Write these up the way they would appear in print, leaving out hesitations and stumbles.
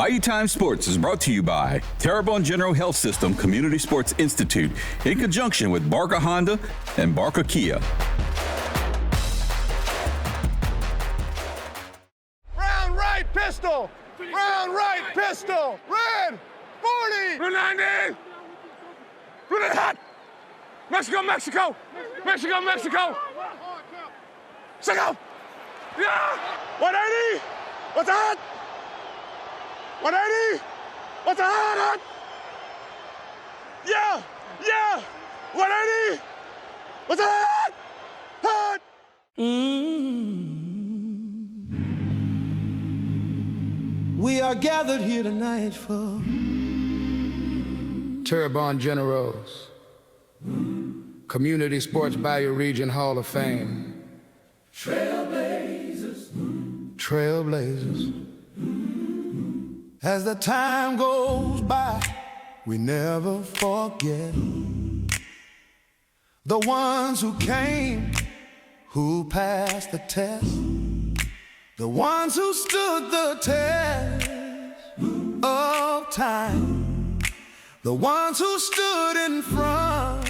Bayou Time Sports is brought to you by Terrebonne General Health System Community Sports Institute in conjunction with Barker Honda and Barker Kia. Round right pistol! Round right pistol! Red! 40! Blue 90! Blue hot! Mexico, Mexico! Mexico, Mexico! Mexico! Yeah! 180! What's the hot? 180! What's the hot? Yeah! Yeah! 180! What's the hot? Hot! We are gathered here tonight for Terrebonne Generals, Community Sports Bayou Region Hall of Fame. trailblazers. Trailblazers. As the time goes by, we never forget the ones who came, who passed the test, the ones who stood the test of time, the ones who stood in front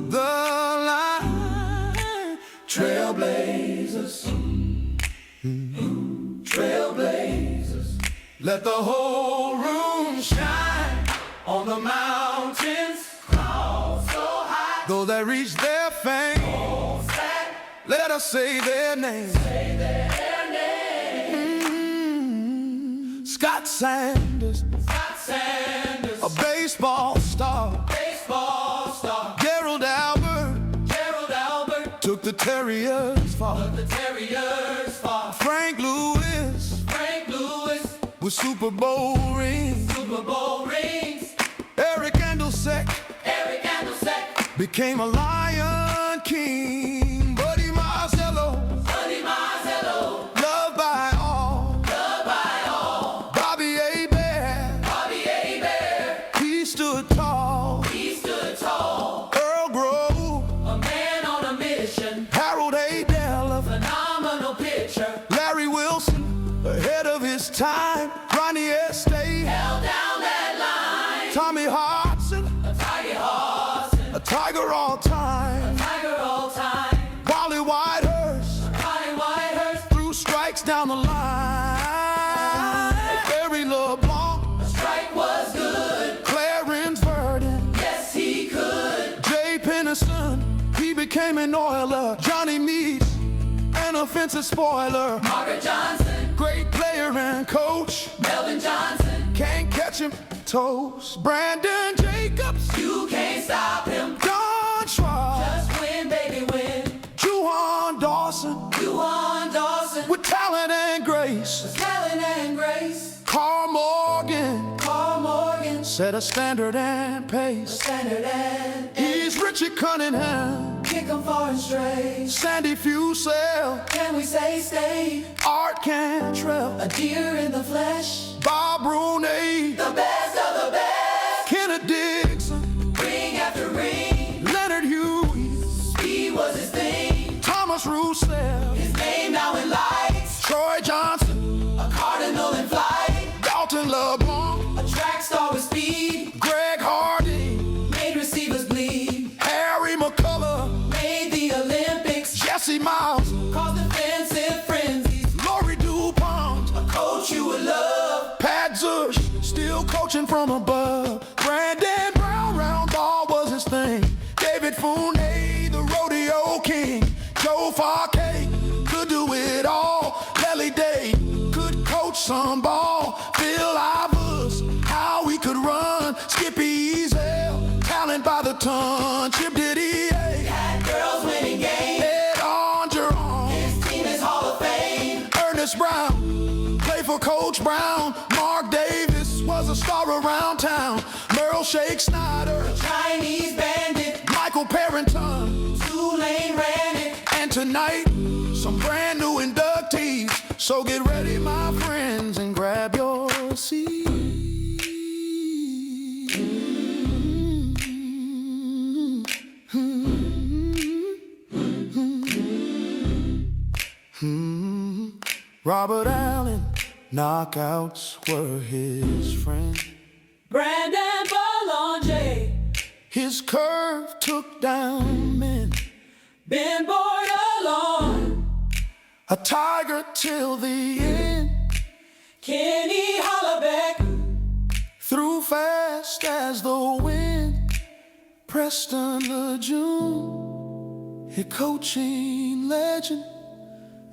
the line. Trailblazers, trailblazers. Let the whole room shine on the mountains, clouds so high. Those that reach their fame, let us say their names. Scott Sanders, a baseball star. Gerald Albert, took the Terriers far. Frank Lewis, with Super Bowl rings. Eric Andelsek, became a Lion King. Buddy Marzello, loved by all. Bobby Hebert, he stood tall. Earl Grove, A man on a mission, Harold Adele, phenomenal pitcher, Larry Wilson, ahead of his time. Ronnie Estate, held down that line. Tommy Hodson, A Tiger Hawson, a Tiger all time. Tiger all time. Wally Whitehurst, Connie Whitehurst, threw strikes down the line. Barry LeBlanc, a strike was good. Clarence Verdon, Yes, he could. Jay Pennison, he became an Oiler. Johnny Meade, an offensive spoiler. Margaret Johnson, Great player and coach, Melvin Johnson, can't catch him. Toast. Brandon Jacobs, you can't stop him. Don Schwab, Just win, baby, win. Juwan Dawson, Juwan Dawson, with talent and grace. talent and grace. Carl Morgan, Carl Morgan, set a standard and pace. standard and He's Richie Cunningham, kick 'em far and straight. Sandy Fusel, Can we say stay? Art Cantrell, A deer in the flesh, Bob Rooney, the best of the best. Kenneth Dixon, Ring after ring, Leonard Huey, speed was his thing. Thomas Roussel, His name now in lights, Troy Johnson, a cardinal in flight, Dalton LeBlanc, a track star with speed, Greg Hardy, made receivers bleed, Harry McCullough, made the Olympics, Jesse Miles, caused defensive frenzies, Laurie DuPont, a coach you would love. Pat Zush, still coaching from above. Brandon Brown, round ball was his thing. David Fournay, the rodeo king. Joe Farkay could do it all. Lely Day could coach some ball. Phil Ivers, how he could run. Skippy Ezel, talent by the ton. Chip Didier, Had girls winning games, Ed Orgeron, his team is Hall of Fame. Ernest Brown, play for Coach Brown. Mark Davis was a star around town. Merle Shake Snyder, Chinese bandit, Michael Parrington, Tulane ran it. and tonight, some brand new inductees. So get ready, my friends, and grab your seat. Robert Allen, Knockouts were his friend. Brandon Belanger, His curve took down men. been born alone. A tiger till the end. Kenny Hollaback, Threw fast as the wind. Preston Lejeune, a coaching legend.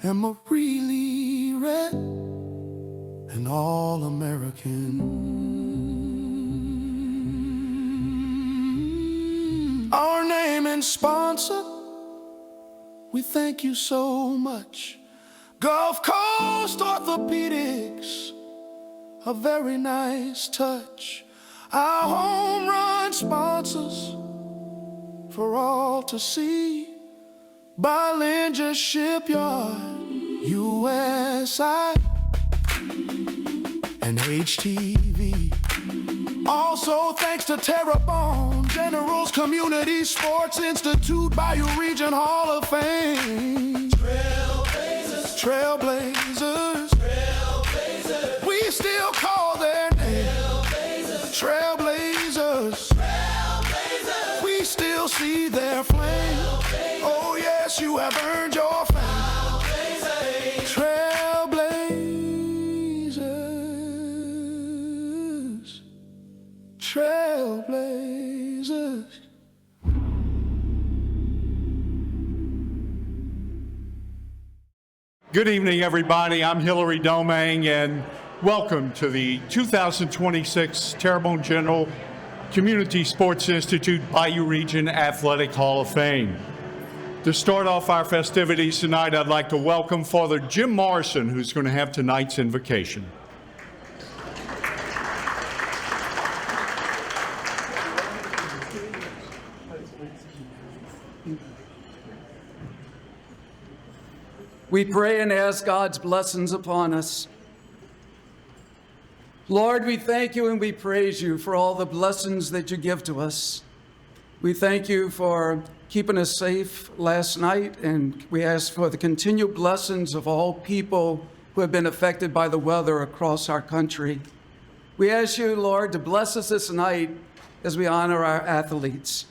And Marie Lee Red, an All-American. Our name and sponsor, we thank you so much. Gulf Coast Orthopedics, a very nice touch. Our home run sponsors, for all to see. Ballinger Shipyard, USI, and HTV. Also thanks to Terrebonne General's Community Sports Institute, Bayou Region Hall of Fame. Trailblazers, Trailblazers, Trailblazers, we still call their name. Trailblazers, Trailblazers, Trailblazers, we still see their flame. Oh yes, you have earned your fame. Trailblazers, Trailblazers. Good evening, everybody. I'm Hilary Domingue, and welcome to the 2026 Terrebonne General Community Sports Institute Bayou Region Athletic Hall of Fame. To start off our festivities tonight, I'd like to welcome Father Jim Morrison, who's going to have tonight's invocation. We pray and ask God's blessings upon us. Lord, we thank you and we praise you for all the blessings that you give to us. We thank you for keeping us safe last night, and we ask for the continued blessings of all people who have been affected by the weather across our country. We ask you, Lord, to bless us this night as we honor our athletes.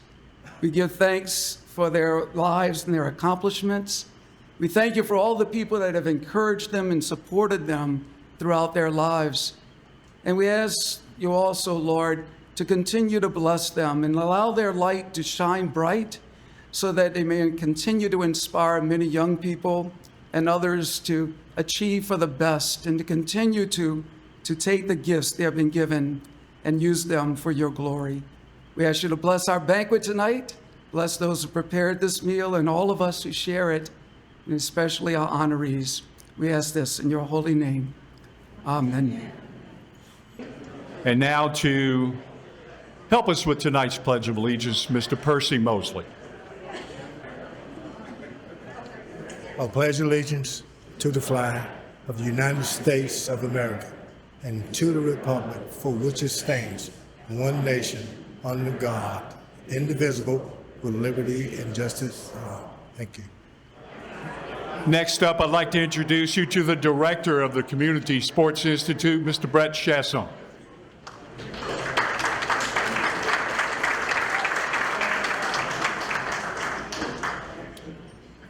We give thanks for their lives and their accomplishments. We thank you for all the people that have encouraged them and supported them throughout their lives. And we ask you also, Lord, to continue to bless them and allow their light to shine bright so that they may continue to inspire many young people and others to achieve for the best and to continue to take the gifts they have been given and use them for your glory. We ask you to bless our banquet tonight, bless those who prepared this meal and all of us who share it, and especially our honorees. We ask this in your holy name. Amen. And now to help us with tonight's Pledge of Allegiance, Mr. Percy Mosley. I pledge allegiance to the flag of the United States of America and to the republic for which it stands, one nation, under God, indivisible, with liberty and justice for all. Thank you. Next up, I'd like to introduce you to the director of the Community Sports Institute, Mr. Brett Chasson.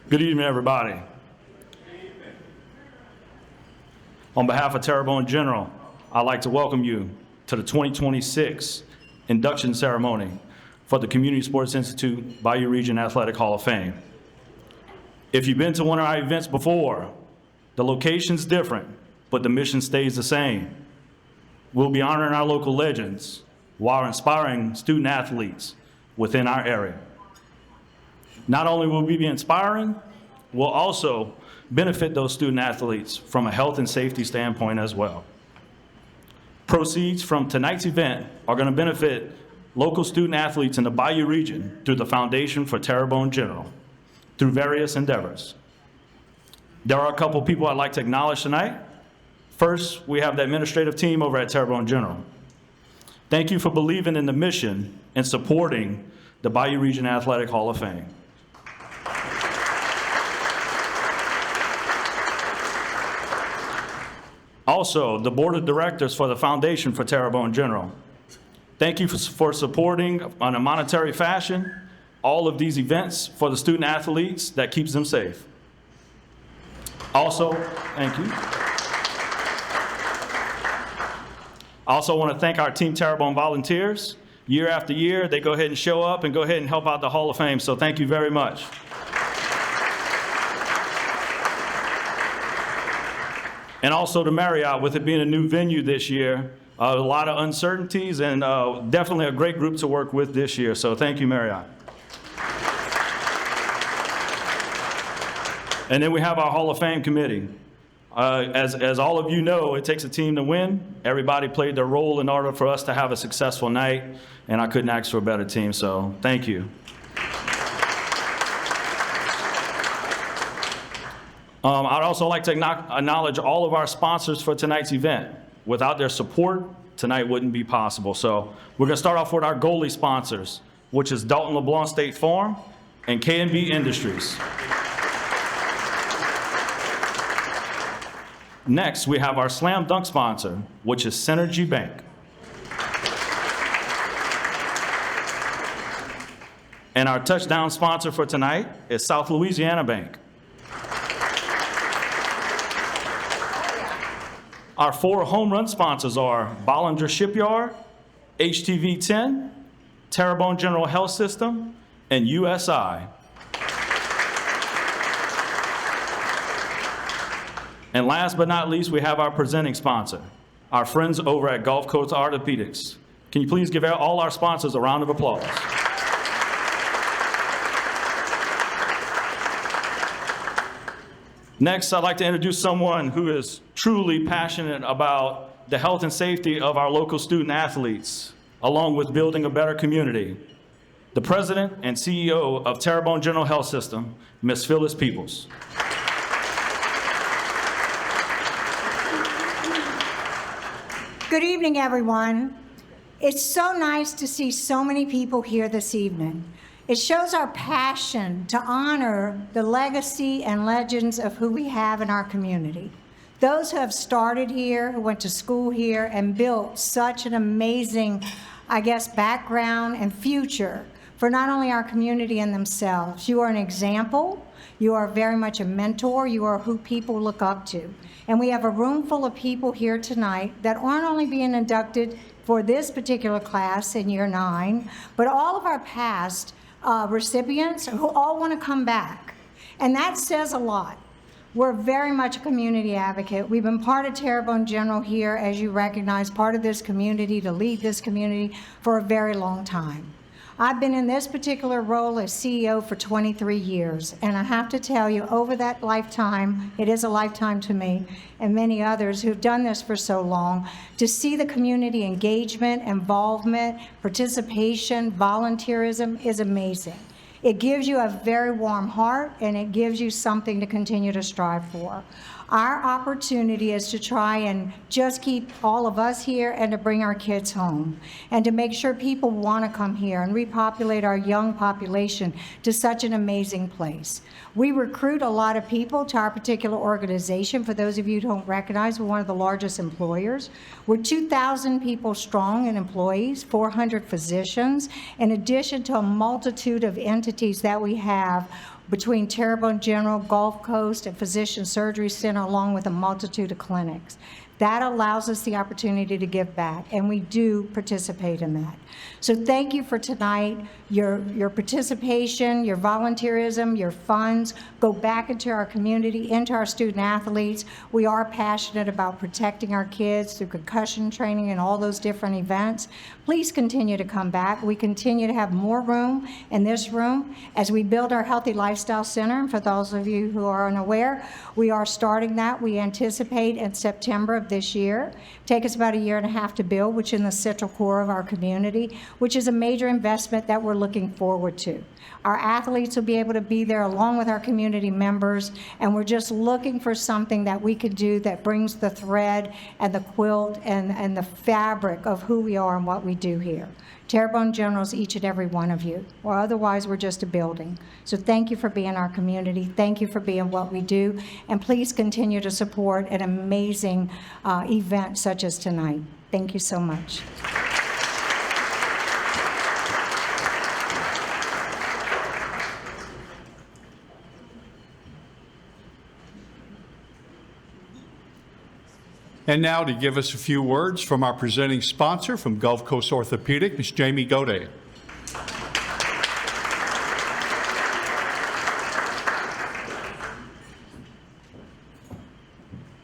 Good evening, everybody. On behalf of Terrebonne General, I'd like to welcome you to the 2026 induction ceremony for the Community Sports Institute Bayou Region Athletic Hall of Fame. If you've been to one of our events before, the location's different, but the mission stays the same. We'll be honoring our local legends while inspiring student athletes within our area. Not only will we be inspiring, we'll also benefit those student athletes from a health and safety standpoint as well. Proceeds from tonight's event are going to benefit local student athletes in the Bayou region through the Foundation for Terrebonne General, through various endeavors. There are a couple people I'd like to acknowledge tonight. First, we have the administrative team over at Terrebonne General. Thank you for believing in the mission and supporting the Bayou Region Athletic Hall of Fame. Also, the Board of Directors for the Foundation for Terrebonne General. Thank you for supporting in a monetary fashion all of these events for the student athletes that keeps them safe. Also, thank you. I also want to thank our Team Terrebonne volunteers. Year after year, they go ahead and show up and go ahead and help out the Hall of Fame, so thank you very much. And also to Marriott, with it being a new venue this year, a lot of uncertainties and definitely a great group to work with this year, so thank you, Marriott. And then we have our Hall of Fame committee. As all of you know, it takes a team to win. Everybody played their role in order for us to have a successful night, and I couldn't ask for a better team, so thank you. I'd also like to acknowledge all of our sponsors for tonight's event. Without their support, tonight wouldn't be possible. So we're going to start off with our goalie sponsors, which is Dalton LeBlanc State Farm and K&B Industries. Next, we have our slam dunk sponsor, which is Synergy Bank. And our touchdown sponsor for tonight is South Louisiana Bank. Our 4 home run sponsors are Bollinger Shipyard, HTV 10, Terrebonne General Health System, and USI. And last but not least, we have our presenting sponsor, our friends over at Gulf Coast Orthopedics. Can you please give all our sponsors a round of applause? Next, I'd like to introduce someone who is truly passionate about the health and safety of our local student athletes, along with building a better community. The President and CEO of Terrebonne General Health System, Ms. Phyllis Peoples. Good evening, everyone. It's so nice to see so many people here this evening. It shows our passion to honor the legacy and legends of who we have in our community. Those who have started here, who went to school here, and built such an amazing, background and future for not only our community and themselves. You are an example. You are very much a mentor. You are who people look up to. And we have a room full of people here tonight that aren't only being inducted for this particular class in year 9, but all of our past recipients who all want to come back. And that says a lot. We're very much a community advocate. We've been part of Terrebonne General here, as you recognize, part of this community, to lead this community for a very long time. I've been in this particular role as CEO for 23 years, and I have to tell you, over that lifetime, it is a lifetime to me, and many others who've done this for so long, to see the community engagement, involvement, participation, volunteerism is amazing. It gives you a very warm heart, and it gives you something to continue to strive for. Our opportunity is to try and just keep all of us here and to bring our kids home and to make sure people want to come here and repopulate our young population to such an amazing place. We recruit a lot of people to our particular organization. For those of you who don't recognize, we're one of the largest employers. We're 2,000 people strong in employees, 400 physicians, in addition to a multitude of entities that we have between Terrebonne General, Gulf Coast, and Physician Surgery Center, along with a multitude of clinics. That allows us the opportunity to give back, and we do participate in that. So thank you for tonight. Your participation, your volunteerism, your funds go back into our community, into our student athletes. We are passionate about protecting our kids through concussion training and all those different events. Please continue to come back. We continue to have more room in this room as we build our Healthy Lifestyle Center. And for those of you who are unaware, we are starting that. We anticipate in September of this year. Take us about a year and a half to build, which is in the central core of our community, which is a major investment that we're looking forward to. Our athletes will be able to be there along with our community members, and we're just looking for something that we could do that brings the thread and the quilt and the fabric of who we are and what we do here. Terrebonne General is each and every one of you, or otherwise we're just a building. So thank you for being our community. Thank you for being what we do, and please continue to support an amazing event such as tonight. Thank you so much. And now to give us a few words from our presenting sponsor from Gulf Coast Orthopedic, Ms. Jamie Goday.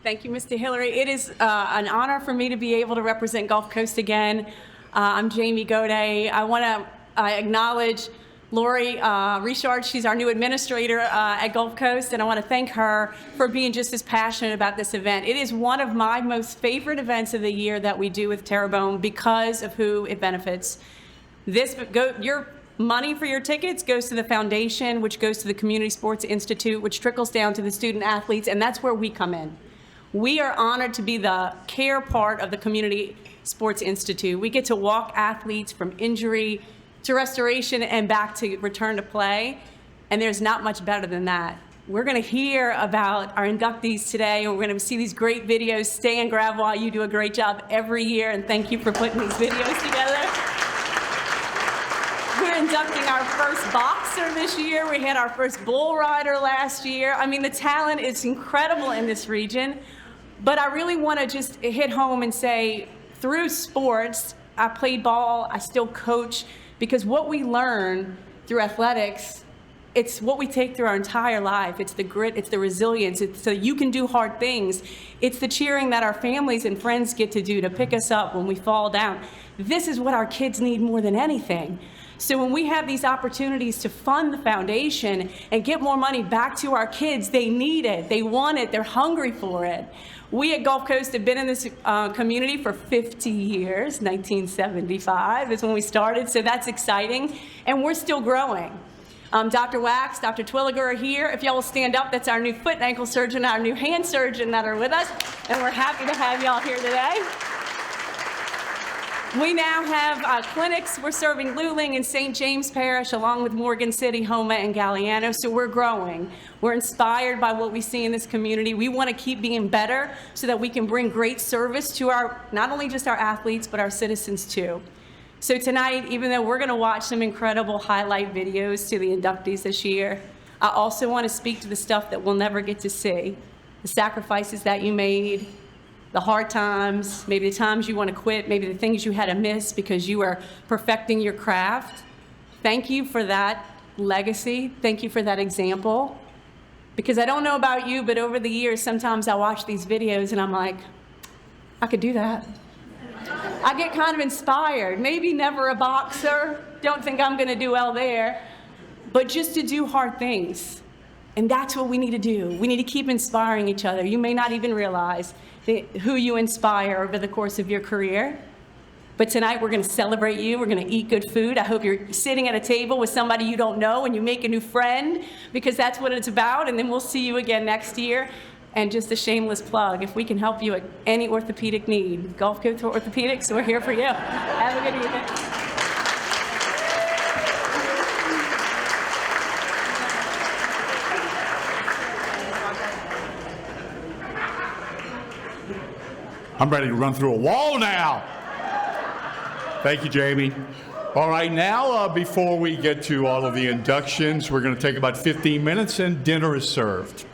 Thank you, Mr. Hillary. It is an honor for me to be able to represent Gulf Coast again. I'm Jamie Goday. I want to acknowledge Lori Richard. She's our new administrator at Gulf Coast, and I want to thank her for being just as passionate about this event. It is one of my most favorite events of the year that we do with Terrebonne because of who it benefits. Your money for your tickets goes to the foundation, which goes to the Community Sports Institute, which trickles down to the student athletes, and that's where we come in. We are honored to be the care part of the Community Sports Institute. We get to walk athletes from injury to restoration and back to return to play, and there's not much better than that. We're going to hear about our inductees today, and we're going to see these great videos. Stay and grab while you do a great job every year, and thank you for putting these videos together. We're inducting our first boxer this year. We had our first bull rider last year. I mean, the talent is incredible in this region. But I really want to just hit home and say, through sports, I played ball, I still coach, because what we learn through athletics, it's what we take through our entire life. It's the grit, it's the resilience, it's so you can do hard things. It's the cheering that our families and friends get to do to pick us up when we fall down. This is what our kids need more than anything. So when we have these opportunities to fund the foundation and get more money back to our kids, they need it, they want it, they're hungry for it. We at Gulf Coast have been in this community for 50 years. 1975 is when we started, so that's exciting, and we're still growing. Dr. Wax, Dr. Twilliger are here. If y'all will stand up, that's our new foot and ankle surgeon, our new hand surgeon that are with us, and we're happy to have y'all here today. We now have clinics. We're serving Luling and St. James Parish, along with Morgan City, Houma, and Galliano, so we're growing. We're inspired by what we see in this community. We want to keep being better so that we can bring great service to our, not only just our athletes, but our citizens too. So tonight, even though we're going to watch some incredible highlight videos to the inductees this year, I also want to speak to the stuff that we'll never get to see, the sacrifices that you made, the hard times, maybe the times you want to quit, maybe the things you had to miss because you are perfecting your craft. Thank you for that legacy. Thank you for that example. Because I don't know about you, but over the years, sometimes I watch these videos and I'm like, I could do that. I get kind of inspired. Maybe never a boxer, don't think I'm going to do well there, but just to do hard things. And that's what we need to do. We need to keep inspiring each other. You may not even realize who you inspire over the course of your career. But tonight we're going to celebrate you. We're going to eat good food. I hope you're sitting at a table with somebody you don't know and you make a new friend, because that's what it's about. And then we'll see you again next year. And just a shameless plug, if we can help you at any orthopedic need, Gulf Coast Orthopedics, we're here for you. Have a good evening. I'm ready to run through a wall now. Thank you, Jamie. All right, now before we get to all of the inductions, we're going to take about 15 minutes and dinner is served.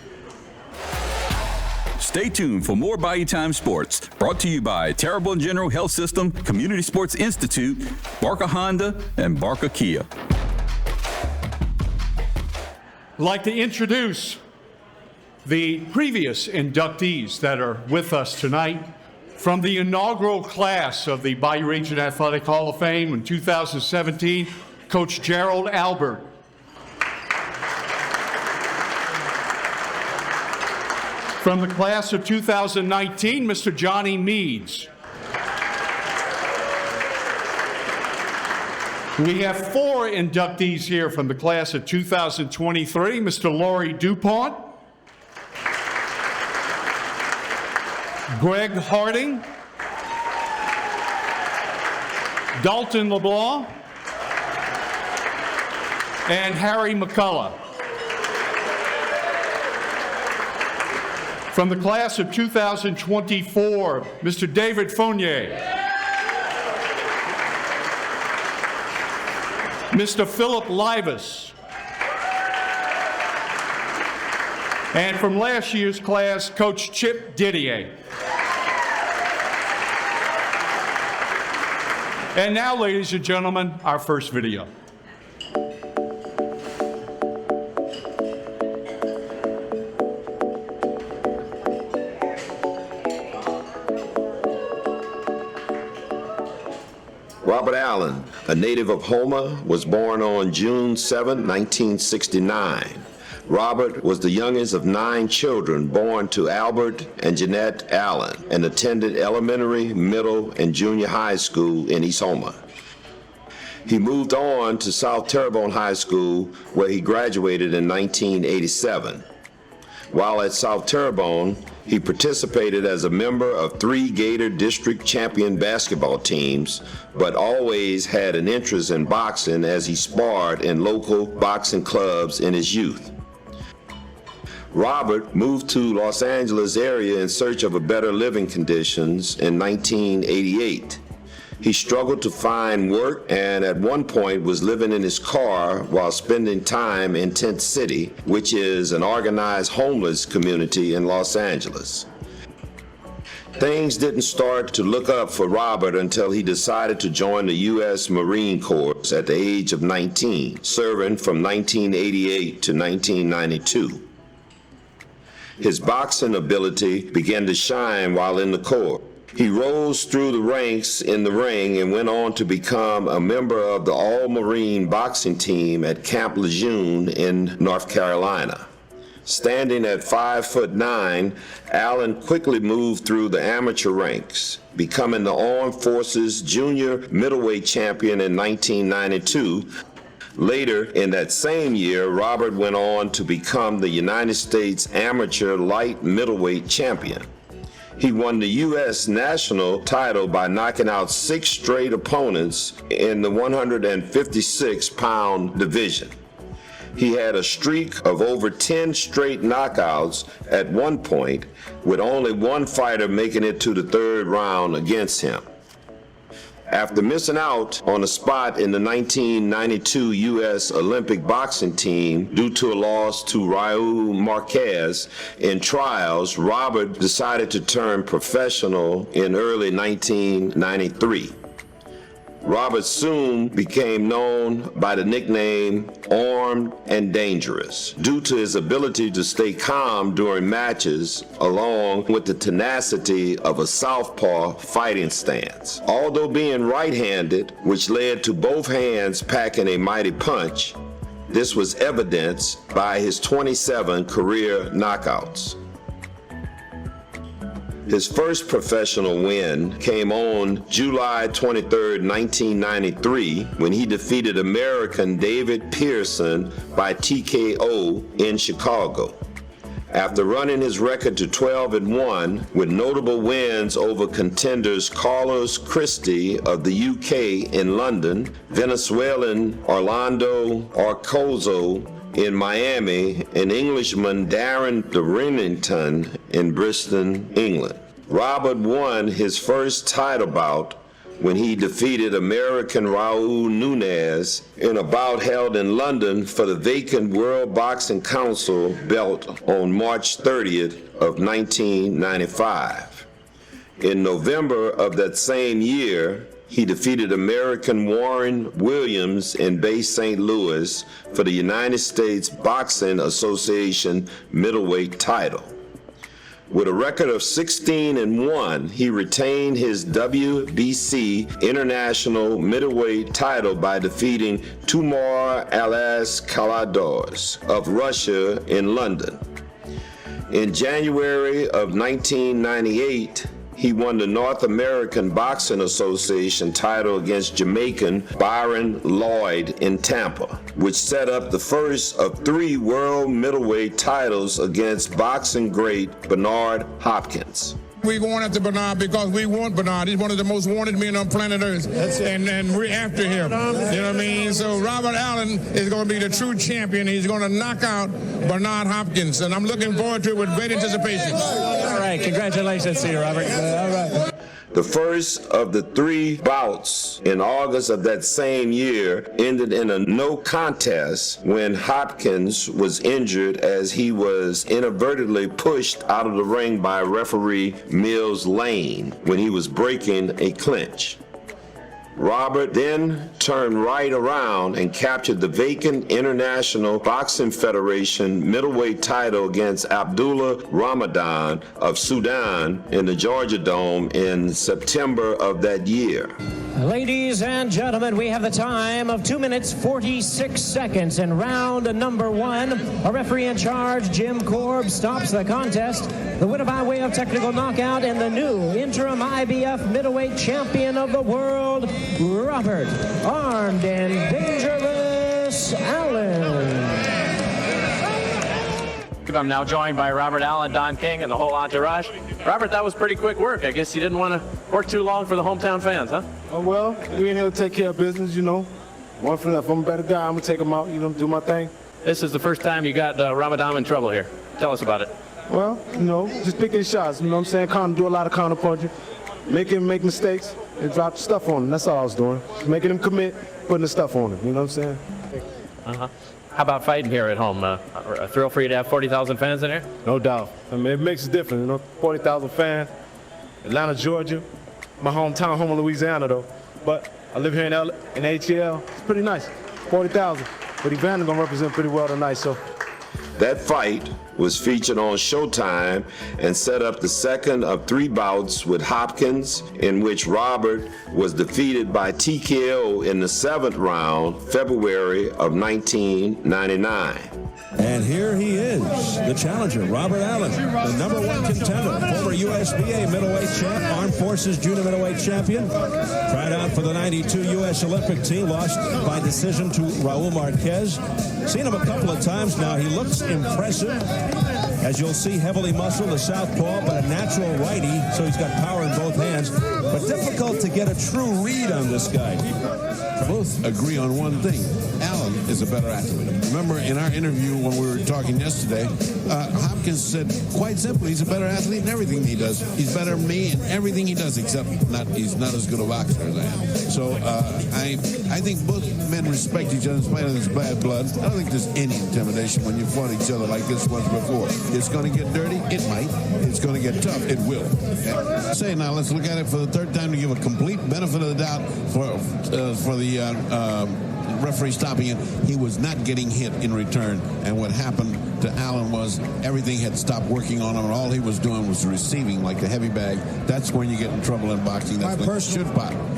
Stay tuned for more Bayou Time Sports, brought to you by Terrebonne General Health System, Community Sports Institute, Barker Honda, and Barker Kia. I'd like to introduce the previous inductees that are with us tonight. From the inaugural class of the Bayou Region Athletic Hall of Fame in 2017, Coach Gerald Albert. From the class of 2019, Mr. Johnny Meads. We have 4 inductees here from the class of 2023, Mr. Laurie DuPont, Greg Harding, Dalton LeBlanc, and Harry McCullough. From the class of 2024, Mr. David Fournier. Mr. Philip Livas. And from last year's class, Coach Chip Didier. And now, ladies and gentlemen, our first video. Robert Allen, a native of Houma, was born on June 7, 1969. Robert was the youngest of 9 children born to Albert and Jeanette Allen and attended elementary, middle, and junior high school in East Houma. He moved on to South Terrebonne High School, where he graduated in 1987. While at South Terrebonne, he participated as a member of 3 Gator District champion basketball teams, but always had an interest in boxing as he sparred in local boxing clubs in his youth. Robert moved to Los Angeles area in search of a better living conditions in 1988. He struggled to find work and at one point was living in his car while spending time in Tent City, which is an organized homeless community in Los Angeles. Things didn't start to look up for Robert until he decided to join the U.S. Marine Corps at the age of 19, serving from 1988 to 1992. His boxing ability began to shine while in the Corps. He rose through the ranks in the ring and went on to become a member of the All-Marine boxing team at Camp Lejeune in North Carolina. Standing at 5'9", Allen quickly moved through the amateur ranks, becoming the Armed Forces Junior Middleweight Champion in 1992. Later in that same year, Robert went on to become the United States Amateur Light Middleweight Champion. He won the U.S. national title by knocking out 6 straight opponents in the 156-pound division. He had a streak of over 10 straight knockouts at one point, with only one fighter making it to the 3rd round against him. After missing out on a spot in the 1992 U.S. Olympic boxing team due to a loss to Raul Marquez in trials, Robert decided to turn professional in early 1993. Robert soon became known by the nickname Armed and Dangerous due to his ability to stay calm during matches, along with the tenacity of a southpaw fighting stance. Although being right-handed, which led to both hands packing a mighty punch, this was evidenced by his 27 career knockouts. His first professional win came on July 23, 1993, when he defeated American David Pearson by TKO in Chicago. After running his record to 12-1 with notable wins over contenders Carlos Christie of the UK in London, Venezuelan Orlando Arcozo in Miami, and Englishman Darren Darrington in Bristol, England. Robert won his first title bout when he defeated American Raul Nunez in a bout held in London for the vacant World Boxing Council belt on March 30th of 1995. In November of that same year, he defeated American Warren Williams in Bay St. Louis for the United States Boxing Association middleweight title. With a record of 16-1, he retained his WBC International Middleweight title by defeating Tumar Alaskaladors of Russia in London. In January of 1998, he won the North American Boxing Association title against Jamaican Byron Lloyd in Tampa, which set up the first of 3 world middleweight titles against boxing great Bernard Hopkins. We're going after Bernard because we want Bernard. He's one of the most wanted men on planet Earth. And we're after him. You know what I mean? So Robert Allen is going to be the true champion. He's going to knock out Bernard Hopkins. And I'm looking forward to it with great anticipation. All right. Congratulations to you, Robert. All right. The first of the 3 bouts in August of that same year ended in a no contest when Hopkins was injured as he was inadvertently pushed out of the ring by referee Mills Lane when he was breaking a clinch. Robert then turned right around and captured the vacant International Boxing Federation middleweight title against Abdullah Ramadan of Sudan in the Georgia Dome in September of that year. Ladies and gentlemen, we have the time of 2 minutes 46 seconds in round number 1. A referee in charge, Jim Korb, stops the contest. The winner by way of technical knockout and the new interim IBF middleweight champion of the world, Robert Armed and Dangerous Allen. I'm now joined by Robert Allen, Don King, and the whole entourage. Robert, that was pretty quick work. I guess you didn't want to work too long for the hometown fans, huh? Oh, well, we in here to take care of business, you know. One for nothing. If I'm a better guy, I'm going to take him out, you know, do my thing. This is the first time you got Ramadan in trouble here. Tell us about it. Well, you know, just picking shots, you know what I'm saying? Do a lot of counter punching, make him make mistakes, and drop stuff on him. That's all I was doing. Making him commit, putting the stuff on him, you know what I'm saying? Uh-huh. How about fighting here at home? A thrill for you to have 40,000 fans in here? No doubt. I mean, it makes a difference, you know, 40,000 fans. Atlanta, Georgia, my hometown, Houma, Louisiana, though. But I live here in ATL. It's pretty nice, 40,000. But Evander going to represent pretty well tonight, so. That fight was featured on Showtime and set up the second of 3 bouts with Hopkins, in which Robert was defeated by TKO in the 7th round, February of 1999. And here he is, the challenger, Robert Allen, the number 1 contender, former USBA middleweight champ, Armed Forces junior middleweight champion, tried out for the 92 U.S. Olympic team, lost by decision to Raul Marquez. Seen him a couple of times now. He looks impressive. As you'll see, heavily muscled, a southpaw, but a natural righty, so he's got power in both hands. But difficult to get a true read on this guy. Both agree on one thing. Allen is a better athlete. Remember in our interview when we were talking yesterday, Hopkins said quite simply, he's a better athlete in everything he does. He's better than me in everything he does, except he's not as good a boxer as I am. So I think both men respect each other in spite of this bad blood. I don't think there's any intimidation when you fought each other like this once before. It's going to get dirty? It might. It's going to get tough? It will. Say now, let's look at it for the 3rd time to give a complete benefit of the doubt for the referee stopping it. He was not getting hit in return, and what happened to Allen was everything had stopped working on him, and all he was doing was receiving like a heavy bag. That's when you get in trouble in boxing. That's when you should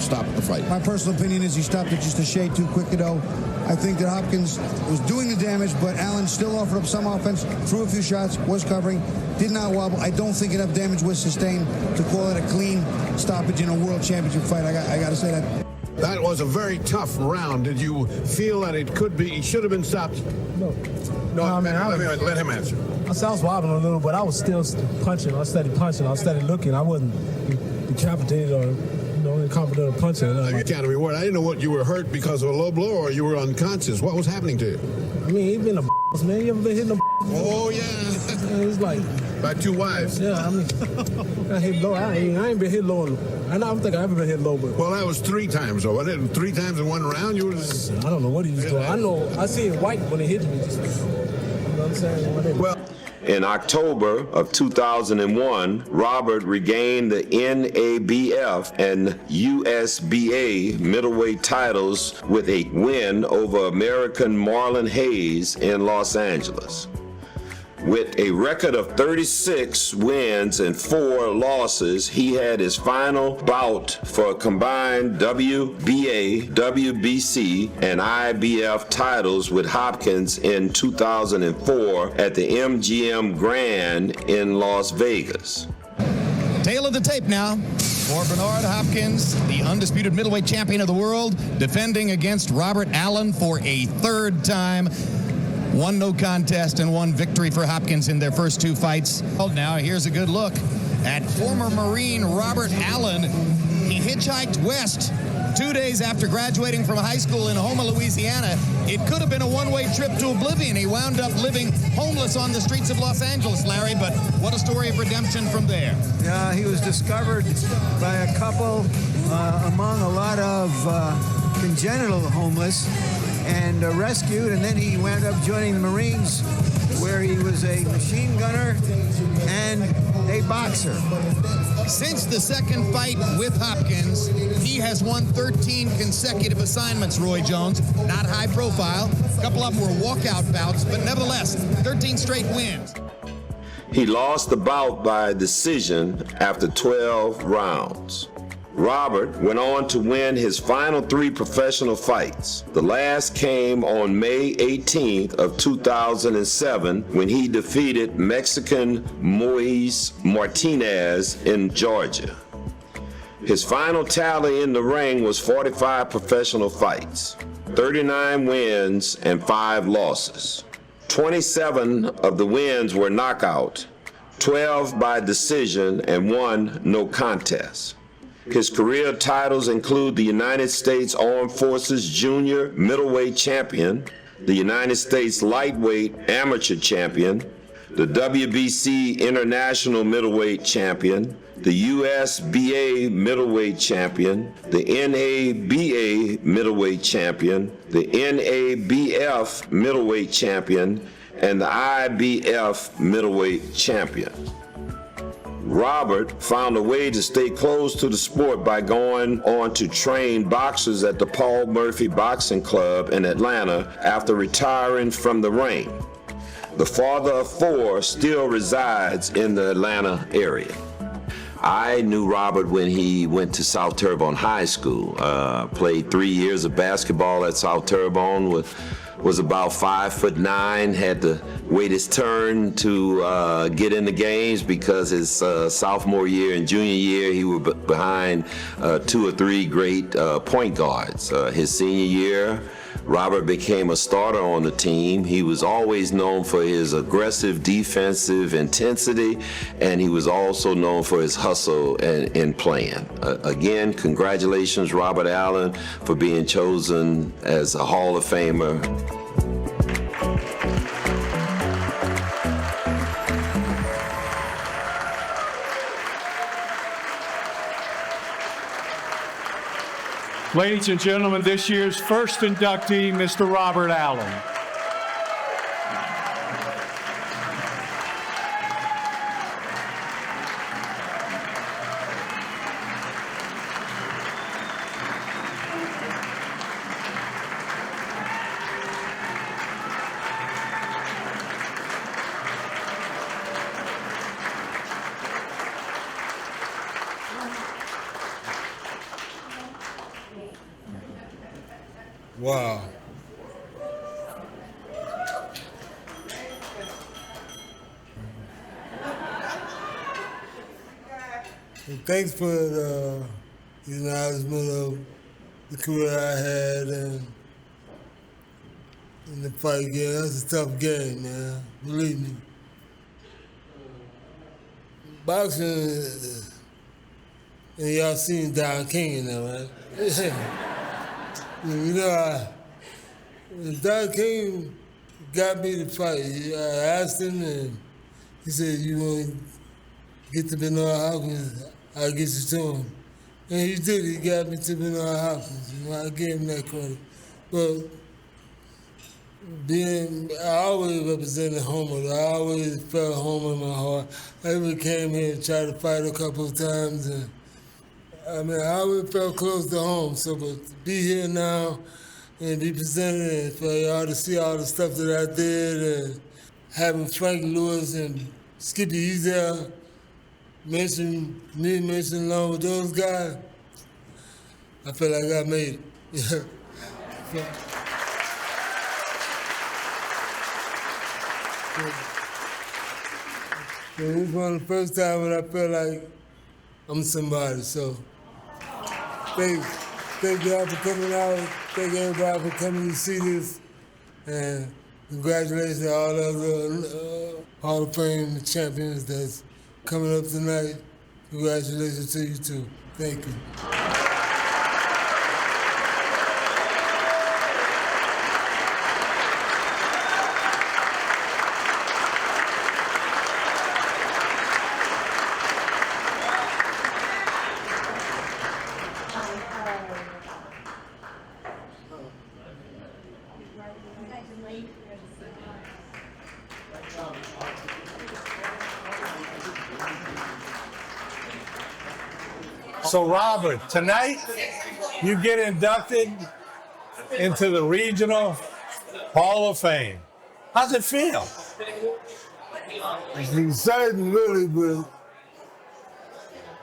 stop the fight. My personal opinion is he stopped it just a shade too quick, though. I think that Hopkins was doing the damage, but Allen still offered up some offense, threw a few shots, was covering, did not wobble. I don't think enough damage was sustained to call it a clean stoppage in a world championship fight. I got to say that. That was a very tough round. Did you feel that it should have been stopped? No, Let him answer. I was wobbling a little, but I was still punching. I started punching. I started looking. I wasn't decapitated or, incompetent or punching. You can't be worried. I didn't know what you were hurt because of a low blow or you were unconscious. What was happening to you? I mean, he been a man. You ever been hitting a Oh, yeah. It's like... By 2 wives. Yeah, I mean, I hit low. I ain't been hit low. I don't think I ever been hit low, but... Well, that was 3 times, though. Wasn't it 3 times in one round? You were just... I don't know what he was doing. I see it white when he hit me. Just, you know what I'm saying? Well, in October of 2001, Robert regained the NABF and USBA middleweight titles with a win over American Marlon Hayes in Los Angeles. With a record of 36 wins and 4 losses, he had his final bout for combined WBA, WBC, and IBF titles with Hopkins in 2004 at the MGM Grand in Las Vegas. Tail of the tape now for Bernard Hopkins, the undisputed middleweight champion of the world, defending against Robert Allen for a 3rd time. 1 no contest and 1 victory for Hopkins in their first 2 fights. Now here's a good look at former Marine Robert Allen. He hitchhiked west 2 days after graduating from high school in Houma, Louisiana. It could have been a one-way trip to oblivion. He wound up living homeless on the streets of Los Angeles, Larry, but what a story of redemption from there. Yeah, he was discovered by a couple among a lot of congenital homeless and rescued, and then he wound up joining the Marines, where he was a machine gunner and a boxer. Since the second fight with Hopkins, he has won 13 consecutive assignments, Roy Jones. Not high profile. A couple of them were walkout bouts, but nevertheless, 13 straight wins. He lost the bout by decision after 12 rounds. Robert went on to win his final 3 professional fights. The last came on May 18th of 2007 when he defeated Mexican Moise Martinez in Georgia. His final tally in the ring was 45 professional fights, 39 wins and 5 losses. 27 of the wins were knockout, 12 by decision, and 1 no contest. His career titles include the United States Armed Forces Junior Middleweight Champion, the United States Lightweight Amateur Champion, the WBC International Middleweight Champion, the USBA Middleweight Champion, the NABA Middleweight Champion, the NABF Middleweight Champion, and the IBF Middleweight Champion. Robert found a way to stay close to the sport by going on to train boxers at the Paul Murphy Boxing Club in Atlanta after retiring from the ring. The father of 4 still resides in the Atlanta area. I knew Robert when he went to South Terrebonne High School. Played 3 years of basketball at South Terrebonne, was about 5'9", had to wait his turn to get in the games because his sophomore year and junior year he was behind 2 or 3 great point guards. His senior year, Robert became a starter on the team. He was always known for his aggressive defensive intensity, and he was also known for his hustle in playing. Again, congratulations, Robert Allen, for being chosen as a Hall of Famer. Ladies and gentlemen, this year's first inductee, Mr. Robert Allen. Wow. And thanks for the acknowledgement of the career I had and in the fight game. That's a tough game, man. Believe me. Boxing, and y'all seen Don King in there, right? You know, Don King got me to fight. I asked him, and he said, "You want to get to Bernard Hopkins? I'll get you to him." And he did. He got me to Bernard Hopkins. You know, I gave him that credit. But I always represented Houma. I always felt Houma in my heart. I even came here and tried to fight a couple of times, and I mean, I always felt close to home. So, but to be here now and be presented, and for y'all to see all the stuff that I did, and having Frank Lewis and Skippy Ezel mention along with those guys, I feel like I made it. It was one of the first times when I felt like I'm somebody, so thank y'all for coming out. Thank everybody for coming to see this. And congratulations to all the other Hall of Fame champions that's coming up tonight. Congratulations to you too. Thank you. So, Robert, tonight you get inducted into the Regional Hall of Fame. How's it feel? It's exciting, really, but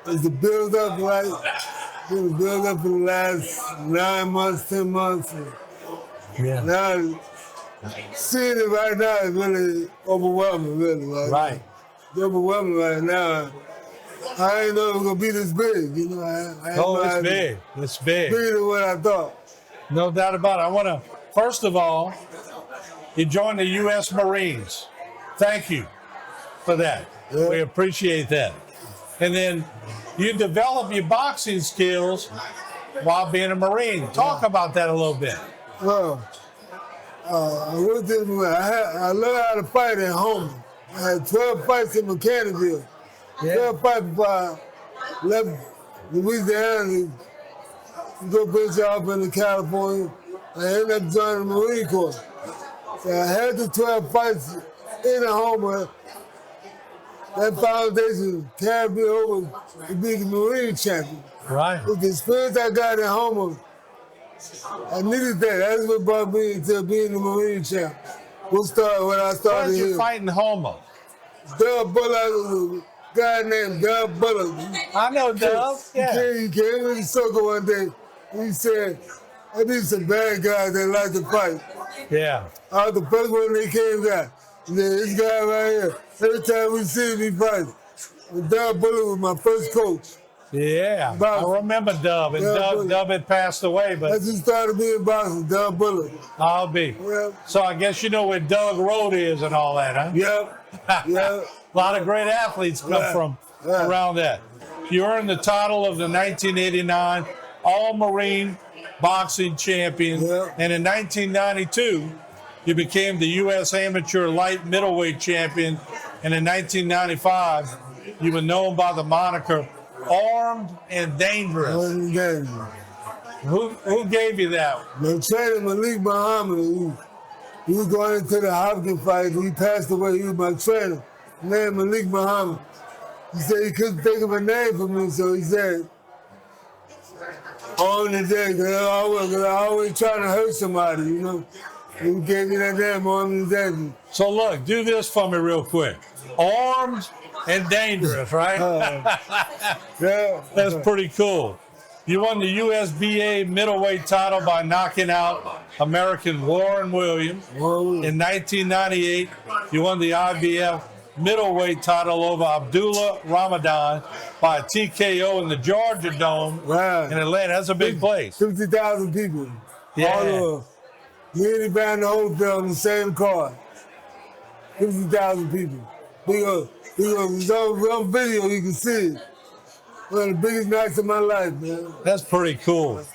it's the build up, right? It's the build up for the last 9 months, 10 months. Yeah. Now, seeing it right now is really overwhelming, really. Right. It's overwhelming right now. I ain't know it was gonna be this big, you know. It's big. It's big. Bigger than what I thought. No doubt about it. I want to, first of all, you joined the U.S. Marines. Thank you for that. Yeah. We appreciate that. And then you develop your boxing skills while being a Marine. Talk about that a little bit. Well, I learned how to fight at home. I had 12 fights in Mechanicsville. 12 fights before I left Louisiana to go venture off into California. I ended up joining the Marine Corps. So I had the 12 fights in Houma. That foundation carried me over to be the Marine champion. Right. With the experience I got in Houma, I needed that. That's what brought me into being the Marine champion. We'll start when I started here. Where did you fight in Houma? Dub Bullock, a guy named Dub Bullock. I know Dub. Yeah. He came in the circle one day. He said, I need some bad guys that like to fight. Yeah. I was the first one they came got. And then this guy right here, every time we see him, he fights. Dub Bullock was my first coach. Yeah, I remember Dub, and Dub had passed away, but I just started being boxing, Dub Bullock. I'll be. Yep. So I guess you know where Doug Road is and all that, huh? Yep. Yep. A lot of great athletes come from around that. You earned the title of the 1989 All-Marine Boxing Champion, and in 1992, you became the U.S. Amateur Light Middleweight Champion, and in 1995, you were known by the moniker Armed and Dangerous. Who gave you that? My trainer, Malik Muhammad, he was going into the Hopkins fight. He passed away. He was my trainer. His name Malik Muhammad. He said he couldn't think of a name for me, so he said, Armed and Dangerous. I always trying to hurt somebody, you know. He gave me that name, Armed and Dangerous. So look, do this for me real quick. Armed and Dangerous, right? Yeah. That's pretty cool. You won the USBA middleweight title by knocking out American Warren Williams. In 1998, you won the IBF middleweight title over Abdullah Ramadan by a TKO in the Georgia Dome in Atlanta. That's a big place. 50,000 people. Yeah. All over. You ain't buying the hotel on the same card. 50,000 people. It's on video, you can see it. One of the biggest nights of my life, man. That's pretty cool.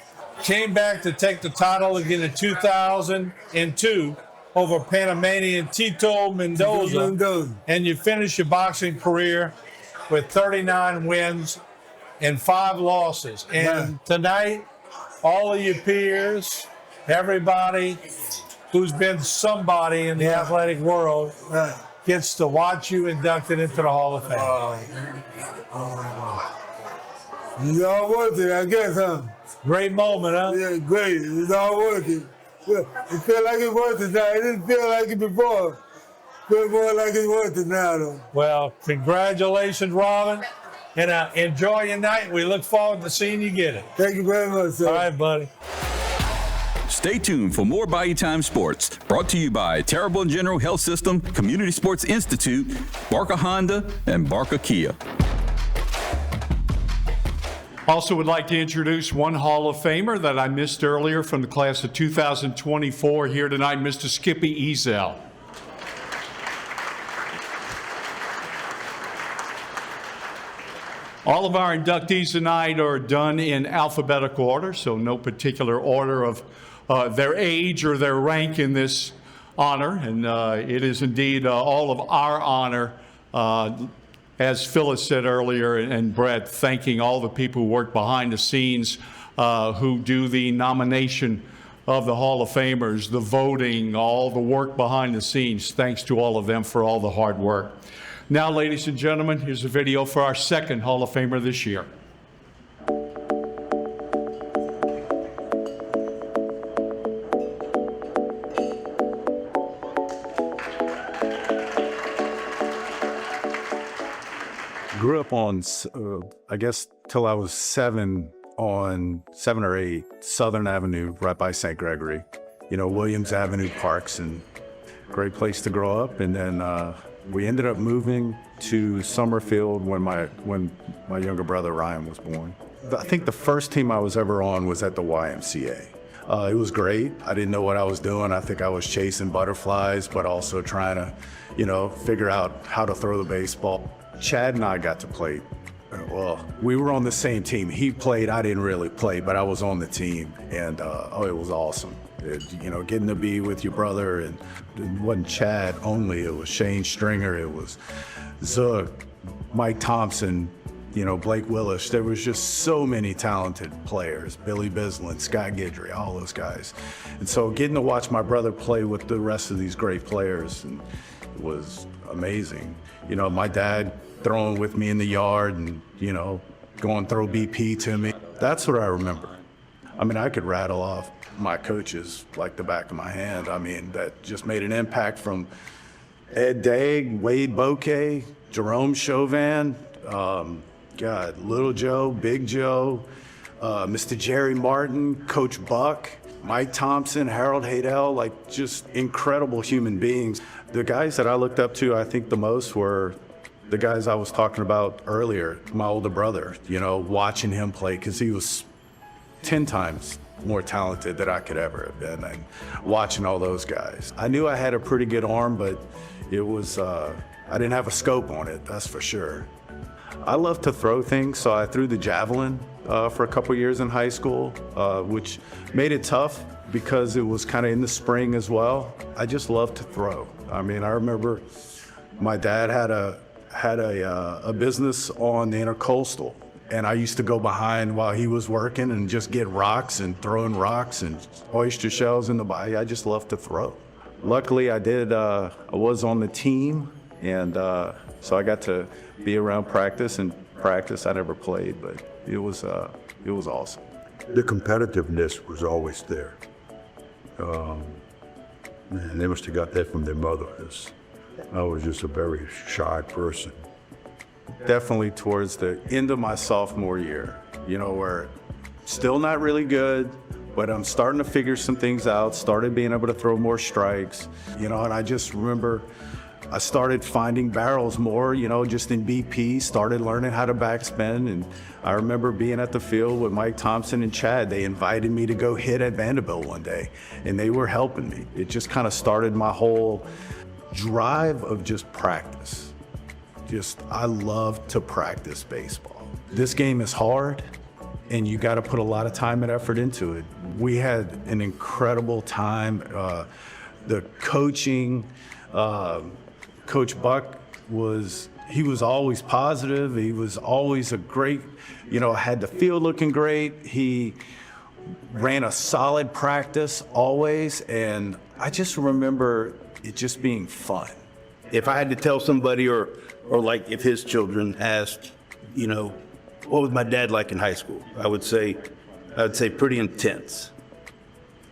Came back to take the title again in 2002 over Panamanian Tito Mendoza. And you finished your boxing career with 39 wins and 5 losses. And tonight, all of your peers, everybody who's been somebody in the athletic world gets to watch you inducted into the Hall of Fame. It's all worth it, I guess, huh? Great moment, huh? Yeah, great. It's all worth it. It feel like it's worth it now. It didn't feel like it before. It feels more like it's worth it now, though. Well, congratulations, Robin. And enjoy your night. We look forward to seeing you get it. Thank you very much, sir. All right, buddy. Stay tuned for more Bayou Time Sports, brought to you by Terrebonne General Health System, Community Sports Institute, Barker Honda, and Barker Kia. Also would like to introduce one Hall of Famer that I missed earlier from the class of 2024 here tonight, Mr. Skippy Ezel. All of our inductees tonight are done in alphabetical order, so no particular order of their age or their rank in this honor, and it is indeed all of our honor, as Phyllis said earlier, and Brett, thanking all the people who work behind the scenes, who do the nomination of the Hall of Famers, the voting, all the work behind the scenes. Thanks to all of them for all the hard work. Now, ladies and gentlemen, here's a video for our second Hall of Famer this year. Grew up on, I guess, till I was 7 on 7 or 8 Southern Avenue, right by St. Gregory. You know, Williams Avenue Parks, and great place to grow up. And then we ended up moving to Summerfield when my younger brother Ryan was born. I think the first team I was ever on was at the YMCA. It was great. I didn't know what I was doing. I think I was chasing butterflies, but also trying to, you know, figure out how to throw the baseball. Chad and I got to play. Well, we were on the same team. He played, I didn't really play, but I was on the team, and it was awesome. You know, getting to be with your brother, and it wasn't Chad only, it was Shane Stringer, it was Zook, Mike Thompson, you know, Blake Willis. There was just so many talented players, Billy Bislin, Scott Guidry, all those guys. And so getting to watch my brother play with the rest of these great players was amazing. You know, my dad throwing with me in the yard and, you know, going throw BP to me. That's what I remember. I mean, I could rattle off my coaches like the back of my hand. I mean, that just made an impact, from Ed Daig, Wade Bouquet, Jerome Chauvin, Little Joe, Big Joe, Mr. Jerry Martin, Coach Buck, Mike Thompson, Harold Haydell, like just incredible human beings. The guys that I looked up to, I think the most, were the guys I was talking about earlier, my older brother, you know, watching him play, because he was 10 times more talented than I could ever have been, and watching all those guys. I knew I had a pretty good arm, but it was, I didn't have a scope on it, that's for sure. I love to throw things, so I threw the javelin for a couple years in high school, which made it tough because it was kind of in the spring as well. I just love to throw. I mean, I remember my dad had a business on the Intercoastal, and I used to go behind while he was working and just get rocks and throwing rocks and oyster shells in the bayou. I just love to throw. Luckily, I was on the team, and so I got to be around practice. I never played, but it was awesome. The competitiveness was always there. Man, they must have got that from their mother. I was just a very shy person. Definitely towards the end of my sophomore year, you know, where still not really good, but I'm starting to figure some things out, started being able to throw more strikes, you know, and I just remember I started finding barrels more, you know, just in BP, started learning how to backspin. And I remember being at the field with Mike Thompson and Chad. They invited me to go hit at Vanderbilt one day, and they were helping me. It just kind of started my whole drive of just practice. I love to practice baseball. This game is hard, and you got to put a lot of time and effort into it. We had an incredible time. The coaching, Coach Buck was always positive. He was always a great, you know, had the field looking great. He ran a solid practice always, and I just remember it just being fun. If I had to tell somebody, or like if his children asked, you know, what was my dad like in high school? I would say pretty intense.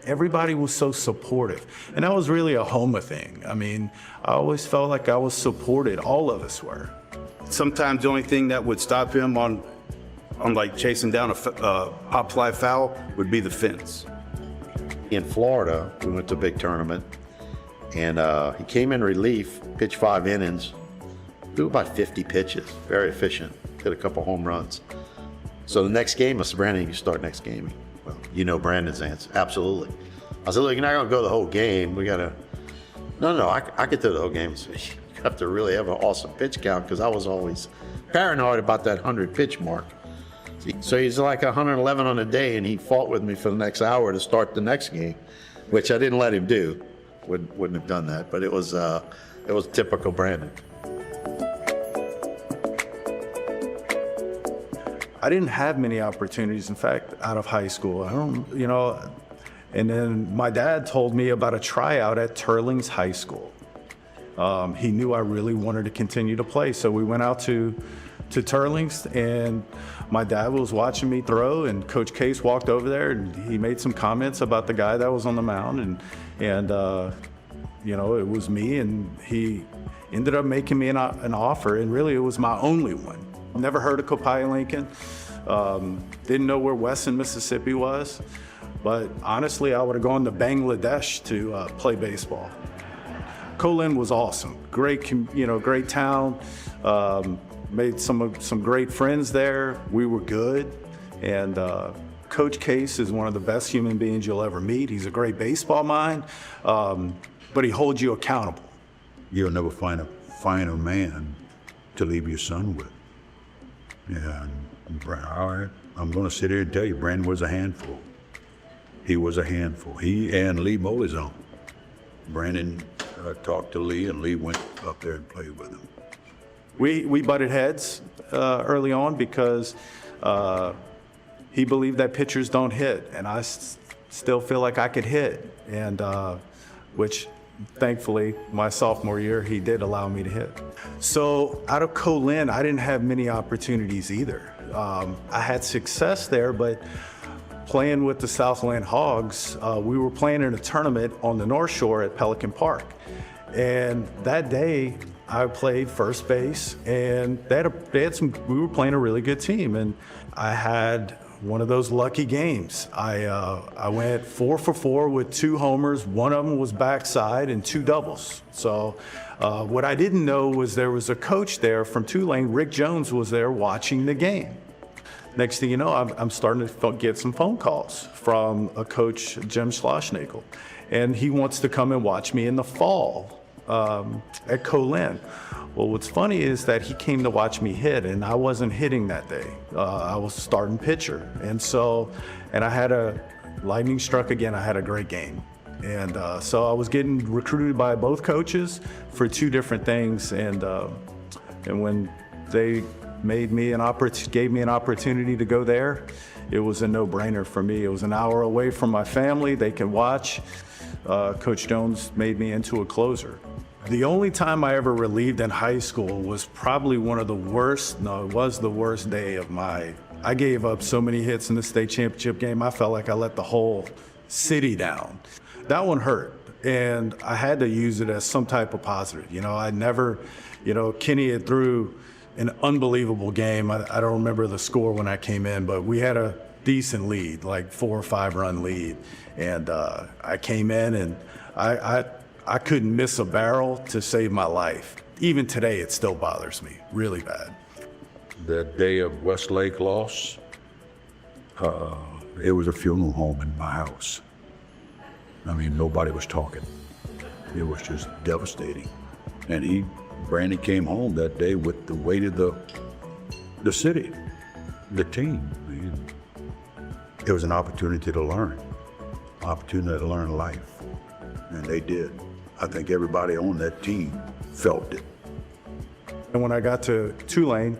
Everybody was so supportive, and that was really a Houma thing. I mean, I always felt like I was supported. All of us were. Sometimes the only thing that would stop him on like chasing down a pop fly foul would be the fence. In Florida, we went to a big tournament, and he came in relief, pitched 5 innings, threw about 50 pitches, very efficient, hit a couple home runs. So the next game, I said, Brandon, you start next game. Well, you know Brandon's answer, absolutely. I said, look, you're not gonna go the whole game. We gotta, no, I could throw the whole game. So you have to really have an awesome pitch count, because I was always paranoid about that 100 pitch mark. So he's like 111 on a day, and he fought with me for the next hour to start the next game, which I didn't let him do. Wouldn't have done that, but it was typical Brandon. I didn't have many opportunities, in fact, out of high school. And then my dad told me about a tryout at Turlings High School. He knew I really wanted to continue to play, so we went out to Turlings, and my dad was watching me throw, and Coach Case walked over there, and he made some comments about the guy that was on the mound, and it was me, and he ended up making me an offer, and really it was my only one. Never heard of Copiah Lincoln, didn't know where Weston, Mississippi was, but honestly, I would have gone to Bangladesh to play baseball. Colin was awesome, great town, made some great friends there. We were good, and Coach Case is one of the best human beings you'll ever meet. He's a great baseball mind, but he holds you accountable. You'll never find a finer man to leave your son with. Yeah, all right. I'm going to sit here and tell you, Brandon was a handful. He was a handful. He and Lee Molizone. Brandon talked to Lee, and Lee went up there and played with him. We butted heads early on because he believed that pitchers don't hit, and I still feel like I could hit, and which thankfully my sophomore year he did allow me to hit. So out of Colin, I didn't have many opportunities either. I had success there, but playing with the Southland Hogs, we were playing in a tournament on the North Shore at Pelican Park, and that day I played first base, and we were playing a really good team, and I had one of those lucky games. I went 4 for 4 with 2 homers. One of them was backside and 2 doubles. So what I didn't know was there was a coach there from Tulane. Rick Jones was there watching the game. Next thing you know, I'm starting to get some phone calls from a coach, Jim Schlossnagel, and he wants to come and watch me in the fall at Colin. Well, what's funny is that he came to watch me hit, and I wasn't hitting that day. I was starting pitcher, and I had lightning struck again. I had a great game, and so I was getting recruited by both coaches for 2 different things, and when they gave me an opportunity to go there, it was a no-brainer for me. It was an hour away from my family. They can watch. Coach Jones made me into a closer. The only time I ever relieved in high school was probably it was the worst day of I gave up so many hits in the state championship game, I felt like I let the whole city down. That one hurt, and I had to use it as some type of positive. Kenny had threw an unbelievable game. I don't remember the score when I came in, but we had a decent lead, like 4 or 5 run lead, and I came in, and I couldn't miss a barrel to save my life. Even today, it still bothers me really bad. That day of Westlake loss, it was a funeral home in my house. I mean, nobody was talking. It was just devastating. And Brandon came home that day with the weight of the city, the team. It was an opportunity to learn life, and they did. I think everybody on that team felt it. And when I got to Tulane,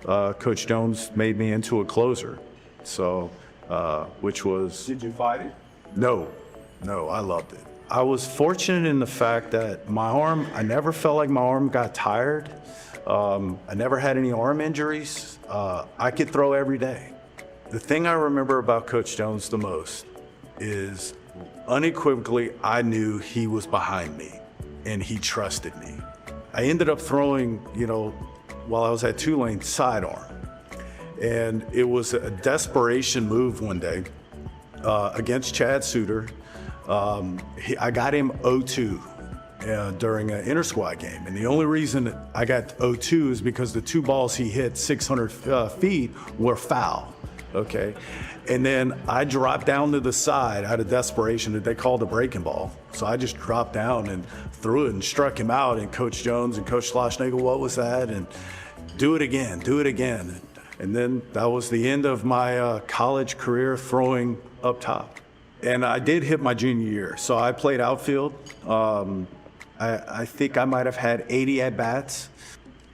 Coach Jones made me into a closer. So, which was... Did you fight it? No, I loved it. I was fortunate in the fact that I never felt like my arm got tired. I never had any arm injuries. I could throw every day. The thing I remember about Coach Jones the most is unequivocally, I knew he was behind me and he trusted me. I ended up throwing, while I was at Tulane, sidearm. And it was a desperation move one day against Chad Suter. I got him 0-2 during an inter-squad game. And the only reason I got 0-2 is because the 2 balls he hit 600 feet were foul. Okay, and then I dropped down to the side out of desperation that they called a breaking ball. So I just dropped down and threw it and struck him out. And Coach Jones and Coach Schlossnagel, what was that? And do it again, do it again. And then that was the end of my college career throwing up top. And I did hit my junior year. So I played outfield. I think I might have had 80 at-bats,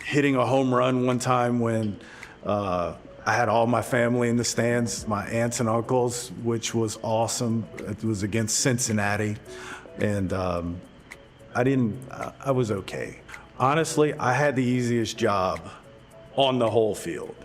hitting a home run one time when I had all my family in the stands, my aunts and uncles, which was awesome. It was against Cincinnati. And I was okay. Honestly, I had the easiest job on the whole field,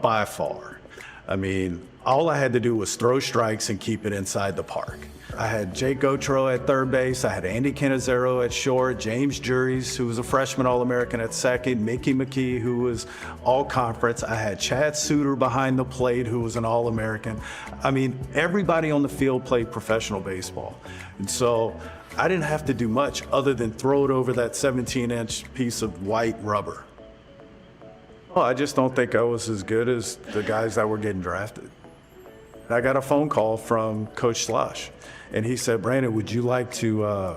by far. I mean, all I had to do was throw strikes and keep it inside the park. I had Jake Gautreaux at third base. I had Andy Cannizzaro at short, James Juries, who was a freshman All-American at second, Mickey McKee, who was all-conference. I had Chad Suter behind the plate, who was an All-American. I mean, everybody on the field played professional baseball. And so I didn't have to do much other than throw it over that 17-inch piece of white rubber. Well, I just don't think I was as good as the guys that were getting drafted. I got a phone call from Coach Slosh, and he said, "Brandon, would you like to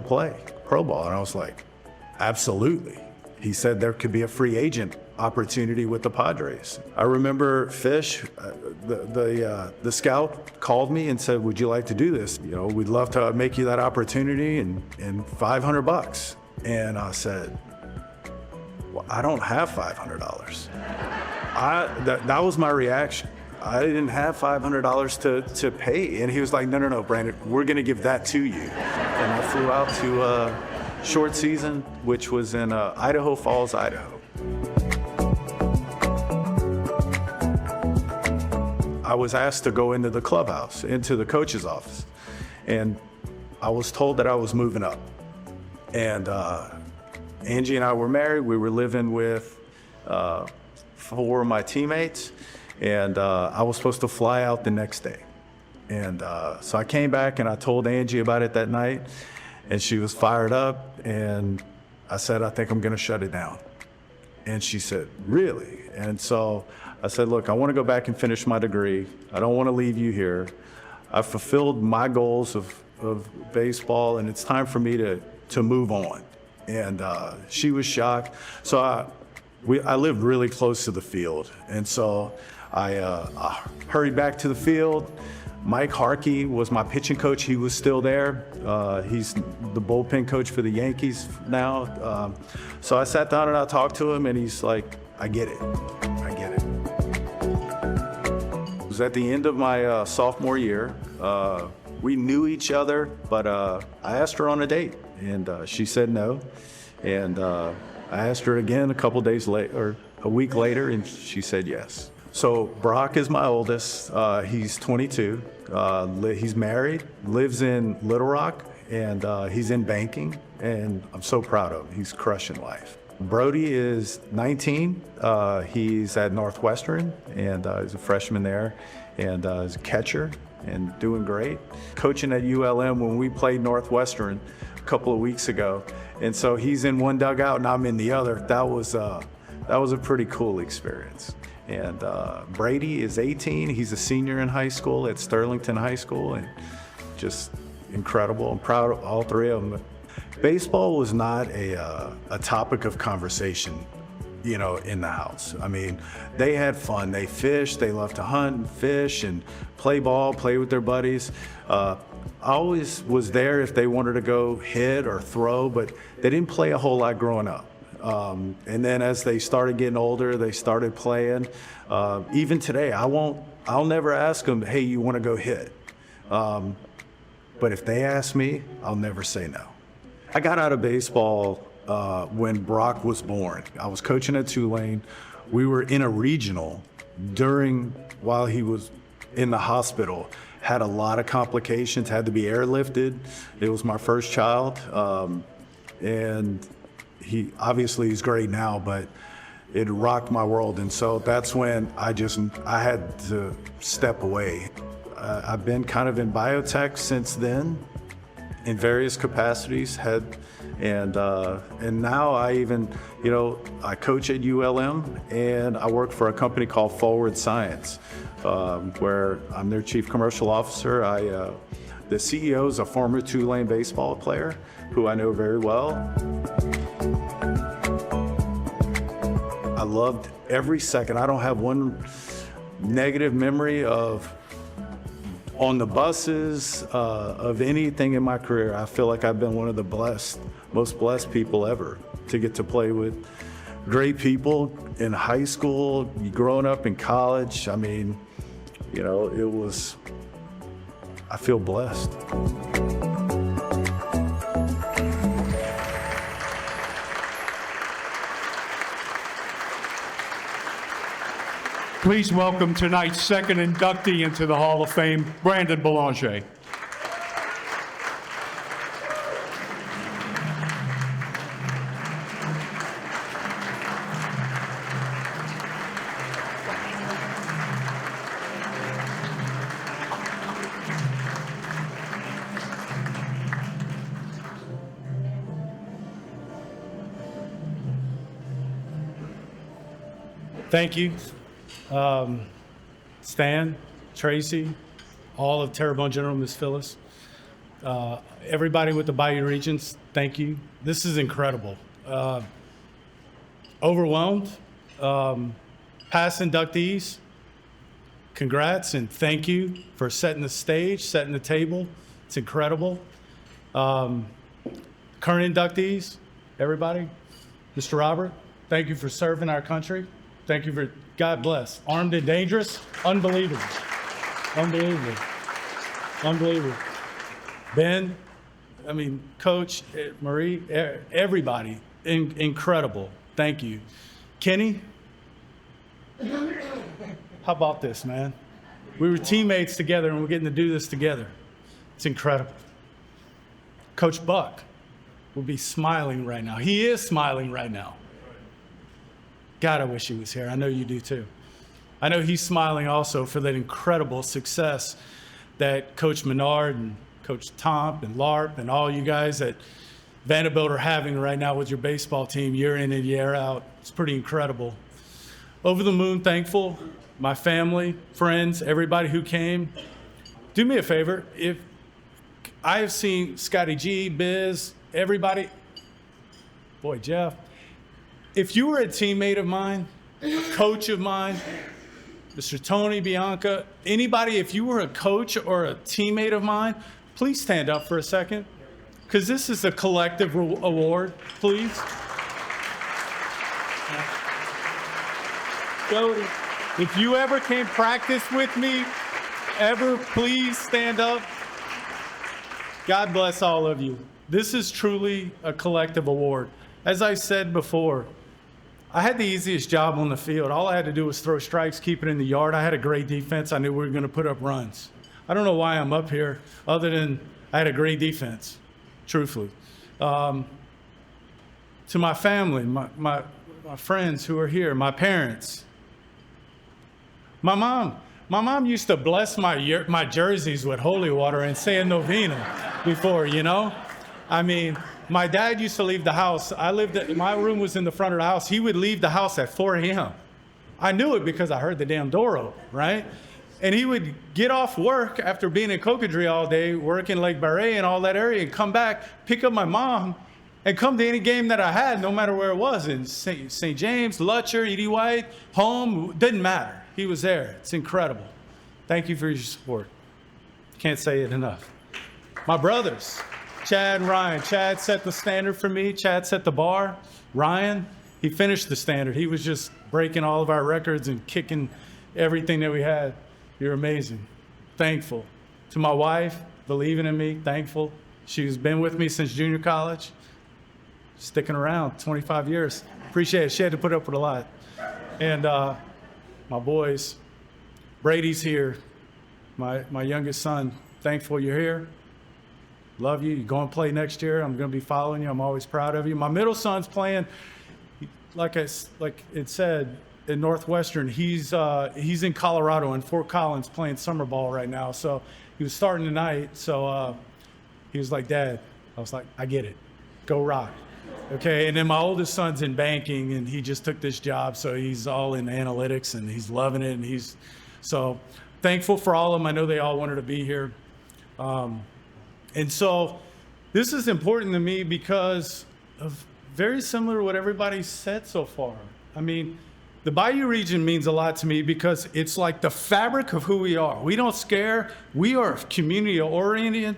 play pro ball?" And I was like, "Absolutely." He said there could be a free agent opportunity with the Padres. I remember Fish, the scout, called me and said, "Would you like to do this? You know, we'd love to make you that opportunity and $500." And I said, "Well, I don't have $500. That was my reaction. I didn't have $500 to pay. And he was like, no, Brandon, we're gonna give that to you. And I flew out to short season, which was in Idaho Falls, Idaho. I was asked to go into the clubhouse, into the coach's office. And I was told that I was moving up. And Angie and I were married. We were living with 4 of my teammates. And I was supposed to fly out the next day. And so I came back and I told Angie about it that night, and she was fired up. And I said, "I think I'm gonna shut it down." And she said, "Really?" And so I said, "Look, I wanna go back and finish my degree. I don't wanna leave you here. I've fulfilled my goals of baseball, and it's time for me to move on." And she was shocked. So I lived really close to the field. And so I hurried back to the field. Mike Harkey was my pitching coach. He was still there. He's the bullpen coach for the Yankees now. So I sat down and I talked to him, and he's like, "I get it. I get it." It was at the end of my sophomore year. We knew each other, but I asked her on a date, and she said no. And I asked her again a couple days later, or a week later, and she said yes. So Brock is my oldest. He's 22. He's married, lives in Little Rock, and he's in banking, and I'm so proud of him. He's crushing life. Brody is 19. He's at Northwestern, and he's a freshman there, and he's a catcher and doing great. Coaching at ULM when we played Northwestern a couple of weeks ago, and so he's in one dugout and I'm in the other. That was a pretty cool experience. And Brady is 18. He's a senior in high school at Sterlington High School, and just incredible. I'm proud of all 3 of them. Baseball was not a topic of conversation, you know, in the house. I mean, they had fun. They fished. They loved to hunt and fish and play ball, play with their buddies. I always was there if they wanted to go hit or throw, but they didn't play a whole lot growing up. And then as they started getting older, they started playing. Even today, I'll never ask them, "Hey, you want to go hit?" But if they ask me, I'll never say no. I got out of baseball when Brock was born. I was coaching at Tulane. We were in a regional while he was in the hospital. Had a lot of complications, had to be airlifted. It was my first child. And he's great now, but it rocked my world. And so that's when I had to step away. I've been kind of in biotech since then in various capacities, and now I coach at ULM, and I work for a company called Forward Science, where I'm their chief commercial officer. The CEO is a former Tulane baseball player who I know very well. loved every second. I don't have one negative memory of on the buses, of anything in my career. I feel like I've been one of the most blessed people ever to get to play with great people in high school, growing up in college. I mean, I feel blessed. Please welcome tonight's second inductee into the Hall of Fame, Brandon Belanger. Thank you. Stan, Tracy, all of Terrebonne General, Ms. Phyllis, everybody with the Bayou Regions, thank you. This is incredible. Overwhelmed. Past inductees, congrats and thank you for setting the stage, setting the table. It's incredible. Current inductees, everybody, Mr. Robert, thank you for serving our country. Thank you for, God bless. Armed and dangerous, unbelievable. Unbelievable. Unbelievable. Ben, I mean, Coach, Marie, everybody, incredible. Thank you. Kenny, how about this, man? We were teammates together and we're getting to do this together. It's incredible. Coach Buck will be smiling right now. He is smiling right now. God, I wish he was here. I know you do too. I know he's smiling also for that incredible success that Coach Menard and Coach Tomp and LARP and all you guys at Vanderbilt are having right now with your baseball team year in and year out. It's pretty incredible. Over the moon thankful, my family, friends, everybody who came. Do me a favor. If I have seen Scotty G, Biz, everybody, boy, Jeff, if you were a teammate of mine, a coach of mine, Mr. Tony, Bianca, anybody, if you were a coach or a teammate of mine, please stand up for a second, because this is a collective award, please. Jody, if you ever came practice with me, ever, please stand up. God bless all of you. This is truly a collective award. As I said before, I had the easiest job on the field. All I had to do was throw strikes, keep it in the yard. I had a great defense. I knew we were going to put up runs. I don't know why I'm up here other than I had a great defense, truthfully. To my family, my friends who are here, my parents. My mom used to bless my jerseys with holy water and say a novena before, you know? I mean, my dad used to leave the house. My room was in the front of the house. He would leave the house at 4 a.m. I knew it because I heard the damn door open, right? And he would get off work after being in Cocodrie all day, working Lake Barre and all that area, and come back, pick up my mom, and come to any game that I had, no matter where it was, in St. James, Lutcher, Edie White, home, didn't matter. He was there. It's incredible. Thank you for your support. Can't say it enough. My brothers, Chad and Ryan. Chad set the standard for me. Chad set the bar. Ryan, he finished the standard. He was just breaking all of our records and kicking everything that we had. You're amazing. Thankful. To my wife, believing in me, thankful. She's been with me since junior college. Sticking around 25 years. Appreciate it. She had to put up with a lot. And my boys, Brady's here. My youngest son, thankful you're here. Love you. You're going to play next year. I'm going to be following you. I'm always proud of you. My middle son's playing, like it said, in Northwestern. He's in Colorado in Fort Collins playing summer ball right now. So he was starting tonight. So he was like, Dad. I was like, I get it. Go rock. Okay. And then my oldest son's in banking, and he just took this job. So he's all in analytics, and he's loving it. And he's so thankful for all of them. I know they all wanted to be here. And so this is important to me because of very similar to what everybody said so far. I mean, The Bayou region means a lot to me because it's like the fabric of who we are. We don't scare. We are community oriented.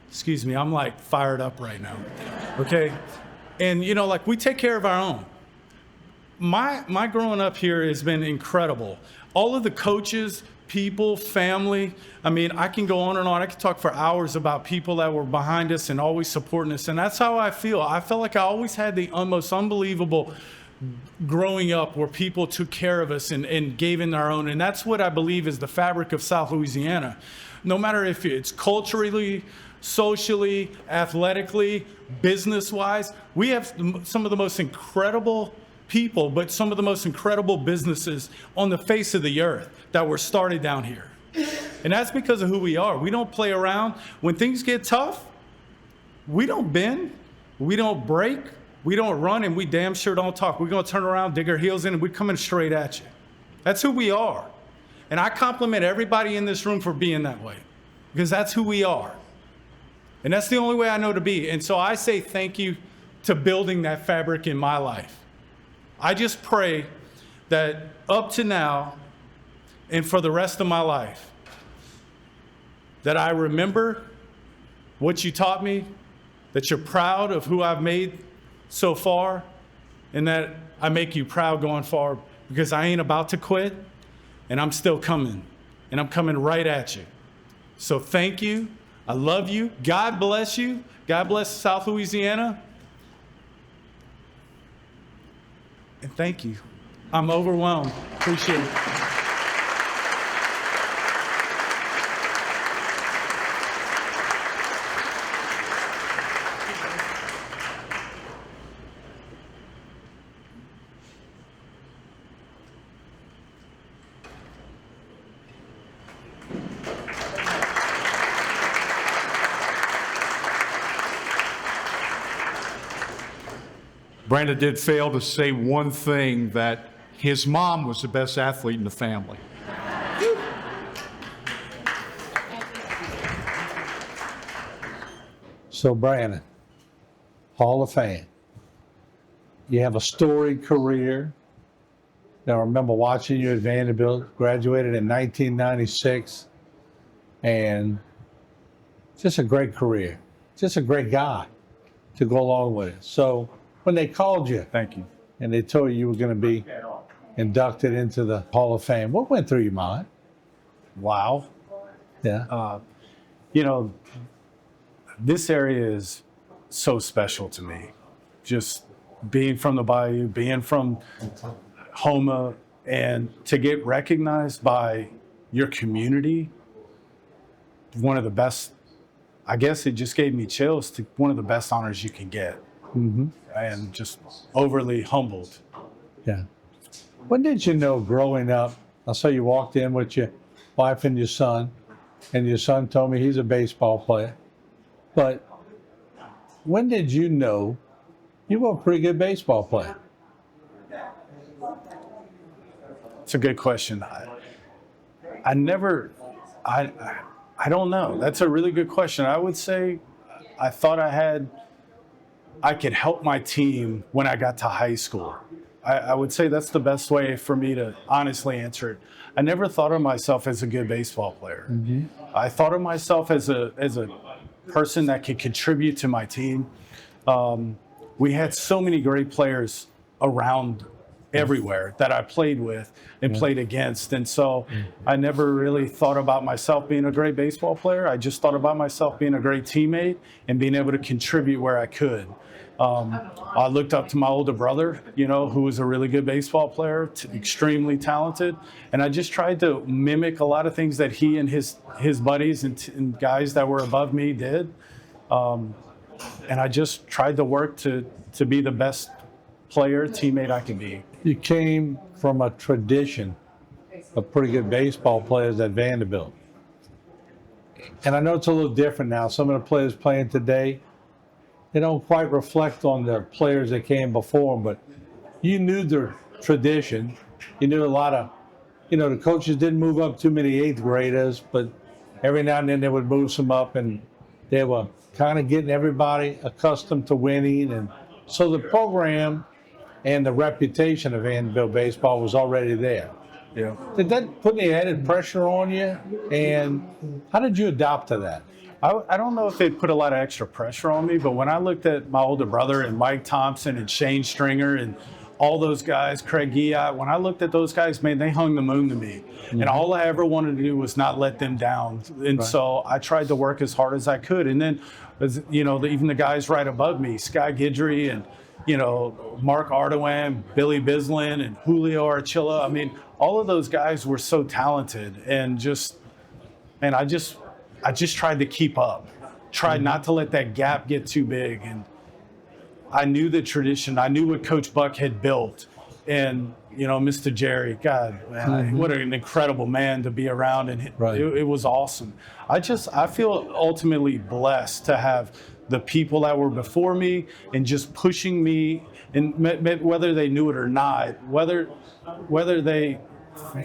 Excuse me, I'm like fired up right now. Okay, and you know, like we take care of our own. My growing up here has been incredible. All of the coaches, people, family. I mean, I can go on and on. I can talk for hours about people that were behind us and always supporting us. And that's how I feel. I felt like I always had the most unbelievable growing up where people took care of us and gave in their own. And that's what I believe is the fabric of South Louisiana. No matter if it's culturally, socially, athletically, business-wise, we have some of the most incredible people, but some of the most incredible businesses on the face of the earth that were started down here. And that's because of who we are. We don't play around. When things get tough, we don't bend, we don't break, we don't run, and we damn sure don't talk. We're gonna turn around, dig our heels in, and we're coming straight at you. That's who we are. And I compliment everybody in this room for being that way, because that's who we are. And that's the only way I know to be. And so I say thank you to building that fabric in my life. I just pray that up to now and for the rest of my life, that I remember what you taught me, that you're proud of who I've made so far, and that I make you proud going forward, because I ain't about to quit, and I'm still coming, and I'm coming right at you. So thank you. I love you. God bless you. God bless South Louisiana. And thank you. I'm overwhelmed. Appreciate it. Brandon did fail to say one thing, that his mom was the best athlete in the family. So Brandon, Hall of Fame. You have a storied career. Now, I remember watching you at Vanderbilt, graduated in 1996, and just a great career, just a great guy to go along with it. So when they called you, thank you, and they told you you were going to be inducted into the Hall of Fame, what went through your mind? Wow. Yeah. You know, this area is so special to me. Just being from the Bayou, being from Houma, and to get recognized by your community, one of the best, I guess it just gave me chills, to one of the best honors you can get. Mm-hmm. And just overly humbled. Yeah. When did you know growing up? I saw you walked in with your wife and your son told me he's a baseball player. But when did you know you were a pretty good baseball player? It's a good question. I don't know. That's a really good question. I would say I thought I could help my team when I got to high school. I would say that's the best way for me to honestly answer it. I never thought of myself as a good baseball player. Mm-hmm. I thought of myself as a person that could contribute to my team. We had so many great players around everywhere that I played with and played against. And so I never really thought about myself being a great baseball player. I just thought about myself being a great teammate and being able to contribute where I could. I looked up to my older brother, who was a really good baseball player, extremely talented. And I just tried to mimic a lot of things that he and his buddies and guys that were above me did. And I just tried to work to be the best player, teammate I could be. You came from a tradition of pretty good baseball players at Vanderbilt. And I know it's a little different now. Some of the players playing today, they don't quite reflect on the players that came before them, but you knew their tradition. You knew a lot of, the coaches didn't move up too many eighth graders, but every now and then they would move some up, and they were kind of getting everybody accustomed to winning. And so the program and the reputation of Vanderbilt baseball was already there. Yeah. Did that put any added pressure on you? And how did you adapt to that? I don't know if it put a lot of extra pressure on me, but when I looked at my older brother and Mike Thompson and Shane Stringer and all those guys, Craig Giat, when I looked at those guys, man, they hung the moon to me. And all I ever wanted to do was not let them down. And so I tried to work as hard as I could. And then, even the guys right above me, Sky Guidry and, Mark Ardoin, Billy Bislin, and Julio Archilla. I mean, all of those guys were so talented, and I just tried to keep up, tried not to let that gap get too big. And I knew the tradition. I knew what Coach Buck had built. And, Mr. Jerry, God, man, what an incredible man to be around. And it was awesome. I feel ultimately blessed to have the people that were before me and just pushing me, and whether they knew it or not, whether they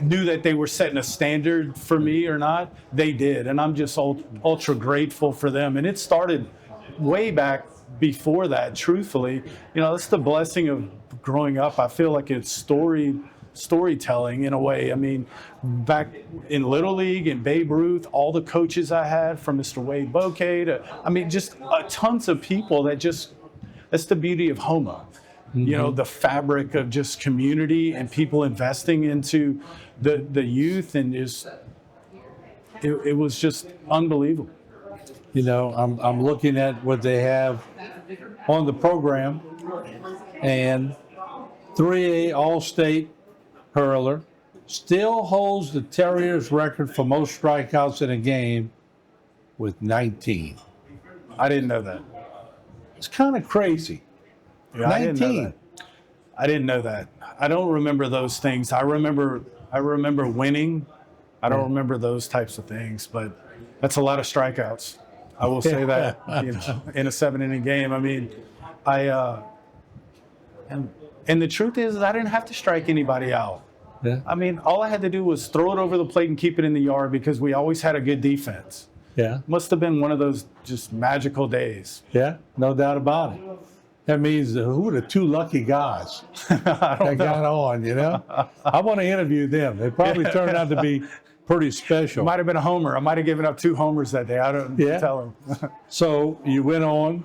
knew that they were setting a standard for me or not, they did. And I'm just ultra grateful for them. And it started way back before that, truthfully. That's the blessing of growing up. I feel like it's storytelling in a way. I mean, back in Little League and Babe Ruth, all the coaches I had, from Mr. Wade Bouquet to, just tons of people that's the beauty of Houma. The fabric of just community and people investing into the youth, and it was just unbelievable. I'm looking at what they have on the program, and 3A All-State hurler, still holds the Terriers record for most strikeouts in a game with 19. I didn't know that. It's kind of crazy. Yeah, 19. I didn't know that. I don't remember those things. I remember winning. I don't remember those types of things, but that's a lot of strikeouts. I will say that in a 7-inning game. I mean, and the truth is, I didn't have to strike anybody out. Yeah. I mean, all I had to do was throw it over the plate and keep it in the yard, because we always had a good defense. Yeah. Must have been one of those just magical days. Yeah, no doubt about it. That means who were the two lucky guys that got on, I want to interview them. They probably turned out to be pretty special. Might have been a homer. I might have given up 2 homers that day. I don't tell them. So you went on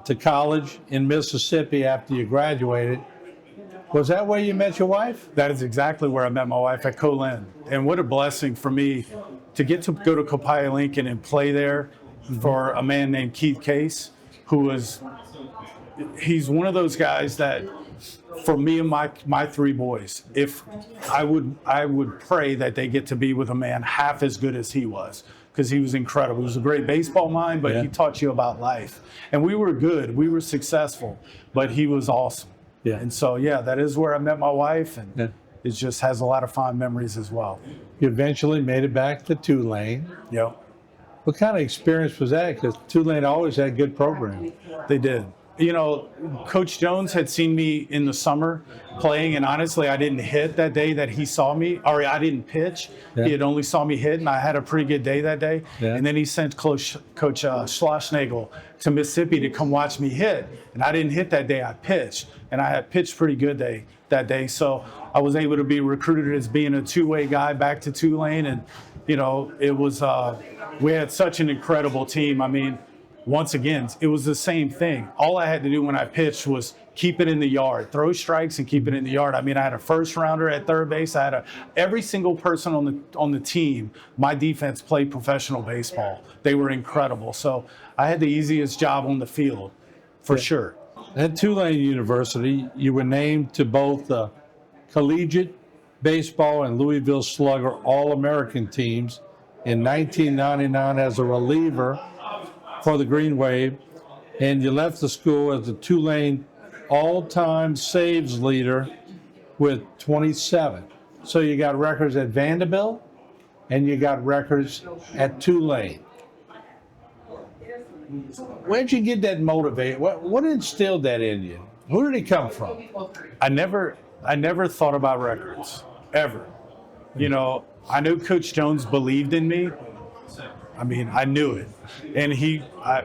to college in Mississippi after you graduated. Was that where you met your wife? That is exactly where I met my wife, at Colin. And what a blessing for me to get to go to Copiah Lincoln and play there for a man named Keith Case, he's one of those guys that, for me and my 3 boys, if I would pray that they get to be with a man half as good as he was, because he was incredible. He was a great baseball mind, but he taught you about life. And we were good. We were successful, but he was awesome. Yeah. And so, that is where I met my wife, and it just has a lot of fond memories as well. You eventually made it back to Tulane. Yep. What kind of experience was that? Because Tulane always had good programs. They did. Coach Jones had seen me in the summer playing, and honestly, I didn't hit that day that he saw me, or I didn't pitch. Yeah. He had only saw me hit, and I had a pretty good day that day. Yeah. And then he sent Coach Schlossnagel to Mississippi to come watch me hit, and I didn't hit that day. I pitched, and I had pitched pretty good that day. So I was able to be recruited as being a 2-way guy back to Tulane, and it was we had such an incredible team. I mean, once again, it was the same thing. All I had to do when I pitched was keep it in the yard, throw strikes and keep it in the yard. I mean, I had a first rounder at third base. I had every single person on the team. My defense played professional baseball. They were incredible. So I had the easiest job on the field, for sure. At Tulane University, you were named to both the collegiate baseball and Louisville Slugger All-American teams in 1999 as a reliever for the Green Wave, and you left the school as the Tulane all-time saves leader with 27. So you got records at Vanderbilt, and you got records at Tulane. Where'd you get that motivate? What instilled that in you? Where did it come from? I never thought about records, ever. I knew Coach Jones believed in me. I mean, I knew it. And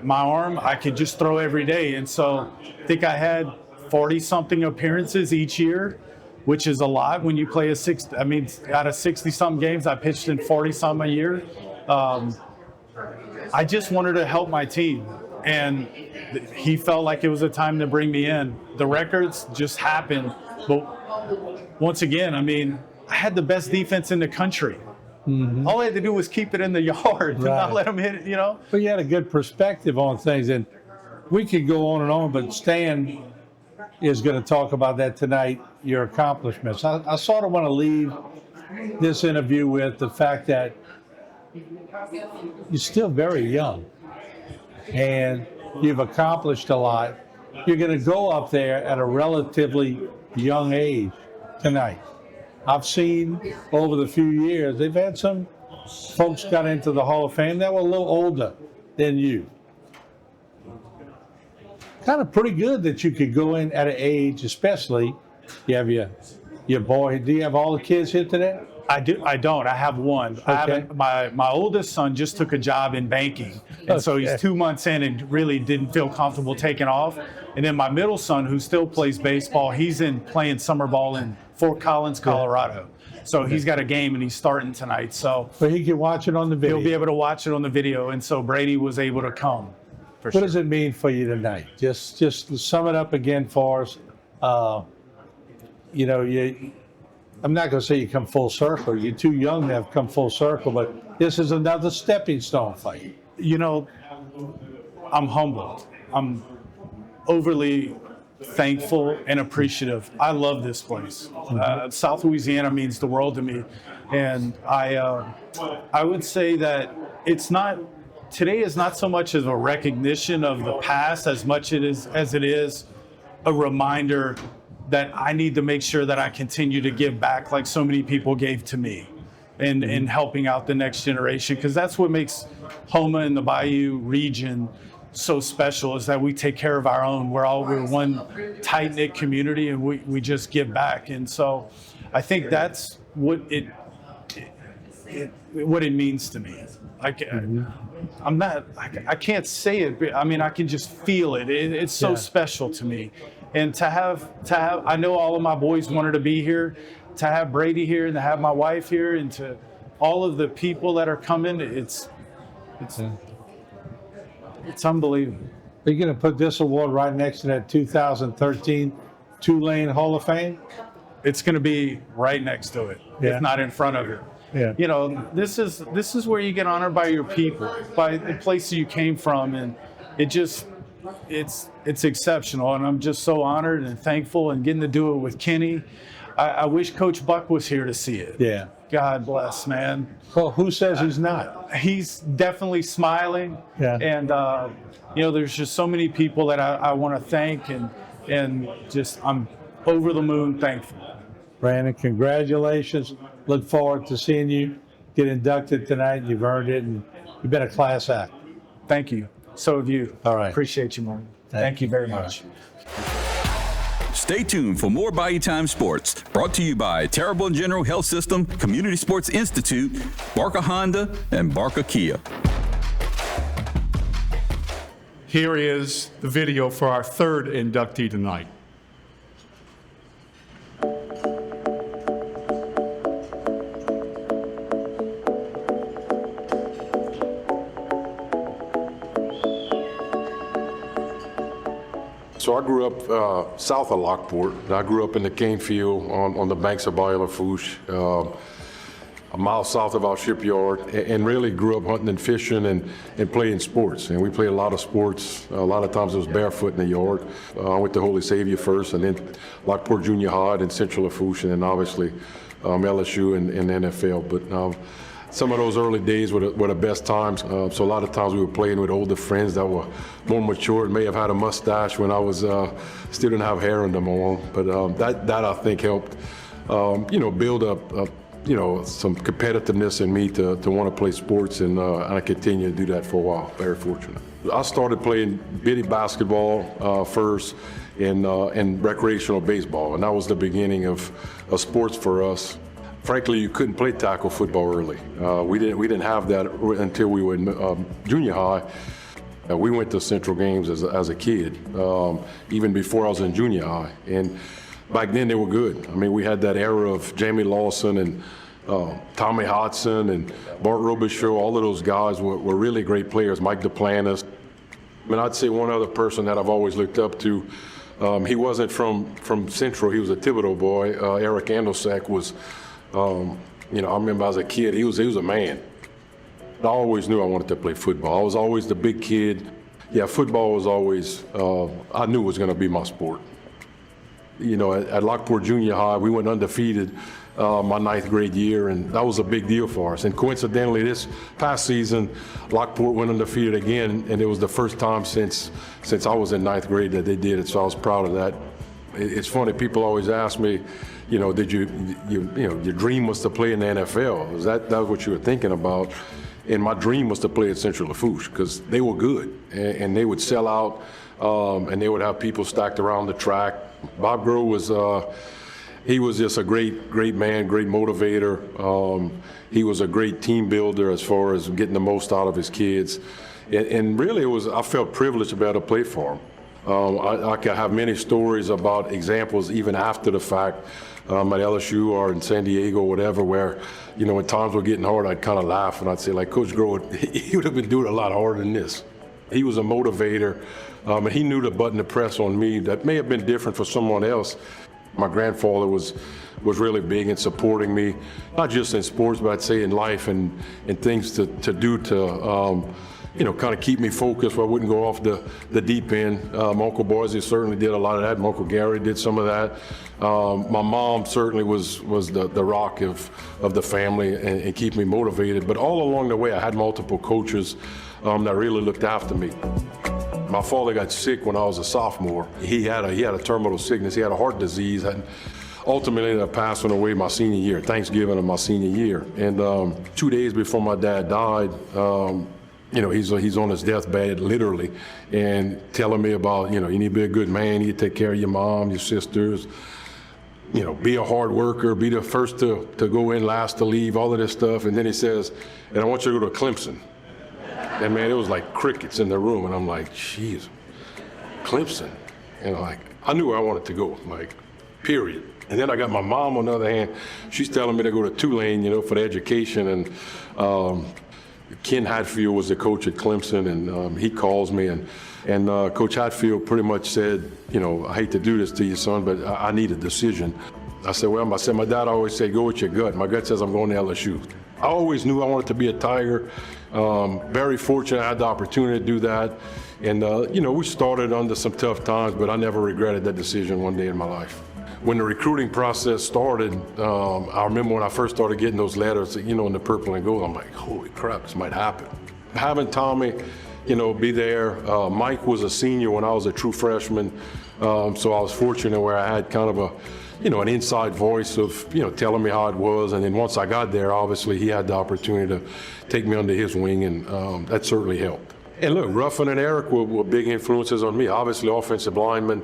my arm, I could just throw every day. And so I think I had 40-something appearances each year, which is a lot when you play out of 60-something games, I pitched in 40-some a year. I just wanted to help my team, and he felt like it was a time to bring me in. The records just happened, but once again, I had the best defense in the country. Mm-hmm. All I had to do was keep it in the yard, not let him hit it, But you had a good perspective on things, and we could go on and on, but Stan is going to talk about that tonight, your accomplishments. I sort of want to leave this interview with the fact that you're still very young, and you've accomplished a lot. You're going to go up there at a relatively young age tonight. I've seen over the few years, they've had some folks got into the Hall of Fame that were a little older than you. Kind of pretty good that you could go in at an age, especially, you have your boy. Do you have all the kids here today? I don't. I have one. Okay. My oldest son just took a job in banking, and so he's 2 months in and really didn't feel comfortable taking off. And then my middle son, who still plays baseball, he's in playing summer ball in Fort Collins, Colorado. So he's got a game and he's starting tonight. So he can watch it on the video. He'll be able to watch it on the video, and so Brady was able to come. What does it mean for you tonight? Just sum it up again for us. I'm not going to say you come full circle. You're too young to have come full circle, but this is another stepping stone for you. I'm humbled. I'm overly thankful and appreciative. I love this place. South Louisiana means the world to me, and I would say that today is not so much as a recognition of the past as much as it is a reminder that I need to make sure that I continue to give back like so many people gave to me, and helping out the next generation, because that's what makes Houma and the Bayou region so special, is that we take care of our own. We're one tight-knit community, and we just give back. And so I think that's what it means to me. I can't say it, but I can just feel it. It's so special to me. And to have, I know all of my boys wanted to be here, to have Brady here and to have my wife here, and to all of the people that are coming, it's unbelievable. Are you going to put this award right next to that 2013 Tulane Hall of Fame? It's going to be right next to it, if not in front of it. Yeah. This is where you get honored by your people, by the places you came from, and it's exceptional, and I'm just so honored and thankful, and getting to do it with Kenny. I wish Coach Buck was here to see it. Yeah. God bless, man. Well, who says he's not? He's definitely smiling. Yeah. And there's just so many people that I want to thank, and just I'm over the moon thankful. Brandon, congratulations. Look forward to seeing you get inducted tonight. You've earned it, and you've been a class act. Thank you. So have you. All right. Appreciate you, Martin. Thank you very much. Stay tuned for more Bayou Time Sports, brought to you by Terrible General Health System, Community Sports Institute, Barker Honda, and Barker Kia. Here is the video for our third inductee tonight. So I grew up south of Lockport. I grew up in the cane field on the banks of Bayou Lafourche, a mile south of our shipyard, and really grew up hunting and fishing and playing sports. And we played a lot of sports. A lot of times it was barefoot in the yard. I went to Holy Savior first, and then Lockport Junior High, and Central Lafourche, and then obviously LSU and NFL. But some of those early days were the best times. So a lot of times we were playing with older friends that were more mature and may have had a mustache when I was still didn't have hair on them on. But that I think helped, build up, some competitiveness in me to want to play sports, and I continue to do that for a while. Very fortunate. I started playing bitty basketball first, and recreational baseball, and that was the beginning of sports for us. Frankly, you couldn't play tackle football early. We didn't have that until we were in junior high. We went to Central games as a kid, even before I was in junior high. And back then they were good. I mean, we had that era of Jamie Lawson and Tommy Hodson and Bart Robichaud. All of those guys were really great players. Mike Duplantis. I mean, I'd say one other person that I've always looked up to, he wasn't from Central. He was a Thibodeau boy. Eric Andelsack was, you know, I remember as a kid, he was a man. I always knew I wanted to play football. I was always the big kid. Yeah, football was always, I knew it was going to be my sport. You know, at Lockport Junior High, we went undefeated my 9th grade year, and that was a big deal for us. And coincidentally, this past season, Lockport went undefeated again, and it was the first time since I was in 9th grade that they did it, so I was proud of that. It's funny, people always ask me, you know, did you know, your dream was to play in the NFL? Was that what you were thinking about? And my dream was to play at Central Lafourche because they were good, and they would sell out, and they would have people stacked around the track. Bob Groh was, he was just a great man, great motivator. He was a great team builder as far as getting the most out of his kids. And really, I felt privileged to be able to play for him. I could have many stories about examples even after the fact, at LSU or in San Diego or whatever, where, you know, when times were getting hard, I'd kind of laugh and I'd say, like, Coach Groh, he would have been doing a lot harder than this. He was a motivator, and he knew the button to press on me that may have been different for someone else. My grandfather was really big in supporting me, not just in sports, but I'd say in life and things to do to, you know, kind of keep me focused where I wouldn't go off the deep end. My Uncle Boise certainly did a lot of that. My Uncle Gary did some of that. My mom certainly was the rock of the family and keep me motivated. But all along the way, I had multiple coaches that really looked after me. My father got sick when I was a sophomore. He had a terminal sickness. He had a heart disease, and ultimately ended up passing away my senior year, Thanksgiving of my senior year. And 2 days before my dad died, you know, he's on his deathbed, literally, and telling me about, you know, you need to be a good man, you need to take care of your mom, your sisters, you know, be a hard worker, be the first to go in, last to leave, all of this stuff. And then he says, and I want you to go to Clemson. And man, it was like crickets in the room, and I'm like, geez, Clemson. And like, I knew where I wanted to go, like, period. And then I got my mom on the other hand, she's telling me to go to Tulane, you know, for the education. And Ken Hatfield was the coach at Clemson, and he calls me, and Coach Hatfield pretty much said, you know, I hate to do this to you, son, but I need a decision. I said, well, my dad always said, go with your gut. My gut says I'm going to LSU. I always knew I wanted to be a Tiger. Very fortunate I had the opportunity to do that. And, you know, we started under some tough times, but I never regretted that decision one day in my life. When the recruiting process started, I remember when I first started getting those letters, you know, in the purple and gold, I'm like, holy crap, this might happen. Having Tommy, you know, be there. Mike was a senior when I was a true freshman, so I was fortunate where I had kind of a, you know, an inside voice of, you know, telling me how it was. And then once I got there, obviously he had the opportunity to take me under his wing, and that certainly helped. And look, Ruffin and Eric were big influences on me. Obviously, offensive linemen.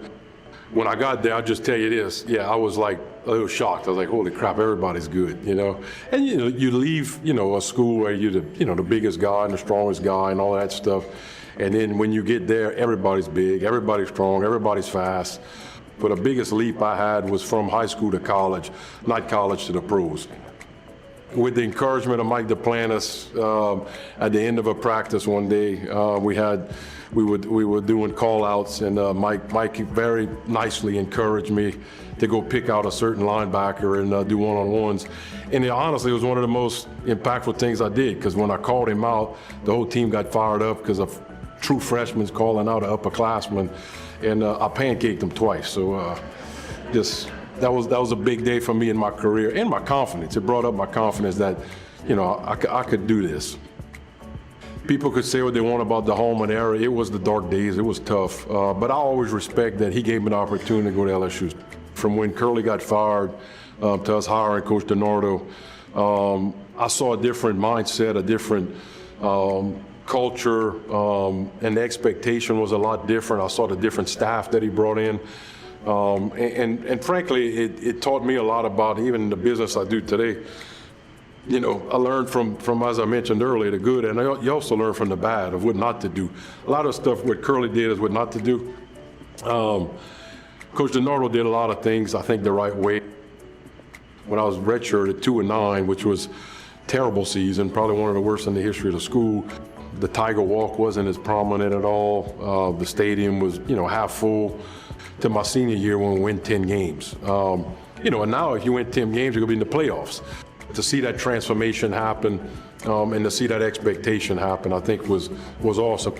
When I got there, I'll just tell you this, yeah, I was like a little shocked. I was like, holy crap, everybody's good, you know? And, you know, you leave, you know, a school where you're the, you know, the biggest guy and the strongest guy and all that stuff. And then when you get there, everybody's big, everybody's strong, everybody's fast. But the biggest leap I had was from high school to college, not college to the pros. With the encouragement of Mike Duplantis, at the end of a practice one day, we were doing call-outs, and Mike very nicely encouraged me to go pick out a certain linebacker and do one-on-ones. And honestly, it was one of the most impactful things I did, because when I called him out, the whole team got fired up because of true freshmen calling out an upperclassman, and I pancaked him twice. So that was a big day for me in my career and my confidence. It brought up my confidence that, you know, I could do this. People could say what they want about the Houma era. It was the dark days. It was tough. But I always respect that he gave me an opportunity to go to LSU. From when Curley got fired to us hiring Coach DiNardo, I saw a different mindset, a different culture, and the expectation was a lot different. I saw the different staff that he brought in. And frankly, it taught me a lot about even the business I do today. You know, I learned from, as I mentioned earlier, the good, and you also learn from the bad of what not to do. A lot of stuff what Curly did is what not to do. Coach DiNardo did a lot of things, I think, the right way. When I was redshirted 2-9, which was a terrible season, probably one of the worst in the history of the school, the Tiger Walk wasn't as prominent at all. The stadium was, you know, half full. To my senior year when we win 10 games. You know, and now if you win 10 games, you're going to be in the playoffs. To see that transformation happen and to see that expectation happen, I think was awesome.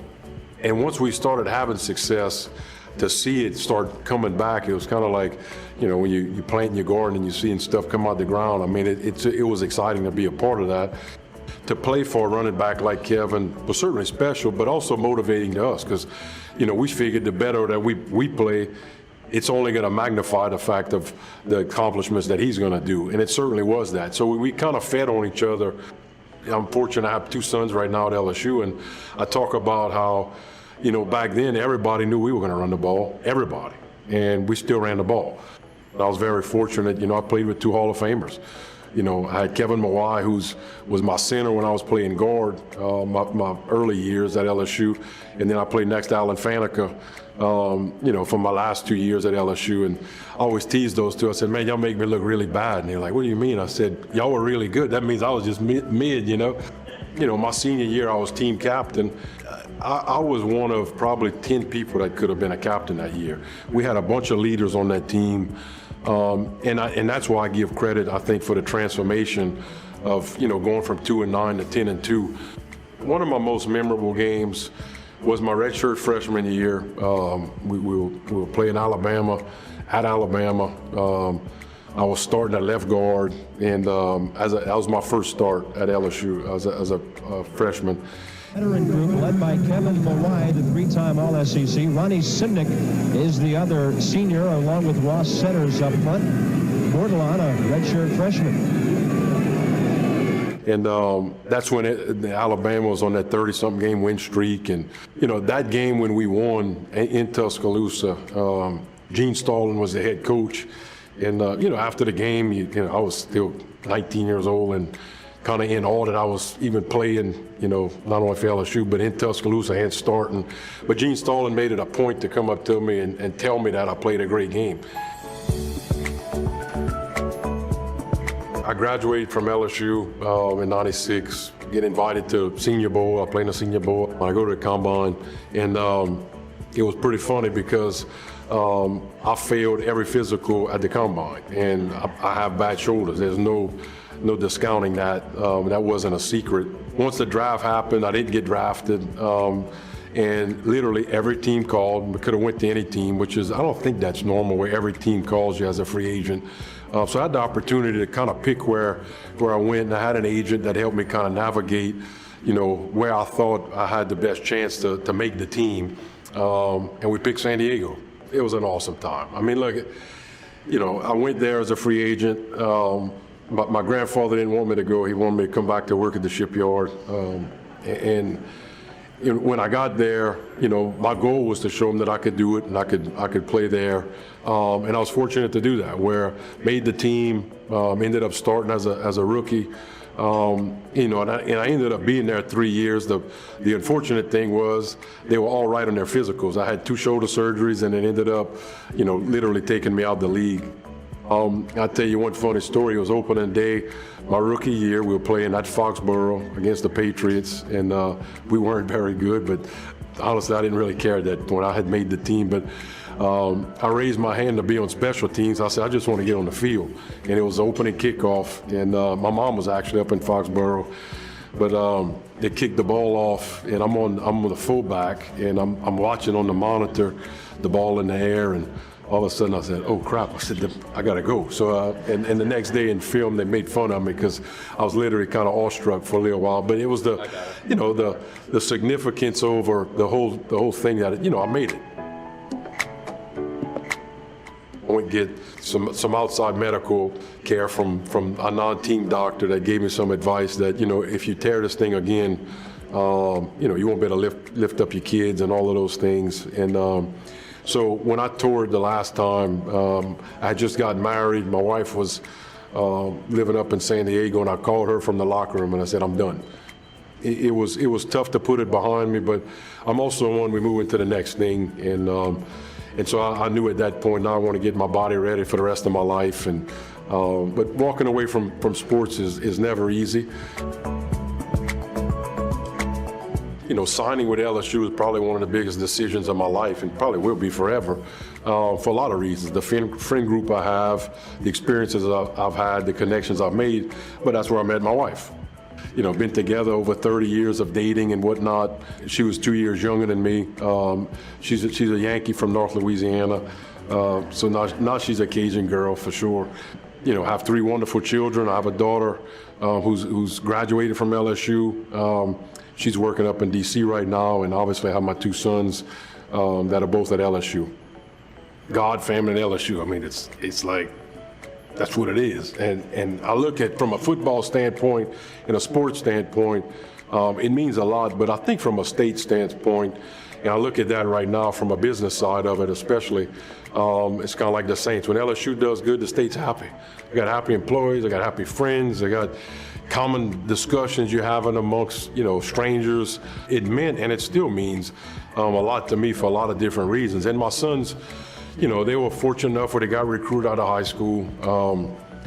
And once we started having success, to see it start coming back, it was kind of like, you know, when you plant in your garden and you're seeing stuff come out the ground. I mean, it was exciting to be a part of that. To play for a running back like Kevin was certainly special, but also motivating to us because, you know, we figured the better that we play, it's only going to magnify the fact of the accomplishments that he's going to do, and it certainly was that. So we kind of fed on each other. I'm fortunate I have 2 sons right now at LSU, and I talk about how, you know, back then everybody knew we were going to run the ball, everybody, and we still ran the ball. I was very fortunate, you know, I played with 2 Hall of Famers. You know, I had Kevin Mawai, who was my center when I was playing guard my early years at LSU, and then I played next to Alan Faneca, you know, for my last 2 years at LSU, and I always teased those two. I said, man, y'all make me look really bad. And they're like, what do you mean? I said, y'all were really good. That means I was just mid, you know. You know, my senior year, I was team captain. I was one of probably 10 people that could have been a captain that year. We had a bunch of leaders on that team. And that's why I give credit, I think, for the transformation of, you know, going from 2-9 to 10-2. One of my most memorable games was my redshirt freshman year. We were playing Alabama, at Alabama. I was starting at left guard, and that was my first start at LSU as a freshman. Veteran group led by Kevin Mawai, the 3-time All-SEC. Ronnie Simnick is the other senior, along with Ross Setters up front. Bordelon, a redshirt freshman. And that's when Alabama was on that 30-something game win streak. And, you know, that game when we won in Tuscaloosa, Gene Stallings was the head coach. And, you know, after the game, you know, I was still 19 years old and kind of in awe that I was even playing, you know, not only for LSU, but in Tuscaloosa and starting. But Gene Stallings made it a point to come up to me and tell me that I played a great game. I graduated from LSU in '96, get invited to Senior Bowl. I played in the Senior Bowl. I go to the Combine, and it was pretty funny because I failed every physical at the Combine, and I have bad shoulders. There's no discounting that. That wasn't a secret. Once the draft happened, I didn't get drafted, and literally every team called. We could have went to any team, which is, I don't think that's normal, where every team calls you as a free agent. So I had the opportunity to kind of pick where I went, and I had an agent that helped me kind of navigate, you know, where I thought I had the best chance to make the team, and we picked San Diego. It was an awesome time. I mean, look, you know, I went there as a free agent. My grandfather didn't want me to go. He wanted me to come back to work at the shipyard. And you know, when I got there, you know, my goal was to show him that I could do it and I could play there. And I was fortunate to do that, where made the team, ended up starting as a rookie. You know, and I ended up being there 3 years. The unfortunate thing was they were all right on their physicals. I had 2 shoulder surgeries, and it ended up, you know, literally taking me out of the league. I'll tell you one funny story. It was opening day, my rookie year. We were playing at Foxborough against the Patriots, and we weren't very good, but honestly, I didn't really care that when I had made the team. But I raised my hand to be on special teams. I said, I just want to get on the field. And it was opening kickoff, and my mom was actually up in Foxborough. But they kicked the ball off, and I'm the fullback, and I'm watching on the monitor the ball in the air, and all of a sudden I said, oh crap, I said, I gotta go. So, and the next day in film, they made fun of me because I was literally kind of awestruck for a little while. But it was you know, the significance over the whole thing that, you know, I made it. I went and get some outside medical care from a non-team doctor that gave me some advice that, you know, if you tear this thing again, you know, you won't be able to lift up your kids and all of those things. And so when I toured the last time, I had just gotten married. My wife was living up in San Diego, and I called her from the locker room and I said, I'm done. It was tough to put it behind me, but I'm also one we move into the next thing, and so I knew at that point now I want to get my body ready for the rest of my life. And but walking away from sports is never easy. You know, signing with LSU was probably one of the biggest decisions of my life, and probably will be forever, for a lot of reasons. The friend group I have, the experiences I've had, the connections I've made, but that's where I met my wife. You know, been together over 30 years of dating and whatnot. She was 2 years younger than me. She's a Yankee from North Louisiana, so now she's a Cajun girl for sure. You know, I have 3 wonderful children. I have a daughter who's graduated from LSU. She's working up in D.C. right now, and obviously I have my 2 sons that are both at LSU. God, family, and LSU. I mean, it's like, that's what it is. And I look at, from a football standpoint and a sports standpoint, it means a lot. But I think from a state standpoint, and I look at that right now from a business side of it especially, it's kind of like the Saints. When LSU does good, the state's happy. I got happy employees, I got happy friends, I got common discussions you're having amongst, you know, strangers. It meant, and it still means a lot to me for a lot of different reasons. And my sons, you know, they were fortunate enough where they got recruited out of high school.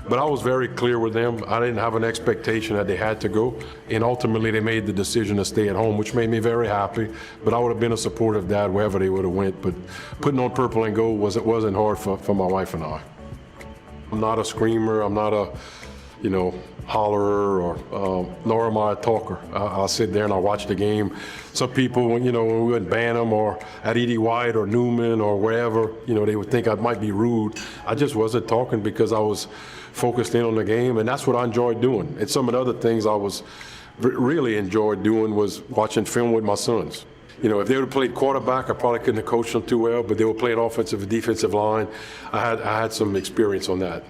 But I was very clear with them. I didn't have an expectation that they had to go. And ultimately, they made the decision to stay at home, which made me very happy. But I would have been a supportive dad wherever they would have went. But putting on purple and gold wasn't hard for my wife and I. I'm not a screamer. I'm not a, you know, hollerer, or nor am I a talker. I'll sit there and I'll watch the game. Some people, you know, when we would ban them or at Edie White or Newman or wherever, you know, they would think I might be rude. I just wasn't talking because I was focused in on the game, and that's what I enjoyed doing. And some of the other things I was really enjoyed doing was watching film with my sons. You know, if they would have played quarterback, I probably couldn't have coached them too well, but they were playing offensive and defensive line. I had some experience on that.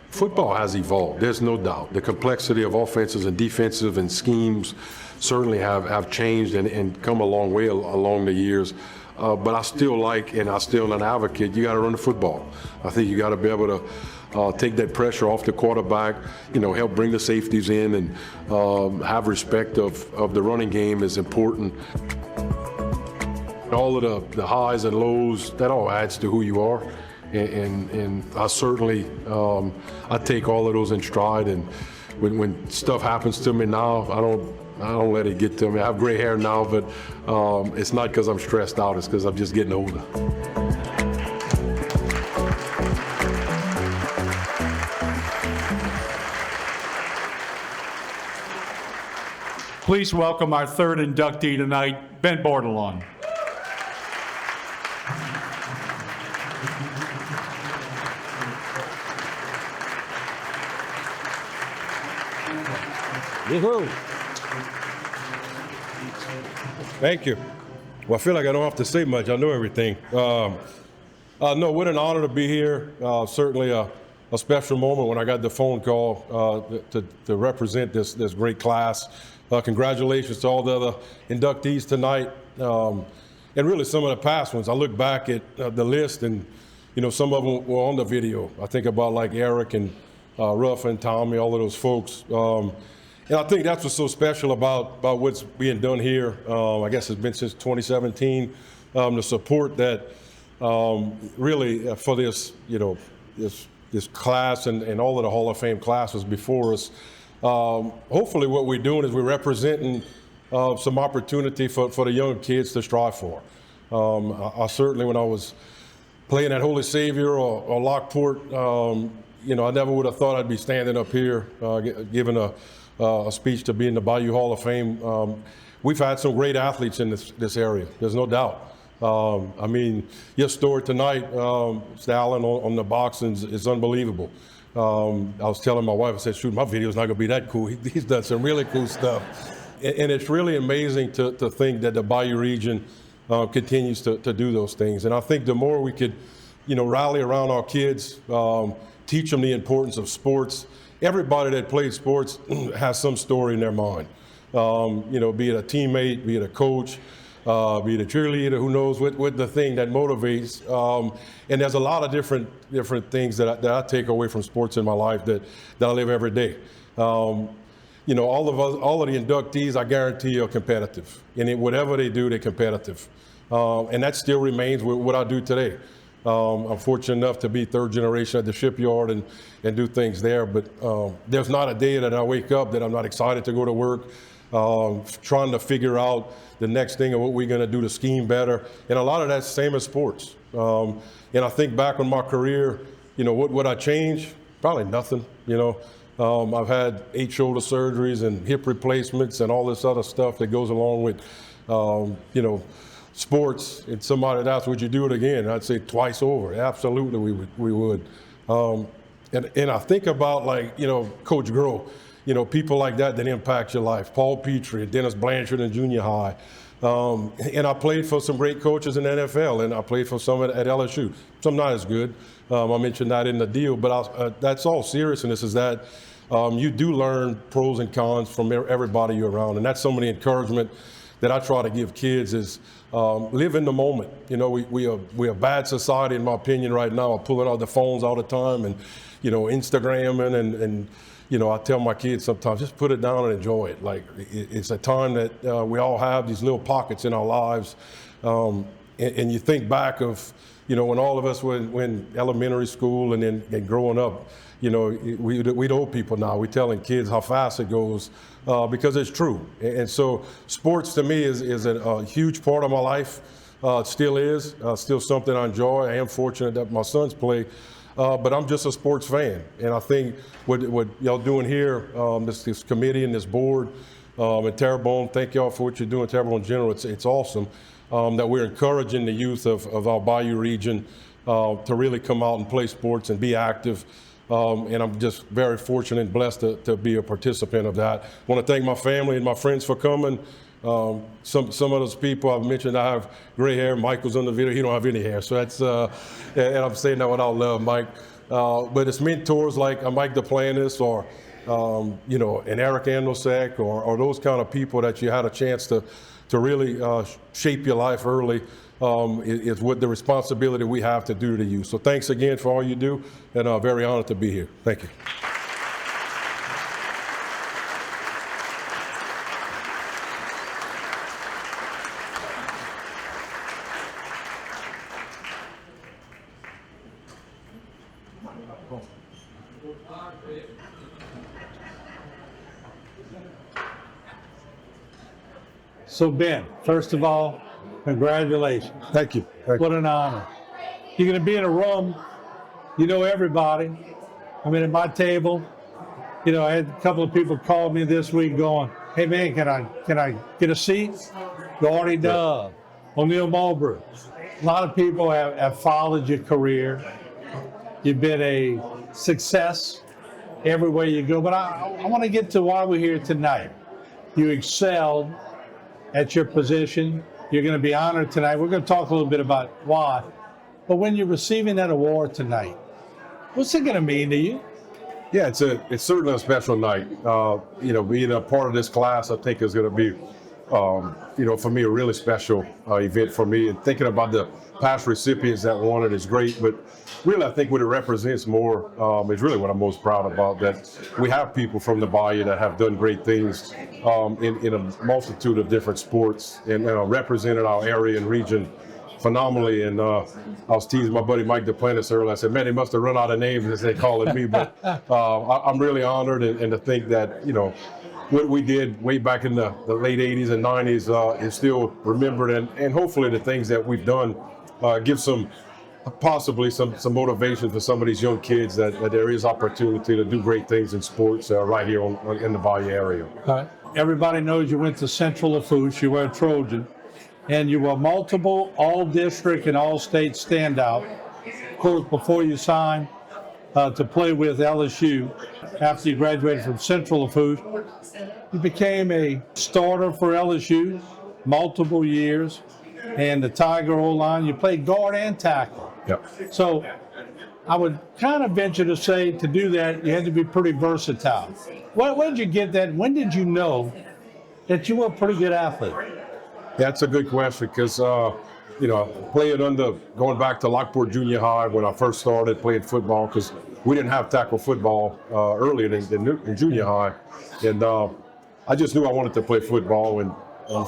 Football has evolved, there's no doubt. The complexity of offenses and defensive and schemes certainly have changed and come a long way along the years. But I still like, and I'm still an advocate, you got to run the football. I think you got to be able to take that pressure off the quarterback, you know, help bring the safeties in, and have respect of the running game is important. All of the highs and lows, that all adds to who you are. And I certainly, I take all of those in stride. And when stuff happens to me now, I don't let it get to me. I have gray hair now, but it's not because I'm stressed out. It's because I'm just getting older. Please welcome our 3rd inductee tonight, Ben Bordelon. Thank you. Well, I feel like I don't have to say much. I know everything. No, what an honor to be here. Certainly a special moment when I got the phone call to represent this great class. Congratulations to all the other inductees tonight, and really some of the past ones. I look back at the list, and you know, some of them were on the video. I think about like Eric and Ruff and Tommy, all of those folks. And I think that's what's so special about what's being done here. I guess it's been since 2017. The support that really for this, you know, this class and all of the Hall of Fame classes before us. Hopefully, what we're doing is we're representing some opportunity for the young kids to strive for. I certainly, when I was playing at Holy Savior or Lockport, you know, I never would have thought I'd be standing up here giving a speech to be in the Bayou Hall of Fame. We've had some great athletes in this area, there's no doubt. I mean, your story tonight, Allen on the boxing is unbelievable. I was telling my wife, I said, shoot, my video's not gonna be that cool. He's done some really cool stuff. And it's really amazing to think that the Bayou region continues to do those things. And I think the more we could, you know, rally around our kids, teach them the importance of sports. Everybody that played sports has some story in their mind. You know, be it a teammate, be it a coach, be the cheerleader, who knows what the thing that motivates. And there's a lot of different things that I take away from sports in my life that I live every day. You know, all of the inductees, I guarantee you, are competitive. And whatever they do, they're competitive. And that still remains with what I do today. I'm fortunate enough to be third generation at the shipyard and do things there. But there's not a day that I wake up that I'm not excited to go to work, trying to figure out the next thing and what we're going to do to scheme better. And a lot of that's same as sports. And I think back on my career, you know, what would I change? Probably nothing, you know. I've had 8 shoulder surgeries and hip replacements and all this other stuff that goes along with, you know, sports. And somebody asks, would you do it again? I'd say twice over. Absolutely, we would. And I think about, like, you know, Coach Groh, you know, people like that impact your life. Paul Petrie, Dennis Blanchard in junior high. And I played for some great coaches in the NFL, and I played for some at LSU. Some not as good. I mentioned that in the deal, but that's all seriousness is that you do learn pros and cons from everybody you're around. And that's some of the encouragement that I try to give kids is live in the moment. You know, we're a bad society, in my opinion, right now. We're pulling out the phones all the time and, you know, Instagramming and you know, I tell my kids sometimes, just put it down and enjoy it. Like, it's a time that we all have these little pockets in our lives. And you think back of, you know, when all of us were in elementary school and then growing up, you know, we old people now, we're telling kids how fast it goes because it's true. And so sports to me is a huge part of my life. It still is, still something I enjoy. I am fortunate that my sons play. But I'm just a sports fan, and I think what y'all doing here, this committee and this board, and Terrebonne, thank y'all for what you're doing, Terrebonne in general. It's awesome that we're encouraging the youth of our Bayou region to really come out and play sports and be active. And I'm just very fortunate and blessed to be a participant of that. I want to thank my family and my friends for coming. Some of those people I've mentioned, I have gray hair. Michael's on the video; he don't have any hair. So that's, and I'm saying that without love, Mike. But it's mentors like a Mike Duplantis or, you know, an Eric Andosek or those kind of people that you had a chance to really shape your life early. Is what the responsibility we have to do to you. So thanks again for all you do, and very honored to be here. Thank you. So Ben, first of all, congratulations. Thank you. What an honor. You're going to be in a room, you know everybody. I mean, at my table, you know, I had a couple of people call me this week going, hey man, can I get a seat? Gordy Dove, O'Neal Mulbrew. A lot of people have followed your career. You've been a success everywhere you go. But I want to get to why we're here tonight. You excelled at your position. You're going to be honored tonight. We're going to talk a little bit about why. But when you're receiving that award tonight, what's it going to mean to you? Yeah, it's certainly a special night. You know, being a part of this class, I think is going to be, you know, for me, a really special event for me. And thinking about the past recipients that won it is great, but really, I think what it represents more is really what I'm most proud about, that we have people from the Bayou that have done great things in a multitude of different sports and represented our area and region phenomenally. And I was teasing my buddy Mike Duplantis earlier. I said, man, they must have run out of names as they call it me. But I'm really honored and to think that, you know, what we did way back in the late 80s and 90s is still remembered. And hopefully the things that we've done give possibly some motivation for some of these young kids that there is opportunity to do great things in sports right here in the Bayou area. All right. Everybody knows you went to Central Lafourche, you were a Trojan, and you were multiple all-district and all-state standout. Of course, before you signed to play with LSU, after you graduated from Central Lafourche, you became a starter for LSU multiple years, and the Tiger O-line, you played guard and tackle. Yep. So I would kind of venture to say to do that, you had to be pretty versatile. Where did you get that? When did you know that you were a pretty good athlete? That's a good question because, going back to Lockport Junior High when I first started playing football, because we didn't have tackle football earlier in junior high. And I just knew I wanted to play football. And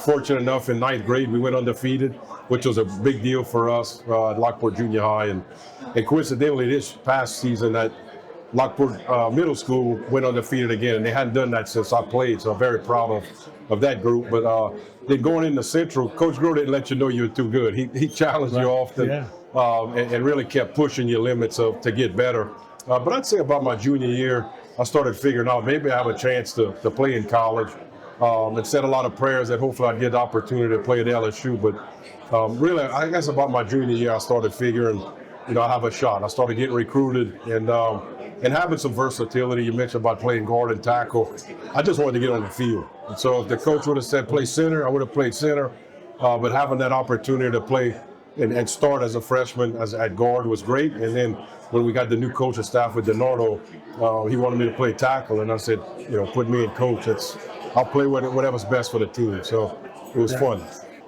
fortunate enough, in 9th grade, we went undefeated, which was a big deal for us at Lockport Junior High. And coincidentally, this past season at Lockport Middle School went undefeated again, and they hadn't done that since I played, so I'm very proud of that group. But then going into Central, Coach Groh didn't let you know you were too good. He challenged you often and really kept pushing your limits to get better. But I'd say about my junior year, I started figuring out maybe I have a chance to play in college, and said a lot of prayers that hopefully I'd get the opportunity to play at LSU. But really, I guess about my junior year, I started figuring, I have a shot. I started getting recruited and having some versatility. You mentioned about playing guard and tackle. I just wanted to get on the field. And so if the coach would have said play center, I would have played center. But having that opportunity to play and start as a freshman at guard was great. And then when we got the new coaching staff with DiNardo, he wanted me to play tackle. And I said, put me in coach. I'll play whatever's best for the team. So it was fun.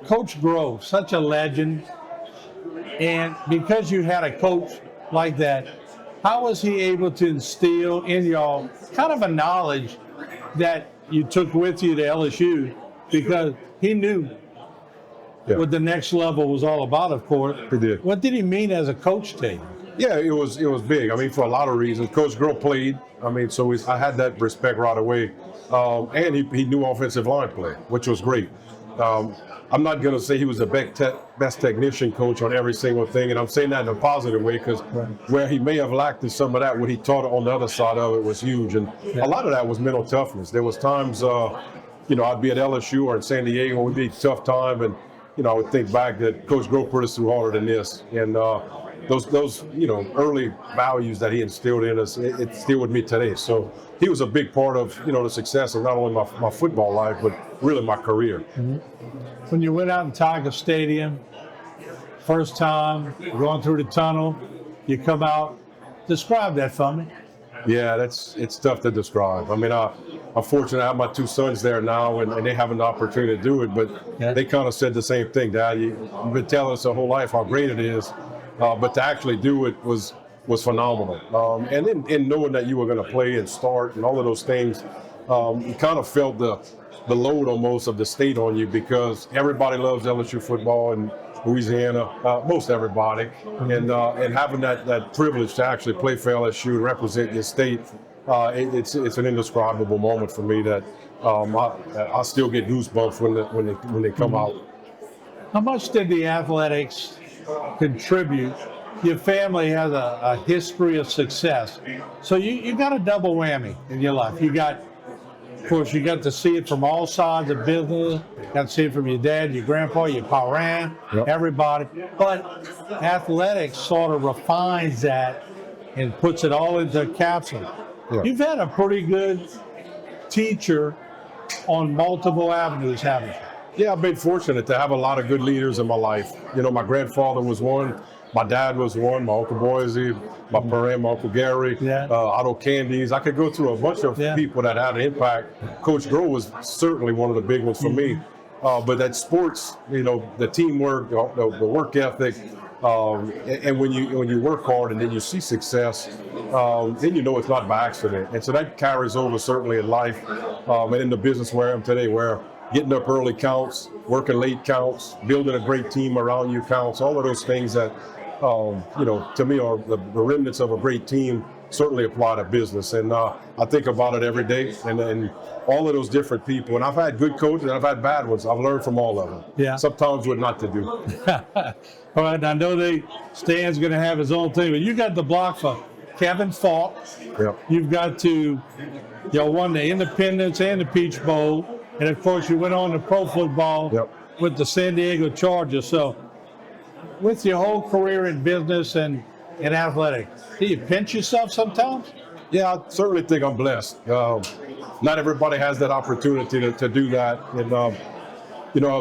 Coach Groh, such a legend. And because you had a coach like that, how was he able to instill in y'all kind of a knowledge that you took with you to LSU? Because he knew what the next level was all about, of course. He did. What did he mean as a coach to you? Yeah, it was big. I mean, for a lot of reasons. Coach Groh played. I mean, so I had that respect right away. And he knew offensive line play, which was great. I'm not going to say he was the best technician coach on every single thing, and I'm saying that in a positive way because where he may have lacked in some of that, what he taught on the other side of it was huge. And a lot of that was mental toughness. There was times, I'd be at LSU or in San Diego, it would be a tough time, and, I would think back that Coach Groh put us through harder than this. And those early values that he instilled in us, it's still with me today. So he was a big part of, the success of not only my football life, but really my career. Mm-hmm. When you went out in Tiger Stadium, first time, going through the tunnel, you come out, describe that for me. Yeah, it's tough to describe. I mean, I'm fortunate I have my two sons there now, and they have an opportunity to do it, but they kind of said the same thing. Dad, you've been telling us our whole life how great it is, but to actually do it was phenomenal. And then knowing that you were going to play and start and all of those things, you kind of felt the load almost of the state on you because everybody loves LSU football in Louisiana, most everybody, and having that privilege to actually play for LSU and represent your state, it's an indescribable moment for me that I still get goosebumps when they come out. How much did the athletics contribute? Your family has a history of success, so you got a double whammy in your life. Of course, you got to see it from all sides of business. You got to see it from your dad, your grandpa, your parent, everybody. But athletics sort of refines that and puts it all into a capsule. You've had a pretty good teacher on multiple avenues, haven't you? Yeah, I've been fortunate to have a lot of good leaders in my life. My grandfather was one. My dad was one, my Uncle Boise, my parent, my Uncle Gary, Otto Candies. I could go through a bunch of people that had an impact. Coach Groh was certainly one of the big ones for me. But that sports, the teamwork, the work ethic, and when you work hard and then you see success, then it's not by accident. And so that carries over certainly in life and in the business where I am today, where getting up early counts, working late counts, building a great team around you counts, all of those things that to me are the remnants of a great team certainly apply to business. And I think about it every day and all of those different people. And I've had good coaches and I've had bad ones. I've learned from all of them. Yeah. Sometimes what not to do. All right, I know Stan's going to have his own thing, but you got the block for Kevin Falk. Yep. You've got to, won the Independence and the Peach Bowl. And of course, you went on to pro football with the San Diego Chargers. So with your whole career in business and in athletics, do you pinch yourself sometimes? Yeah, I certainly think I'm blessed. Not everybody has that opportunity to do that. And,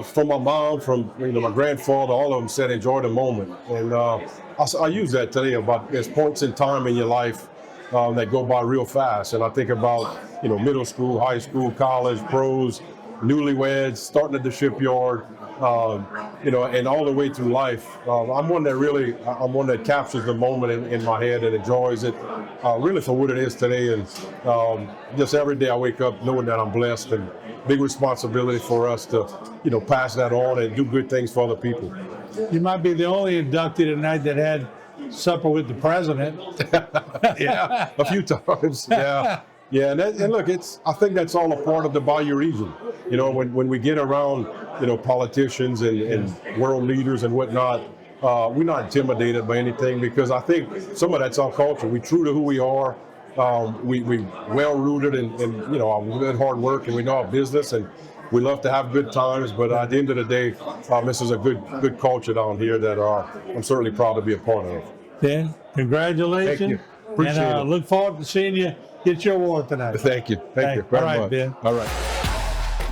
from my mom, from my grandfather, all of them said enjoy the moment. And I use that today about there's points in time in your life that go by real fast. And I think about, middle school, high school, college, pros, newlyweds, starting at the shipyard, and all the way through life. I'm one that captures the moment in my head and enjoys it really for what it is today. And just every day I wake up knowing that I'm blessed, and big responsibility for us to, pass that on and do good things for other people. You might be the only inductee tonight that had supper with the president. Yeah, a few times. Yeah. Yeah, and look, I think that's all a part of the Bayou region. When we get around, politicians and world leaders and whatnot, we're not intimidated by anything, because I think some of that's our culture. We're true to who we are. We well rooted in our good hard work, and we know our business, and we love to have good times. But at the end of the day, this is a good culture down here that I'm certainly proud to be a part of. Ben, congratulations. Thank you. Appreciate and it. Look forward to seeing you get your award tonight. Thank you. Thank you very much. Ben. All right.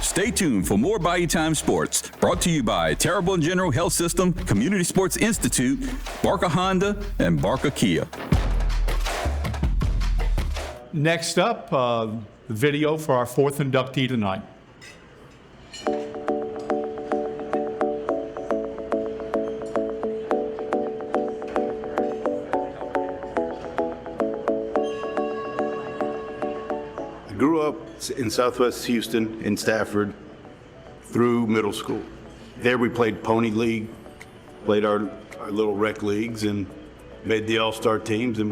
Stay tuned for more Bayou Time Sports, brought to you by Terrible General Health System, Community Sports Institute, Barker Honda, and Barker Kia. Next up, the video for our fourth inductee tonight. I grew up in Southwest Houston, in Stafford, through middle school. There we played Pony League, played our little rec leagues, and made the all-star teams, and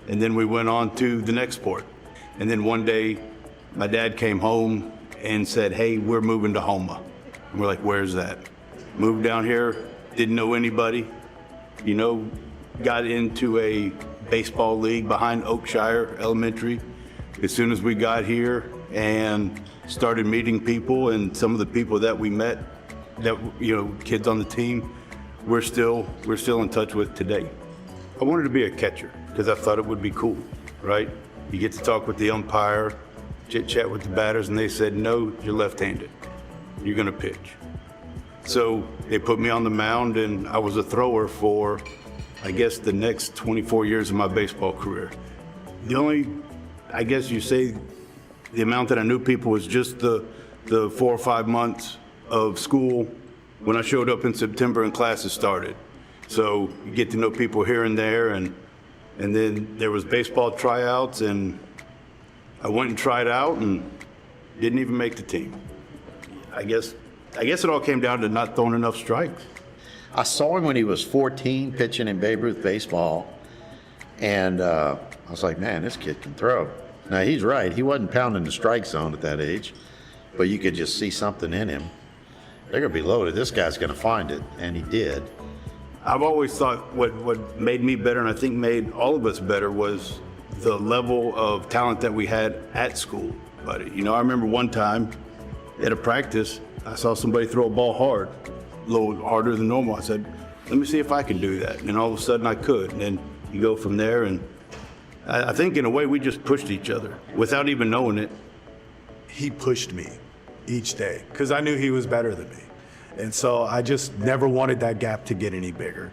then we went on to the next sport. And then one day, my dad came home and said, "Hey, we're moving to Houma." And we're like, "Where's that?" Moved down here, didn't know anybody, got into a baseball league behind Oakshire Elementary as soon as we got here, and started meeting people, and some of the people that we met, that kids on the team, we're still in touch with today. I wanted to be a catcher because I thought it would be cool, right? You get to talk with the umpire, chit-chat with the batters, and they said, "No, you're left-handed. You're going to pitch." So they put me on the mound, and I was a thrower for, I guess, the next 24 years of my baseball career. The only, I guess you say, the amount that I knew people was just the 4 or 5 months of school when I showed up in September and classes started. So you get to know people here and there, and then there was baseball tryouts, and I went and tried out and didn't even make the team. I guess it all came down to not throwing enough strikes. I saw him when he was 14 pitching in Babe Ruth baseball, and I was like, man, this kid can throw. Now, he's right. He wasn't pounding the strike zone at that age, but you could just see something in him. They're going to be loaded. This guy's going to find it, and he did. I've always thought what made me better, and I think made all of us better, was the level of talent that we had at school, buddy. I remember one time at a practice, I saw somebody throw a ball hard, a little harder than normal. I said, let me see if I can do that. And all of a sudden I could. And then you go from there, and I think in a way we just pushed each other without even knowing it. He pushed me each day because I knew he was better than me. And so I just never wanted that gap to get any bigger.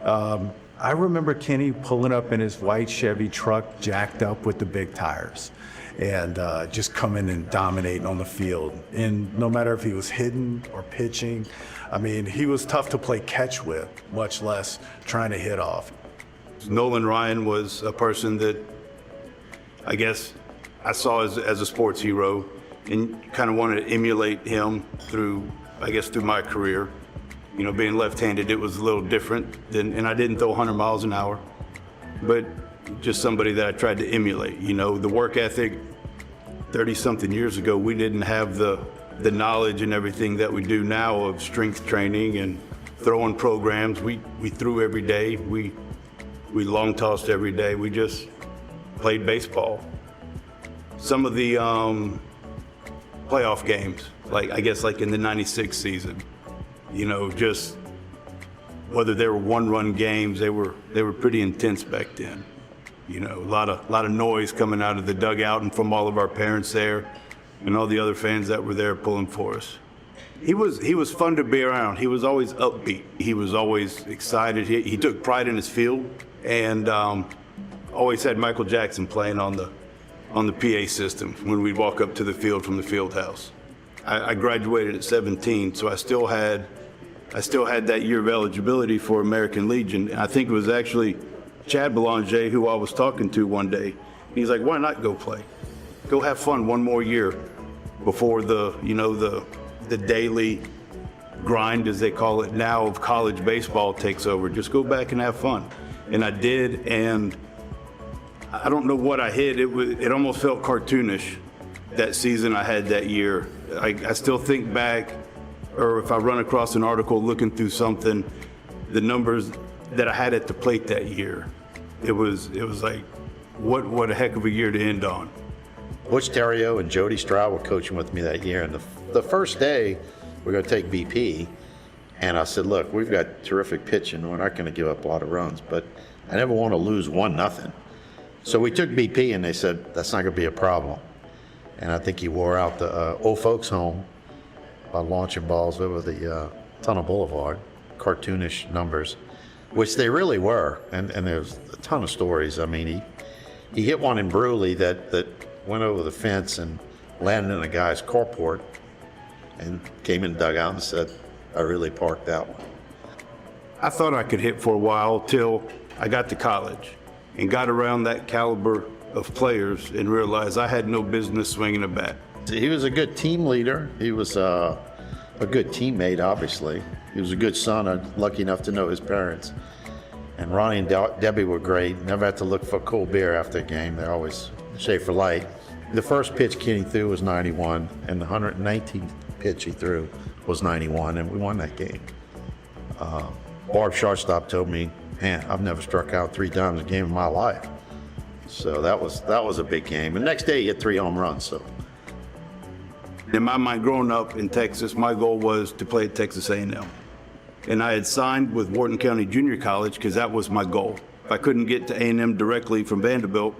I remember Kenny pulling up in his white Chevy truck, jacked up with the big tires, and just coming and dominating on the field. And no matter if he was hitting or pitching, I mean, he was tough to play catch with, much less trying to hit off. Nolan Ryan was a person that I guess I saw as a sports hero, and kind of wanted to emulate him through my career. Being left-handed, it was a little different, and I didn't throw 100 miles an hour, but just somebody that I tried to emulate. The work ethic, 30-something years ago, we didn't have the knowledge and everything that we do now of strength training and throwing programs. We threw every day. We long-tossed every day. We just played baseball. Some of the playoff games, like in the '96 season, just whether they were one-run games, they were pretty intense back then. A lot of noise coming out of the dugout and from all of our parents there, and all the other fans that were there pulling for us. He was fun to be around. He was always upbeat. He was always excited. He took pride in his field, and always had Michael Jackson playing on the PA system when we'd walk up to the field from the field house. I graduated at 17, so I still had that year of eligibility for American Legion. And I think it was actually Chad Belanger who I was talking to one day. He's like, why not go play? Go have fun one more year before the daily grind, as they call it now, of college baseball takes over. Just go back and have fun. And I did, and I don't know what I hit. It almost felt cartoonish, that season I had that year. I still think back, or if I run across an article looking through something, the numbers that I had at the plate that year, it was like, what a heck of a year to end on. Butch Terrio and Jody Stroud were coaching with me that year, and the first day we're going to take BP, and I said, look, we've got terrific pitching. We're not going to give up a lot of runs, but I never want to lose 1-0. So we took BP, and they said, that's not going to be a problem. And I think he wore out the old folks home by launching balls over the Tunnel Boulevard, cartoonish numbers, which they really were. And there's a ton of stories. I mean, he hit one in Brewley that went over the fence and landed in a guy's carport and came in the dugout and said, I really parked that one. I thought I could hit for a while till I got to college and got around that caliber of players and realized I had no business swinging a bat. He was a good team leader. He was a good teammate, obviously. He was a good son. I'm lucky enough to know his parents. And Ronnie and Debbie were great. Never had to look for cold beer after a game. They always shave for light. The first pitch Kenny threw was 91, and the 119th pitch he threw was 91, and we won that game. Barb shortstop told me, man, I've never struck out 3 times a game in my life. So that was a big game. The next day he hit 3 home runs. So in my mind, growing up in Texas, my goal was to play at Texas A&M. And I had signed with Wharton County Junior College because that was my goal. If I couldn't get to A&M directly from Vanderbilt,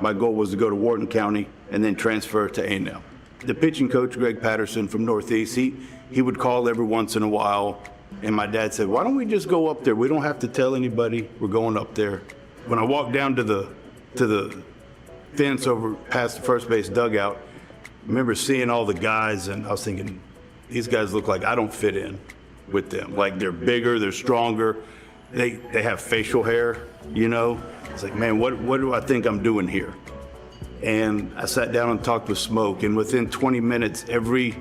my goal was to go to Wharton County and then transfer to A&M. The pitching coach, Greg Patterson from Northeast, he would call every once in a while, and my dad said, why don't we just go up there? We don't have to tell anybody we're going up there. When I walked down to the fence over past the first base dugout, I remember seeing all the guys, and I was thinking, these guys look like I don't fit in with them. Like, they're bigger, they're stronger, they have facial hair, you know? It's like, man, what do I think I'm doing here? And I sat down and talked with Smoke, and within 20 minutes, every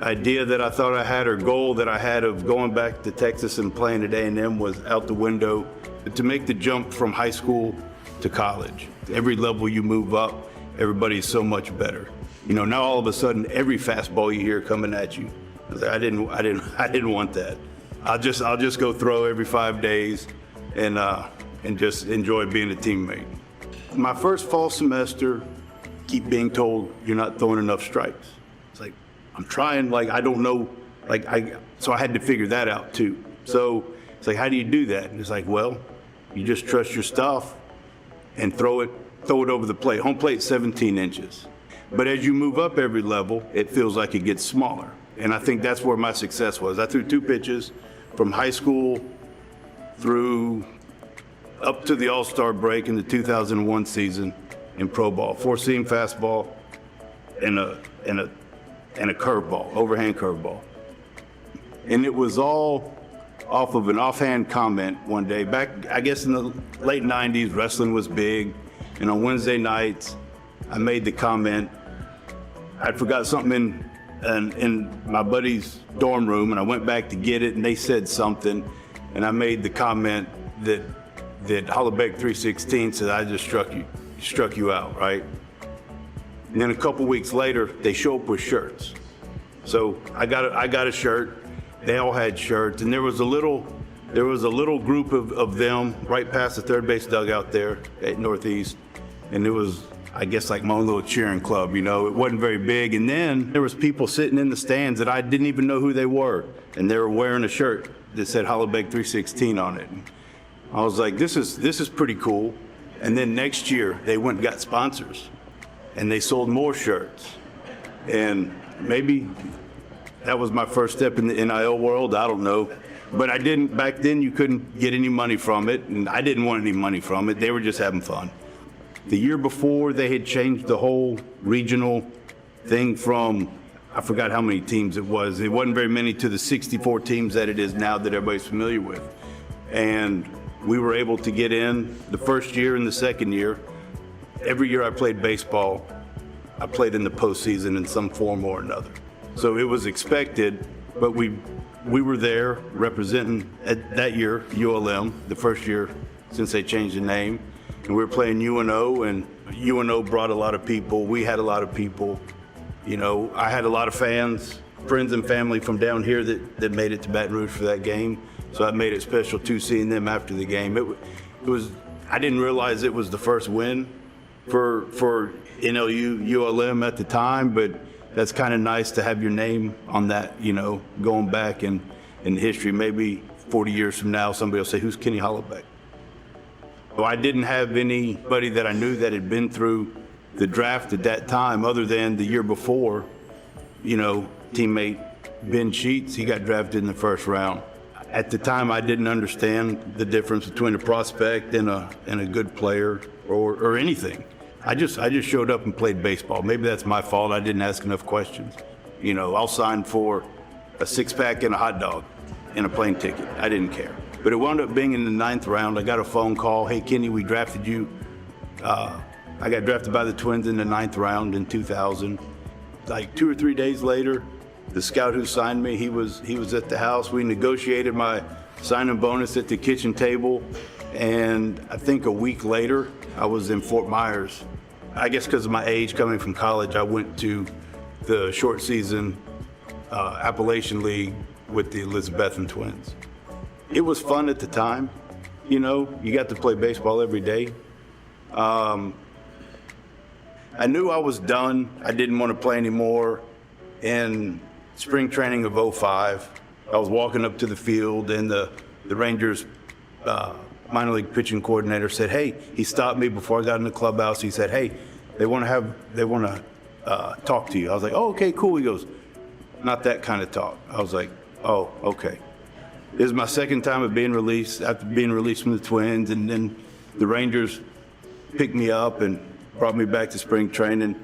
idea that I thought I had or goal that I had of going back to Texas and playing at A&M was out the window. But to make the jump from high school to college, every level you move up, everybody's so much better. You know, now all of a sudden, every fastball you hear coming at you, I didn't want that. I'll just go throw every 5 days and just enjoy being a teammate. My first fall semester, keep being told you're not throwing enough strikes. It's like, I'm trying, like, I don't know, so I had to figure that out too. So it's like, how do you do that? And it's like, well, you just trust your stuff and throw it over the plate. Home plate 17 inches. But as you move up every level, it feels like it gets smaller. And I think that's where my success was. I threw 2 pitches from high school through up to the All-Star break in the 2001 season in pro ball. 4-seam fastball and a curveball, overhand curveball. And it was all off of an offhand comment one day. Back, I guess in the late 90s, wrestling was big. And on Wednesday nights, I made the comment, I forgot something in my buddy's dorm room, and I went back to get it, and they said something, and I made the comment that Hollaback 316 said, I just struck you out, right? And then a couple weeks later, they show up with shirts. So I got a shirt. They all had shirts, and there was a little group of them right past the third base dugout there at Northeast, and it was, I guess, like my own little cheering club, you know. It wasn't very big. And then there was people sitting in the stands that I didn't even know who they were, and they were wearing a shirt that said Hollaback 316 on it. And I was like, this is pretty cool. And then next year, they went and got sponsors, and they sold more shirts. And maybe that was my first step in the NIL world, I don't know. But I didn't, back then you couldn't get any money from it, and I didn't want any money from it. They were just having fun. The year before, they had changed the whole regional thing from I forgot how many teams it was. It wasn't very many to the 64 teams that it is now that everybody's familiar with. And we were able to get in the first year and the second year. Every year I played baseball, I played in the postseason in some form or another. So it was expected, but we were there representing that year, ULM, the first year since they changed the name. And we were playing UNO, and UNO brought a lot of people. We had a lot of people. You know, I had a lot of fans, friends and family from down here that made it to Baton Rouge for that game. So I made it special too, seeing them after the game. It was, I didn't realize it was the first win for NLU, ULM at the time, but that's kind of nice to have your name on that, you know, going back in history. Maybe 40 years from now, somebody will say, who's Kenny Hollowbeck? Well, I didn't have anybody that I knew that had been through the draft at that time, other than the year before, you know, teammate Ben Sheets, he got drafted in the first round. At the time, I didn't understand the difference between a prospect and a good player or anything. I just showed up and played baseball. Maybe that's my fault. I didn't ask enough questions. You know, I'll sign for a six-pack and a hot dog and a plane ticket. I didn't care. But it wound up being in the 9th round. I got a phone call. Hey, Kenny, we drafted you. I got drafted by the Twins in the 9th round in 2000. Like 2 or 3 days later, the scout who signed me, he was at the house. We negotiated my signing bonus at the kitchen table. And I think a week later, I was in Fort Myers. I guess because of my age coming from college, I went to the short season Appalachian League with the Elizabethan Twins. It was fun at the time. You know, you got to play baseball every day. I knew I was done. I didn't want to play anymore. In spring training of 05, I was walking up to the field, and the Rangers minor league pitching coordinator said, hey, he stopped me before I got in the clubhouse. He said, hey, they want to talk to you. I was like, oh, okay, cool. He goes, not that kind of talk. I was like, oh, okay. This is my second time of being released, after being released from the Twins, and then the Rangers picked me up and brought me back to spring training.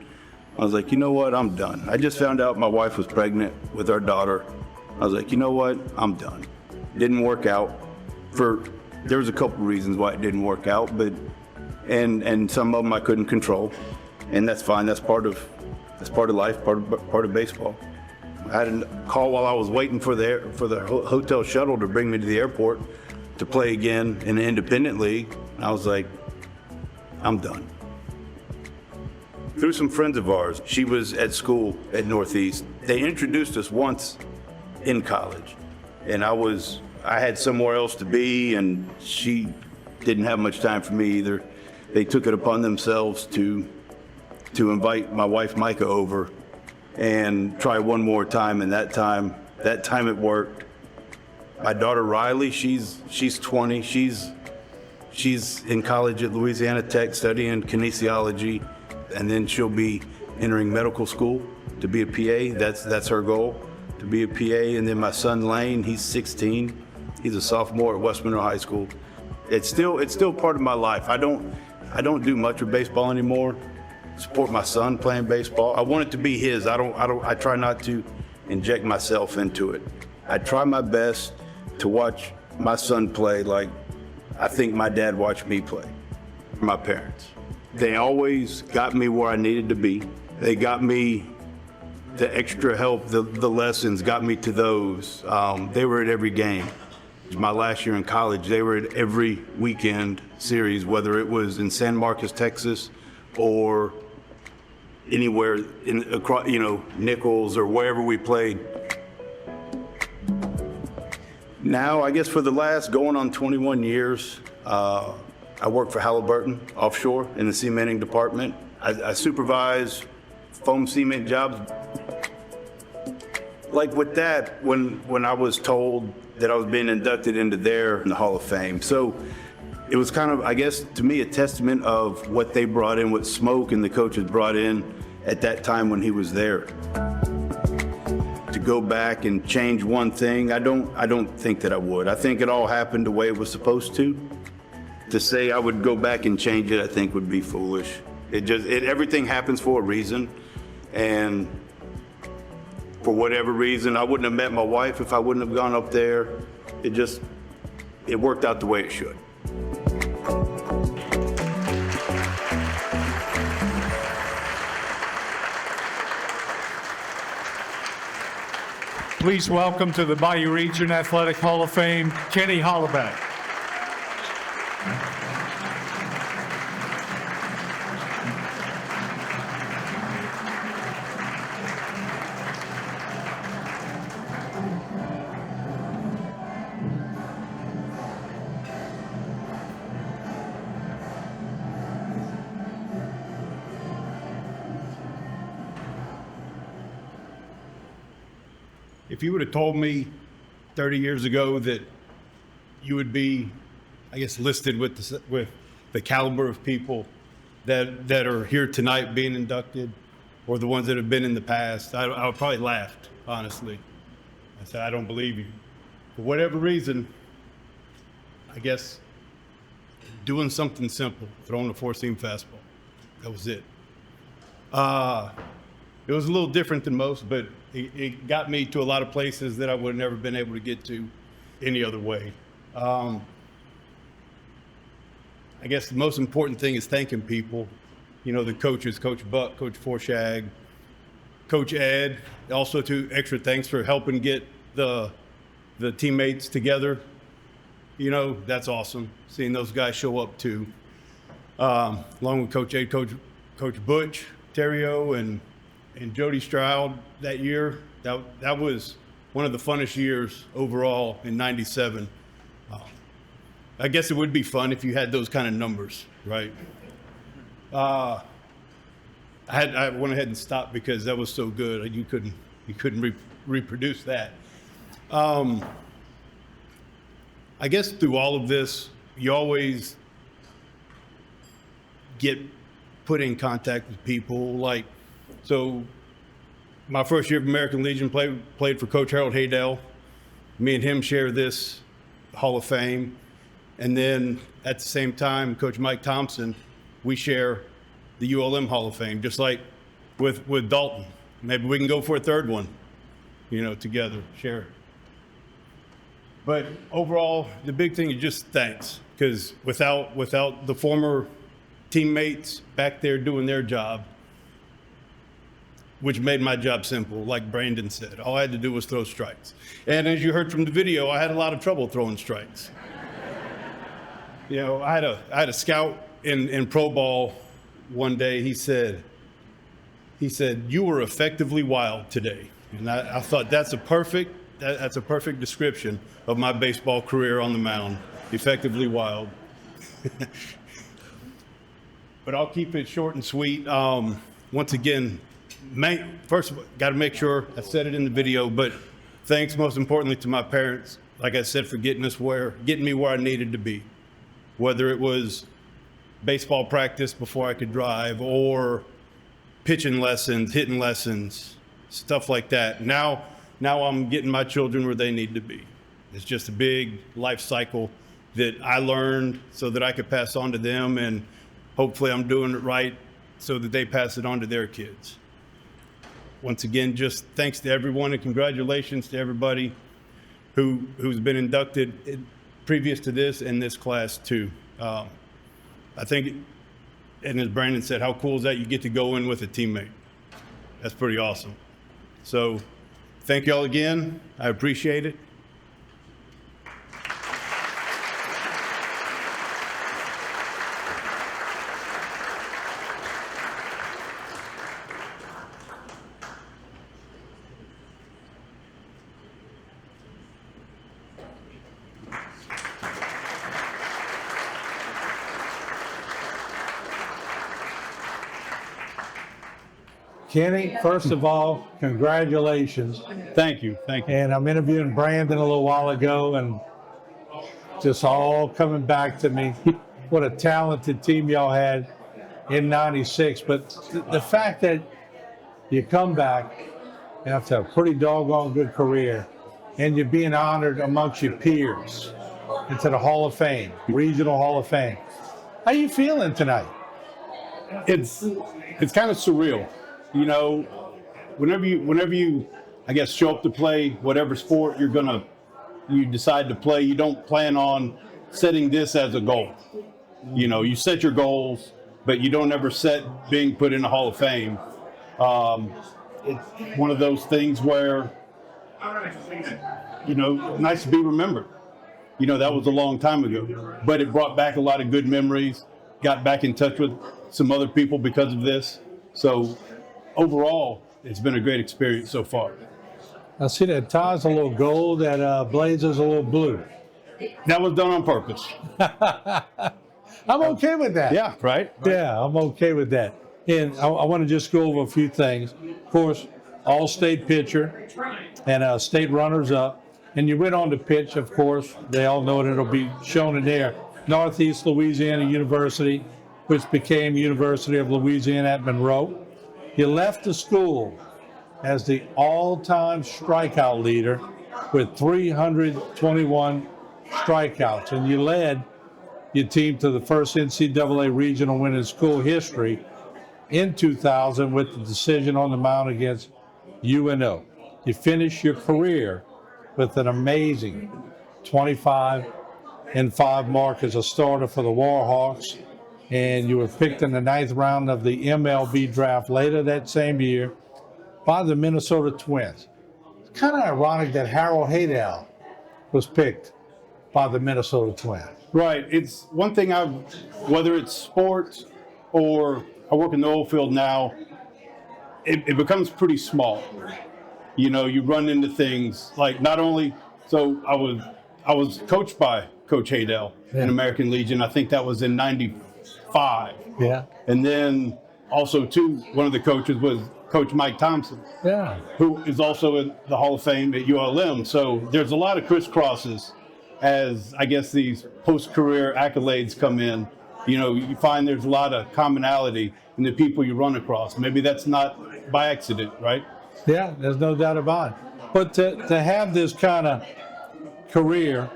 I was like, you know what, I'm done. I just found out my wife was pregnant with our daughter. I was like, you know what, I'm done. Didn't work out. There was a couple reasons why it didn't work out, but and some of them I couldn't control, and that's fine. That's part of life, part of baseball. I had a call while I was waiting for the hotel shuttle to bring me to the airport to play again in the independent league. I was like, I'm done. Through some friends of ours, she was at school at Northeast. They introduced us once in college, and I had somewhere else to be, and she didn't have much time for me either. They took it upon themselves to invite my wife Micah over and try one more time, and that time it worked. My daughter Riley, she's 20. She's in college at Louisiana Tech studying kinesiology, and then she'll be entering medical school to be a PA. That's her goal, to be a PA. And then my son Lane, he's 16. He's a sophomore at West Monroe High School. It's still part of my life. I don't do much with baseball anymore. Support my son playing baseball. I want it to be his. I try not to inject myself into it. I try my best to watch my son play like I think my dad watched me play. My parents. They always got me where I needed to be. They got me the extra help, the lessons, got me to those. They were at every game. My last year in college, they were at every weekend series, whether it was in San Marcos, Texas, or anywhere across, Nichols or wherever we played. Now, I guess for the last going on 21 years, I work for Halliburton offshore in the cementing department. I supervise foam cement jobs. Like with that, when I was told that I was being inducted into the Hall of Fame. So it was kind of, I guess, to me, a testament of what they brought in, what Smoke and the coaches brought in at that time when he was there. To go back and change one thing, I don't think that I would. I think it all happened the way it was supposed to. To say I would go back and change it, I think would be foolish. Everything happens for a reason, and for whatever reason. I wouldn't have met my wife if I wouldn't have gone up there. It worked out the way it should. Please welcome to the Bayou Region Athletic Hall of Fame, Kenny Hollaback. If you would have told me 30 years ago that you would be, I guess, listed with the caliber of people that are here tonight being inducted, or the ones that have been in the past, I would probably laughed, honestly. I said, I don't believe you. For whatever reason, I guess doing something simple, throwing a four-seam fastball, that was it. It was a little different than most, but it got me to a lot of places that I would have never been able to get to any other way. I guess the most important thing is thanking people. You know, the coaches, Coach Buck, Coach Forshag, Coach Ed, also to extra thanks for helping get the teammates together. You know, that's awesome, seeing those guys show up too. Along with Coach Ed, Coach Butch, Terrio, and Jody Stroud that year. That was one of the funnest years overall in '97. I guess it would be fun if you had those kind of numbers, right? I went ahead and stopped because that was so good. You couldn't reproduce that. I guess through all of this, you always get put in contact with people. So my first year of American Legion, played for Coach Harold Haydell. Me and him share this Hall of Fame. And then at the same time, Coach Mike Thompson, we share the ULM Hall of Fame, just like with Dalton. Maybe we can go for a third one, you know, together, share it. But overall, the big thing is just thanks, because without the former teammates back there doing their job, which made my job simple, like Brandon said. All I had to do was throw strikes. And as you heard from the video, I had a lot of trouble throwing strikes. You know, I had a scout in pro ball one day. He said, "You were effectively wild today." And I thought that's a perfect description of my baseball career on the mound. Effectively wild. But I'll keep it short and sweet. Once again, first of all, got to make sure I said it in the video, but thanks most importantly to my parents, like I said, for getting me where I needed to be. Whether it was baseball practice before I could drive, or pitching lessons, hitting lessons, stuff like that. Now I'm getting my children where they need to be. It's just a big life cycle that I learned so that I could pass on to them, and hopefully I'm doing it right so that they pass it on to their kids. Once again, just thanks to everyone, and congratulations to everybody who's been inducted previous to this and this class too. I think, and as Brandon said, how cool is that? You get to go in with a teammate. That's pretty awesome. So thank y'all again. I appreciate it. Kenny, first of all, congratulations. Thank you. And I'm interviewing Brandon a little while ago, and just all coming back to me. What a talented team y'all had in '96. But the fact that you come back after a pretty doggone good career, and you're being honored amongst your peers into the Hall of Fame, Regional Hall of Fame. How you feeling tonight? It's kind of surreal. You know, whenever you I guess, show up to play whatever sport you decide to play. You don't plan on setting this as a goal. You know, you set your goals, but you don't ever set being put in the Hall of Fame. It's one of those things where, you know, nice to be remembered. You know, that was a long time ago, but it brought back a lot of good memories, got back in touch with some other people because of this. So overall, it's been a great experience so far. I see that tie's a little gold, that blazer's a little blue. That was done on purpose. I'm okay with that. Yeah, right? Yeah, I'm okay with that. And I want to just go over a few things. Of course, all-state pitcher and state runners-up. And you went on to pitch, of course. They all know it. It'll be shown in there. Northeast Louisiana University, which became University of Louisiana at Monroe. You left the school as the all-time strikeout leader with 321 strikeouts. And you led your team to the first NCAA regional win in school history in 2000 with the decision on the mound against UNO. You finished your career with an amazing 25-5 mark as a starter for the Warhawks, and you were picked in the 9th round of the MLB draft later that same year by the Minnesota Twins. It's kind of ironic that Harold Haydell was picked by the Minnesota Twins. Right. It's one thing whether it's sports or I work in the oil field now, it becomes pretty small. You know, you run into things like not only, so I was coached by Coach Haydell in American Legion. I think that was in 95. Yeah. And then also too, one of the coaches was Coach Mike Thompson. Yeah. Who is also in the Hall of Fame at ULM. So there's a lot of crisscrosses as I guess these post-career accolades come in. You know, you find there's a lot of commonality in the people you run across. Maybe that's not by accident, right? Yeah, there's no doubt about it. But to have this kind of career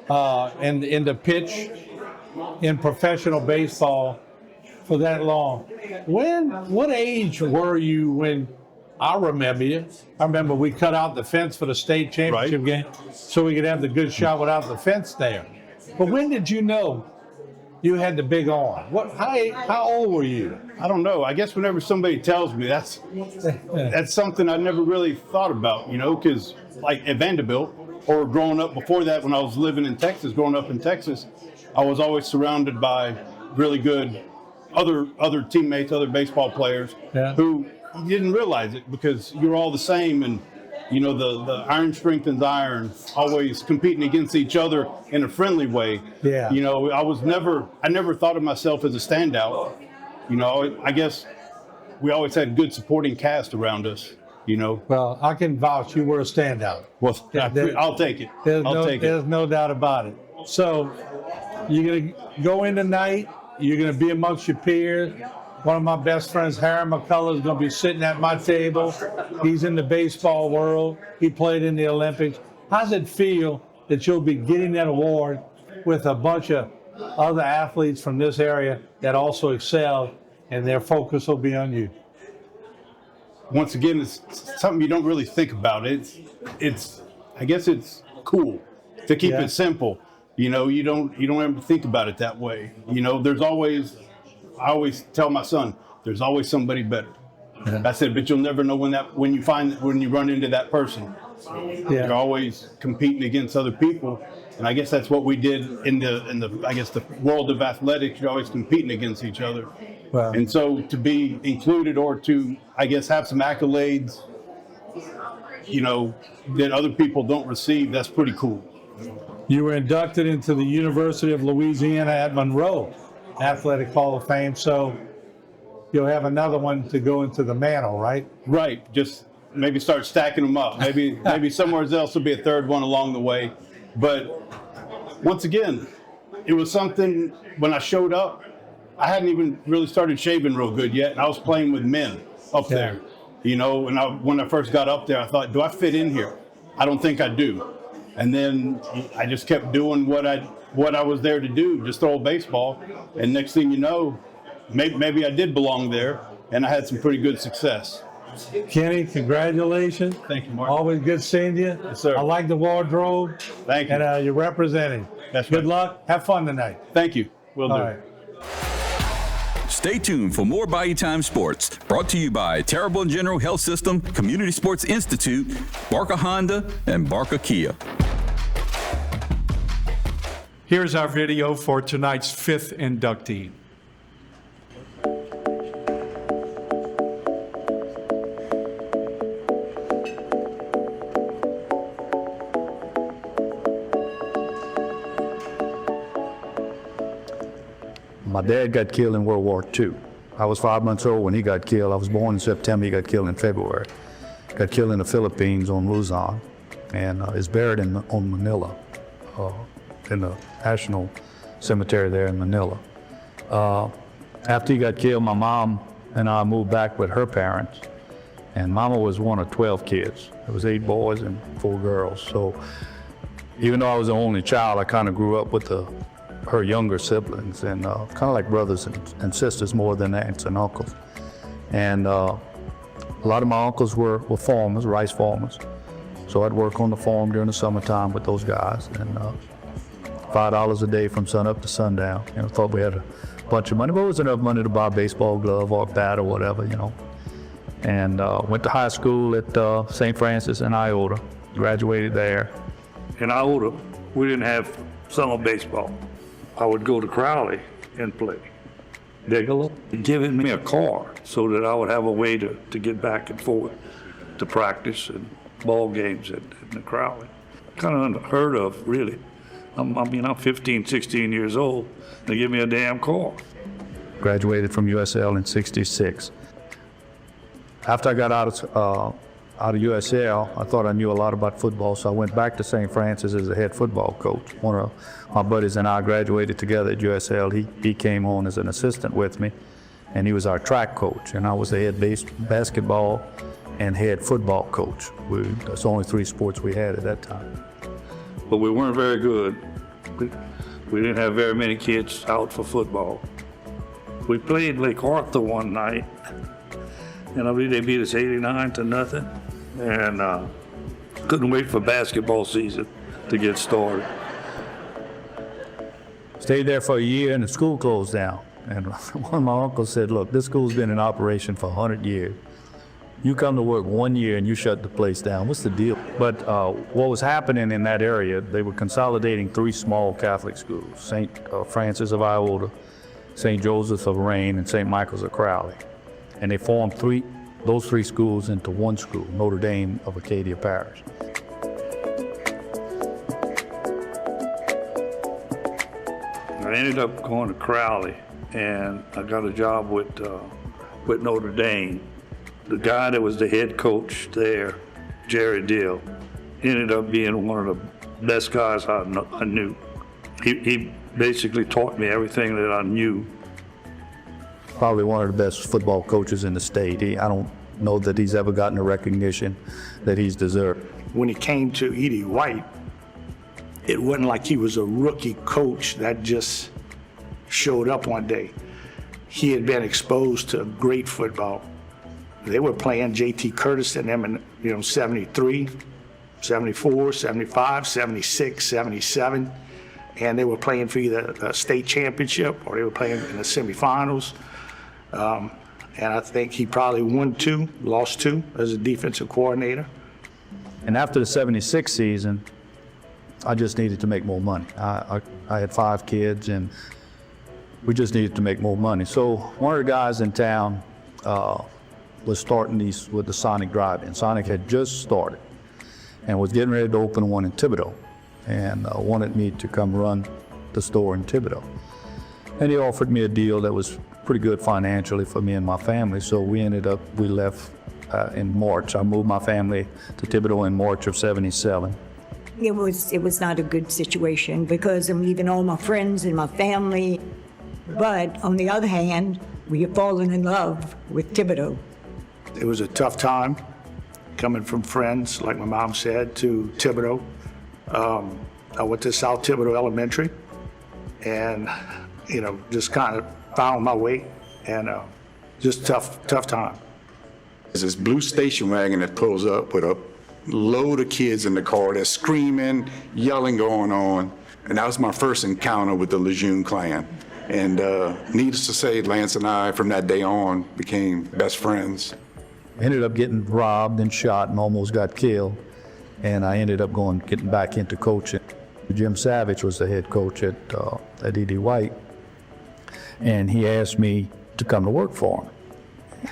and to pitch in professional baseball for that long, what age were you when I remember you? I remember we cut out the fence for the state championship game so we could have the good shot without the fence there. But when did you know you had the big arm? How old were you? I don't know. I guess whenever somebody tells me, that's something I never really thought about, you know, because like at Vanderbilt or growing up before that when I was living in Texas, growing up in Texas, I was always surrounded by really good other teammates, other baseball players who you didn't realize it because you're all the same, and you know the iron strengthens iron, always competing against each other in a friendly way. Yeah. You know, I never thought of myself as a standout. You know, I guess we always had good supporting cast around us. You know. Well, I can vouch you were a standout. Well, I'll take it. There's no doubt about it. So you're gonna go in tonight. You're gonna be amongst your peers. One of my best friends, Harry McCullough, is going to be sitting at my table. He's in the baseball world. He played in the Olympics. How does it feel that you'll be getting that award with a bunch of other athletes from this area that also excel, and their focus will be on you? Once again, it's something you don't really think about. It's I guess it's cool to keep it simple. You know, you don't ever think about it that way. You know, I always tell my son, there's always somebody better. I said, but you'll never know when you run into that person. You're always competing against other people, and I guess that's what we did in the world of athletics. You're always competing against each other, and so to be included or to I guess have some accolades, you know, that other people don't receive, that's pretty cool. You were inducted into the University of Louisiana at Monroe Athletic Hall of Fame, so you'll have another one to go into the mantle, right? Right. Just maybe start stacking them up. Maybe somewhere else will be a third one along the way. But once again, it was something when I showed up, I hadn't even really started shaving real good yet, and I was playing with men up there. You know, and when I first got up there, I thought, do I fit in here? I don't think I do. And then I just kept doing what I was there to do, just throw a baseball. And next thing you know, maybe I did belong there, and I had some pretty good success. Kenny, congratulations. Thank you, Mark. Always good seeing you. Yes, sir. I like the wardrobe. Thank you. And you're representing. That's Good right. luck. Have fun tonight. Thank you. Will do. All right. Stay tuned for more Bayou Time Sports, brought to you by Terrebonne General Health System, Community Sports Institute, Barker Honda, and Barker Kia. Here's our video for tonight's 5th inductee. My dad got killed in World War II. I was 5 months old when he got killed. I was born in September. He got killed in February. Got killed in the Philippines on Luzon, and is buried on Manila, in the National Cemetery there in Manila. After he got killed, my mom and I moved back with her parents, and Mama was one of 12 kids. There was 8 boys and 4 girls. So even though I was the only child, I kind of grew up with her younger siblings, and kind of like brothers and sisters more than aunts and uncles. And a lot of my uncles were farmers, rice farmers. So I'd work on the farm during the summertime with those guys, and $5 a day from sun up to sundown. You know, thought we had a bunch of money, but it was enough money to buy a baseball glove or a bat or whatever, you know. And went to high school at St. Francis in Iota, graduated there. In Iota, we didn't have summer baseball. I would go to Crowley and play. Bigelow giving me a car so that I would have a way to get back and forth to practice and ball games at the Crowley. Kind of unheard of, really. I'm 15, 16 years old. They give me a damn car. Graduated from USL in '66. After I got out of USL, I thought I knew a lot about football, so I went back to St. Francis as a head football coach. One of my buddies and I graduated together at USL. He came on as an assistant with me, and he was our track coach, and I was the head basketball and head football coach. That's the only 3 sports we had at that time. But we weren't very good. We didn't have very many kids out for football. We played Lake Arthur one night, and I believe they beat us 89-0, and couldn't wait for basketball season to get started. Stayed there for a year, and the school closed down. And one of my uncles said, look, this school's been in operation for 100 years. You come to work 1 year and you shut the place down. What's the deal? But what was happening in that area, they were consolidating 3 small Catholic schools, St. Francis of Iota, St. Joseph of Rain, and St. Michael's of Crowley. And they formed those 3 schools into one school, Notre Dame of Acadia Parish. I ended up going to Crowley, and I got a job with Notre Dame. The guy that was the head coach there, Jerry Dill, ended up being one of the best guys I knew. He basically taught me everything that I knew. Probably one of the best football coaches in the state. I don't know that he's ever gotten the recognition that he's deserved. When it came to Edie White, it wasn't like he was a rookie coach that just showed up one day. He had been exposed to great football. They were playing J.T. Curtis and them in 73, 74, 75, 76, 77, and they were playing for either the state championship or they were playing in the semifinals. And I think he probably won 2, lost 2 as a defensive coordinator. And after the '76 season, I just needed to make more money. I had 5 kids, and we just needed to make more money. So one of the guys in town was starting these with the Sonic Drive-In. Sonic had just started and was getting ready to open one in Thibodeau, and wanted me to come run the store in Thibodeau. And he offered me a deal that was pretty good financially for me and my family, so we left in March. I moved my family to Thibodeau in March of '77. It was not a good situation because I'm leaving all my friends and my family. But on the other hand, we have fallen in love with Thibodeau. It was a tough time coming from friends, like my mom said, to Thibodeau. I went to South Thibodeau Elementary and, just kind of found my way, and just tough time. There's this blue station wagon that pulls up with a load of kids in the car. They're screaming, yelling going on. And that was my first encounter with the Lejeune clan. And needless to say, Lance and I, from that day on, became best friends. I ended up getting robbed and shot and almost got killed. And I ended up getting back into coaching. Jim Savage was the head coach at E.D. White. And he asked me to come to work for him.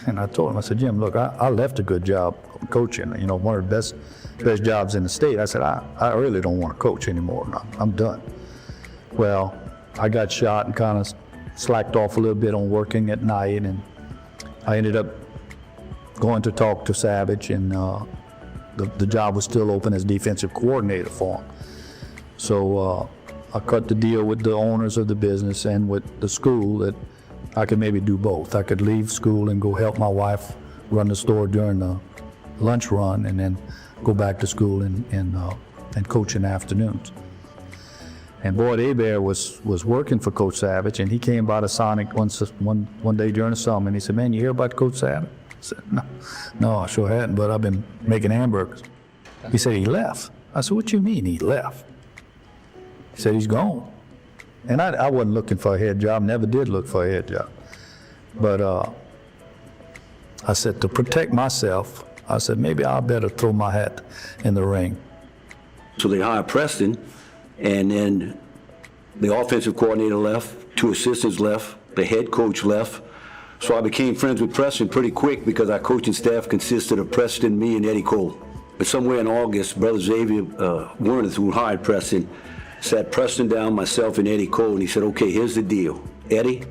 And I told him, I said, Jim, look, I left a good job coaching, one of the best jobs in the state. I said, I really don't want to coach anymore. I'm done. Well, I got shot and kind of slacked off a little bit on working at night, and I ended up going to talk to Savage, and the job was still open as defensive coordinator for him. So I cut the deal with the owners of the business and with the school that I could maybe do both. I could leave school and go help my wife run the store during the lunch run, and then go back to school and coach in the afternoons. And Boyd Hebert was working for Coach Savage, and he came by the Sonic one day during the summer, and he said, man, you hear about Coach Savage? I said, no, I sure hadn't, but I've been making hamburgers. He said, he left. I said, what you mean he left? He said, he's gone. And I wasn't looking for a head job, never did look for a head job. But I said, to protect myself, I said, maybe I better throw my hat in the ring. So they hired Preston, and then the offensive coordinator left, 2 assistants left, the head coach left. So I became friends with Preston pretty quick because our coaching staff consisted of Preston, me, and Eddie Cole. But somewhere in August, Brother Xavier Werner, who hired Preston, sat Preston down, myself, and Eddie Cole, and he said, okay, here's the deal. Eddie,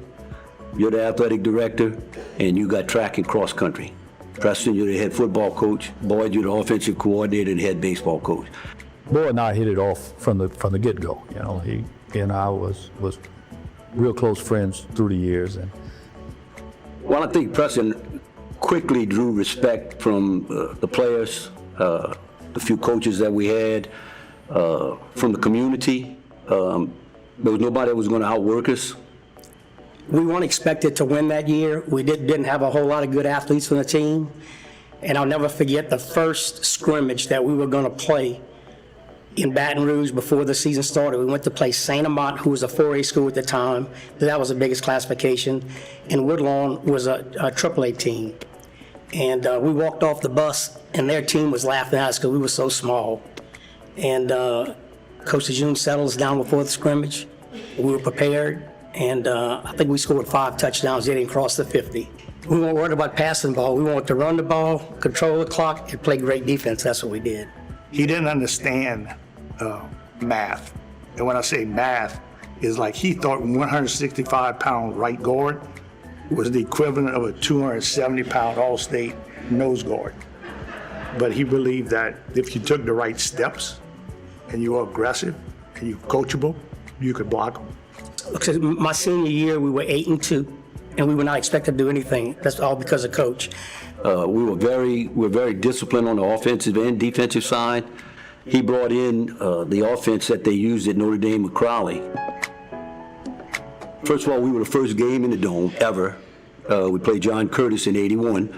you're the athletic director, and you got track and cross country. Preston, you're the head football coach. Boyd, you're the offensive coordinator and head baseball coach. Boyd and I hit it off from the get-go. He and I was real close friends through the years. Well, I think Preston quickly drew respect from the players, the few coaches that we had, from the community. There was nobody that was going to outwork us. We weren't expected to win that year. We didn't have a whole lot of good athletes on the team. And I'll never forget the first scrimmage that we were going to play in Baton Rouge before the season started. We went to play St. Amant, who was a 4A school at the time. That was the biggest classification. And Woodlawn was a AAA team. And we walked off the bus, and their team was laughing at us because we were so small. And Coach Lejeune settled us down before the scrimmage. We were prepared, and I think we scored 5 touchdowns. They didn't cross the 50. We weren't worried about passing the ball. We wanted to run the ball, control the clock, and play great defense. That's what we did. He didn't understand math. And when I say math, is like he thought 165-pound right guard was the equivalent of a 270-pound All-State nose guard. But he believed that if you took the right steps and you were aggressive and you were coachable, you could block them. Because my senior year, we were 8-2, and we were not expected to do anything. That's all because of Coach. We were very disciplined on the offensive and defensive side. He brought in the offense that they used at Notre Dame with Crowley. First of all, we were the first game in the Dome ever. We played John Curtis in '81,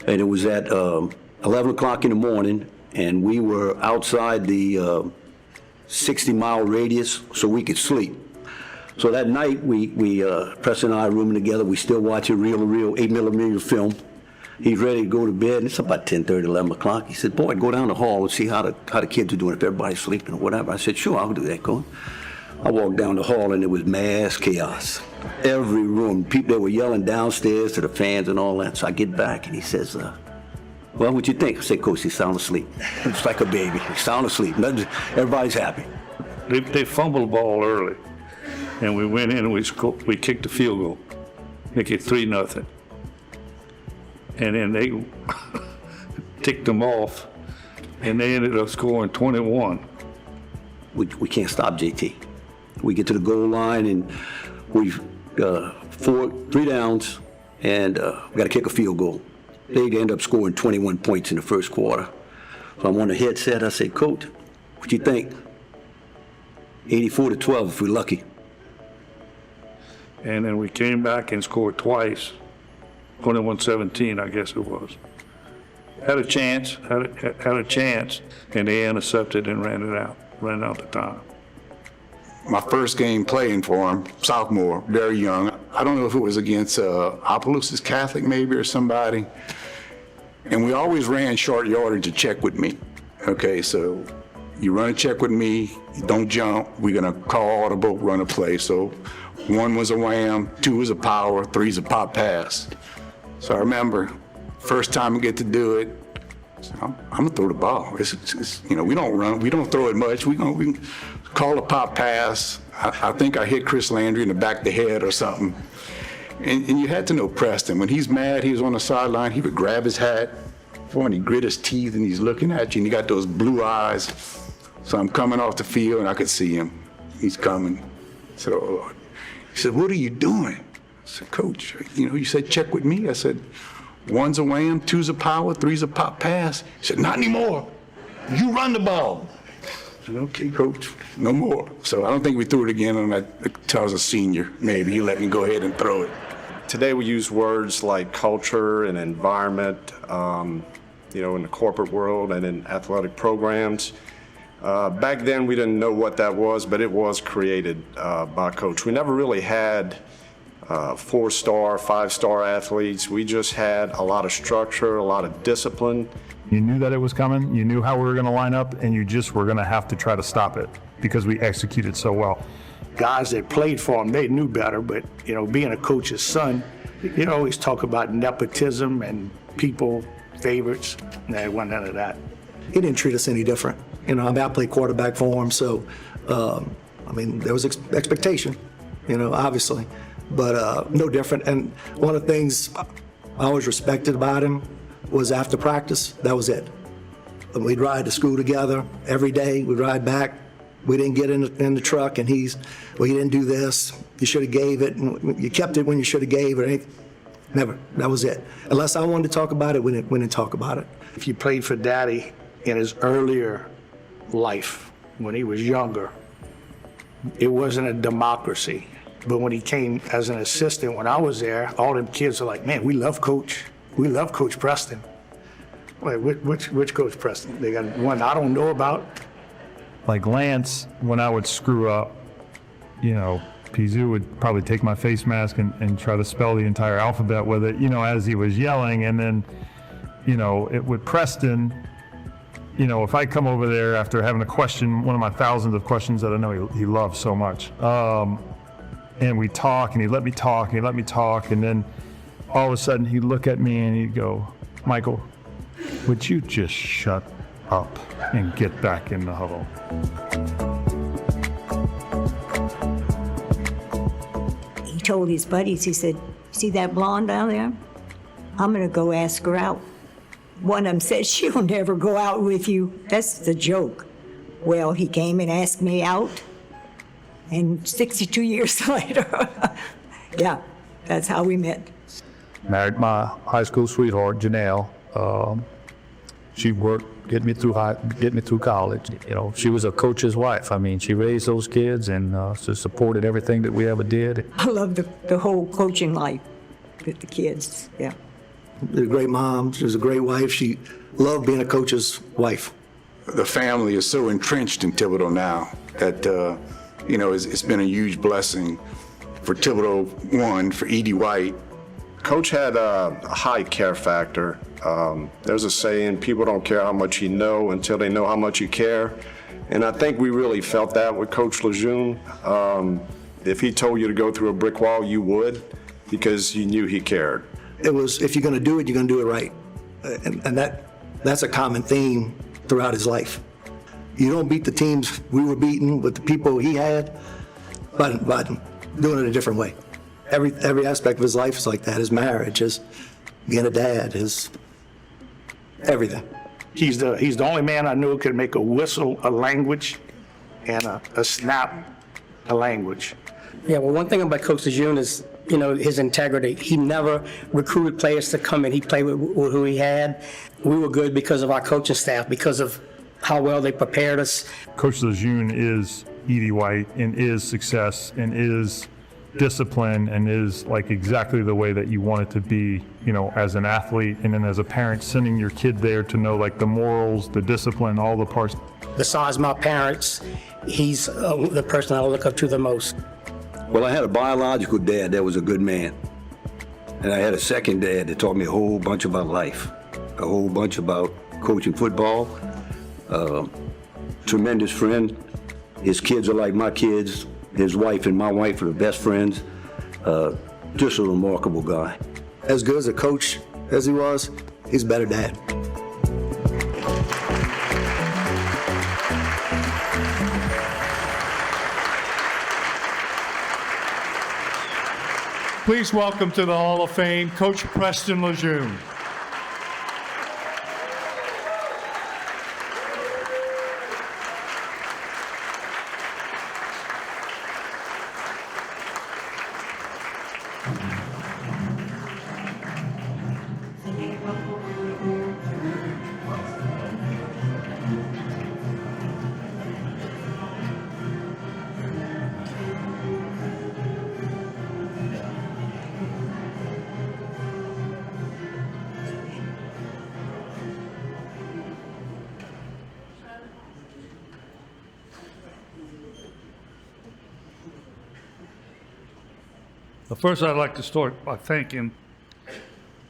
and it was at 11 o'clock in the morning, and we were outside the 60-mile radius so we could sleep. So that night, Preston and I rooming together, we still watching reel-to-reel 8mm film. He's ready to go to bed, and it's about 10:30, 11 o'clock. He said, boy, go down the hall and see how the kids are doing, if everybody's sleeping or whatever. I said, sure, I'll do that, Coach. I walked down the hall, and it was mass chaos. Every room, people, they were yelling downstairs to the fans and all that. So I get back, and he says, well, what you think? I said, Coach, he's sound asleep. It's like a baby. He's sound asleep. Everybody's happy. They fumbled the ball early, and we went in and we kicked the field goal, make it 3-0. And then they ticked them off, and they ended up scoring 21. We can't stop JT. We get to the goal line, and we 3 downs, and we got to kick a field goal. They end up scoring 21 points in the first quarter. So I'm on the headset. I said, Coach, what you think? 84-12 if we're lucky. And then we came back and scored twice. 21-17, I guess it was. had a chance, and they intercepted and ran out the time. My first game playing for him, sophomore, very young. I don't know if it was against Opelousas Catholic maybe or somebody. And we always ran short yardage to check with me. Okay, so you run a check with me, you don't jump, we're gonna call audible, run a play. So 1 was a wham, 2 was a power, 3 is a pop pass. So I remember, first time I get to do it, so I'm gonna throw the ball. It's, you know, we don't run, we don't throw it much. We can call a pop pass. I think I hit Chris Landry in the back of the head or something. And you had to know Preston. When he's mad, he was on the sideline, he would grab his hat, and he grit his teeth and he's looking at you and he got those blue eyes. So I'm coming off the field and I could see him. He's coming. I said, oh Lord. He said, what are you doing? I said, Coach, you know, you said check with me. I said, 1's a wham, 2's a power, 3's a pop pass. He said, not anymore. You run the ball. I said, okay, Coach, no more. So I don't think we threw it again until I was a senior. Maybe he let me go ahead and throw it. Today we use words like culture and environment, you know, in the corporate world and in athletic programs. Back then we didn't know what that was, but it was created by Coach. We never really had 4-star, 5-star athletes. We just had a lot of structure, a lot of discipline. You knew that it was coming, you knew how we were going to line up, and you just were going to have to try to stop it because we executed so well. Guys that played for him, they knew better, but, you know, being a coach's son, you always talk about nepotism and people favorites. There wasn't none of that. He didn't treat us any different. You know, I played quarterback for him, so, I mean, there was expectation, you know, obviously, but no different. And one of the things I always respected about him was after practice, that was it. We'd ride to school together every day. We'd ride back. We didn't get in the truck, and well, you didn't do this. You should have gave it. And you kept it when you should have gave it. Never. That was it. Unless I wanted to talk about it, we didn't talk about it. If you played for Daddy in his earlier life, when he was younger, it wasn't a democracy. But when he came as an assistant, when I was there, all them kids were like, man, we love Coach. We love Coach Preston. Wait, which Coach Preston? They got one I don't know about. Like Lance, when I would screw up, you know, Pizu would probably take my face mask and try to spell the entire alphabet with it, you know, as he was yelling. And then, you know, with Preston, you know, if I come over there after having a question, one of my thousands of questions that I know he loves so much, and we talk, and he'd let me talk, and then all of a sudden he'd look at me and he'd go, Michael, would you just shut up and get back in the huddle? He told his buddies, he said, see that blonde down there? I'm gonna go ask her out. One of them said, she'll never go out with you. That's the joke. Well, he came and asked me out, and 62 years later, yeah, that's how we met. Married my high school sweetheart, Janelle. She worked, get me through college. You know, she was a coach's wife. I mean, she raised those kids and just supported everything that we ever did. I love the whole coaching life with the kids, yeah. She was a great mom. She was a great wife. She loved being a coach's wife. The family is so entrenched in Thibodeau now that, you know, it's been a huge blessing for Thibodeau, one, for Edie White. Coach had a high care factor. There's a saying, people don't care how much you know until they know how much you care. And I think we really felt that with Coach Lejeune. If he told you to go through a brick wall, you would, because you knew he cared. It was, if you're gonna do it, you're gonna do it right. And that's a common theme throughout his life. You don't beat the teams we were beating with the people he had, but doing it a different way. Every aspect of his life is like that. His marriage, his being a dad, his everything. He's the only man I knew who could make a whistle a language and a snap a language. Yeah, well, one thing about Coach Lejeune is, you know, his integrity. He never recruited players to come in. He played with who he had. We were good because of our coaching staff, because of how well they prepared us. Coach Lejeune is Edie White and is success and is discipline and is like exactly the way that you want it to be, you know, as an athlete, and then as a parent, sending your kid there to know like the morals, the discipline, all the parts. Besides my parents, he's the person I look up to the most. Well, I had a biological dad that was a good man. And I had a second dad that taught me a whole bunch about life, a whole bunch about coaching football. Tremendous friend. His kids are like my kids. His wife and my wife are the best friends. Just a remarkable guy. As good as a coach as he was, he's a better dad. Please welcome to the Hall of Fame, Coach Preston Lejeune. First, I'd like to start by thanking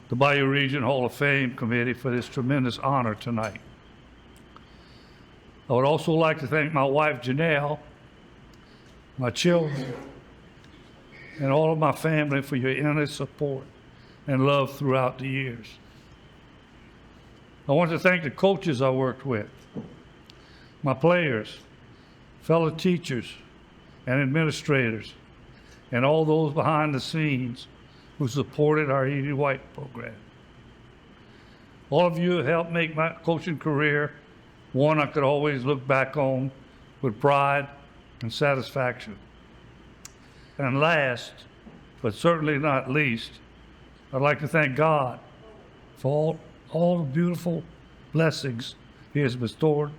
the Bayou Region Hall of Fame Committee for this tremendous honor tonight. I would also like to thank my wife, Janelle, my children, and all of my family for your endless support and love throughout the years. I want to thank the coaches I worked with, my players, fellow teachers, and administrators, and all those behind the scenes who supported our Edie White program. All of you have helped make my coaching career one I could always look back on with pride and satisfaction. And last, but certainly not least, I'd like to thank God for all the beautiful blessings He has bestowed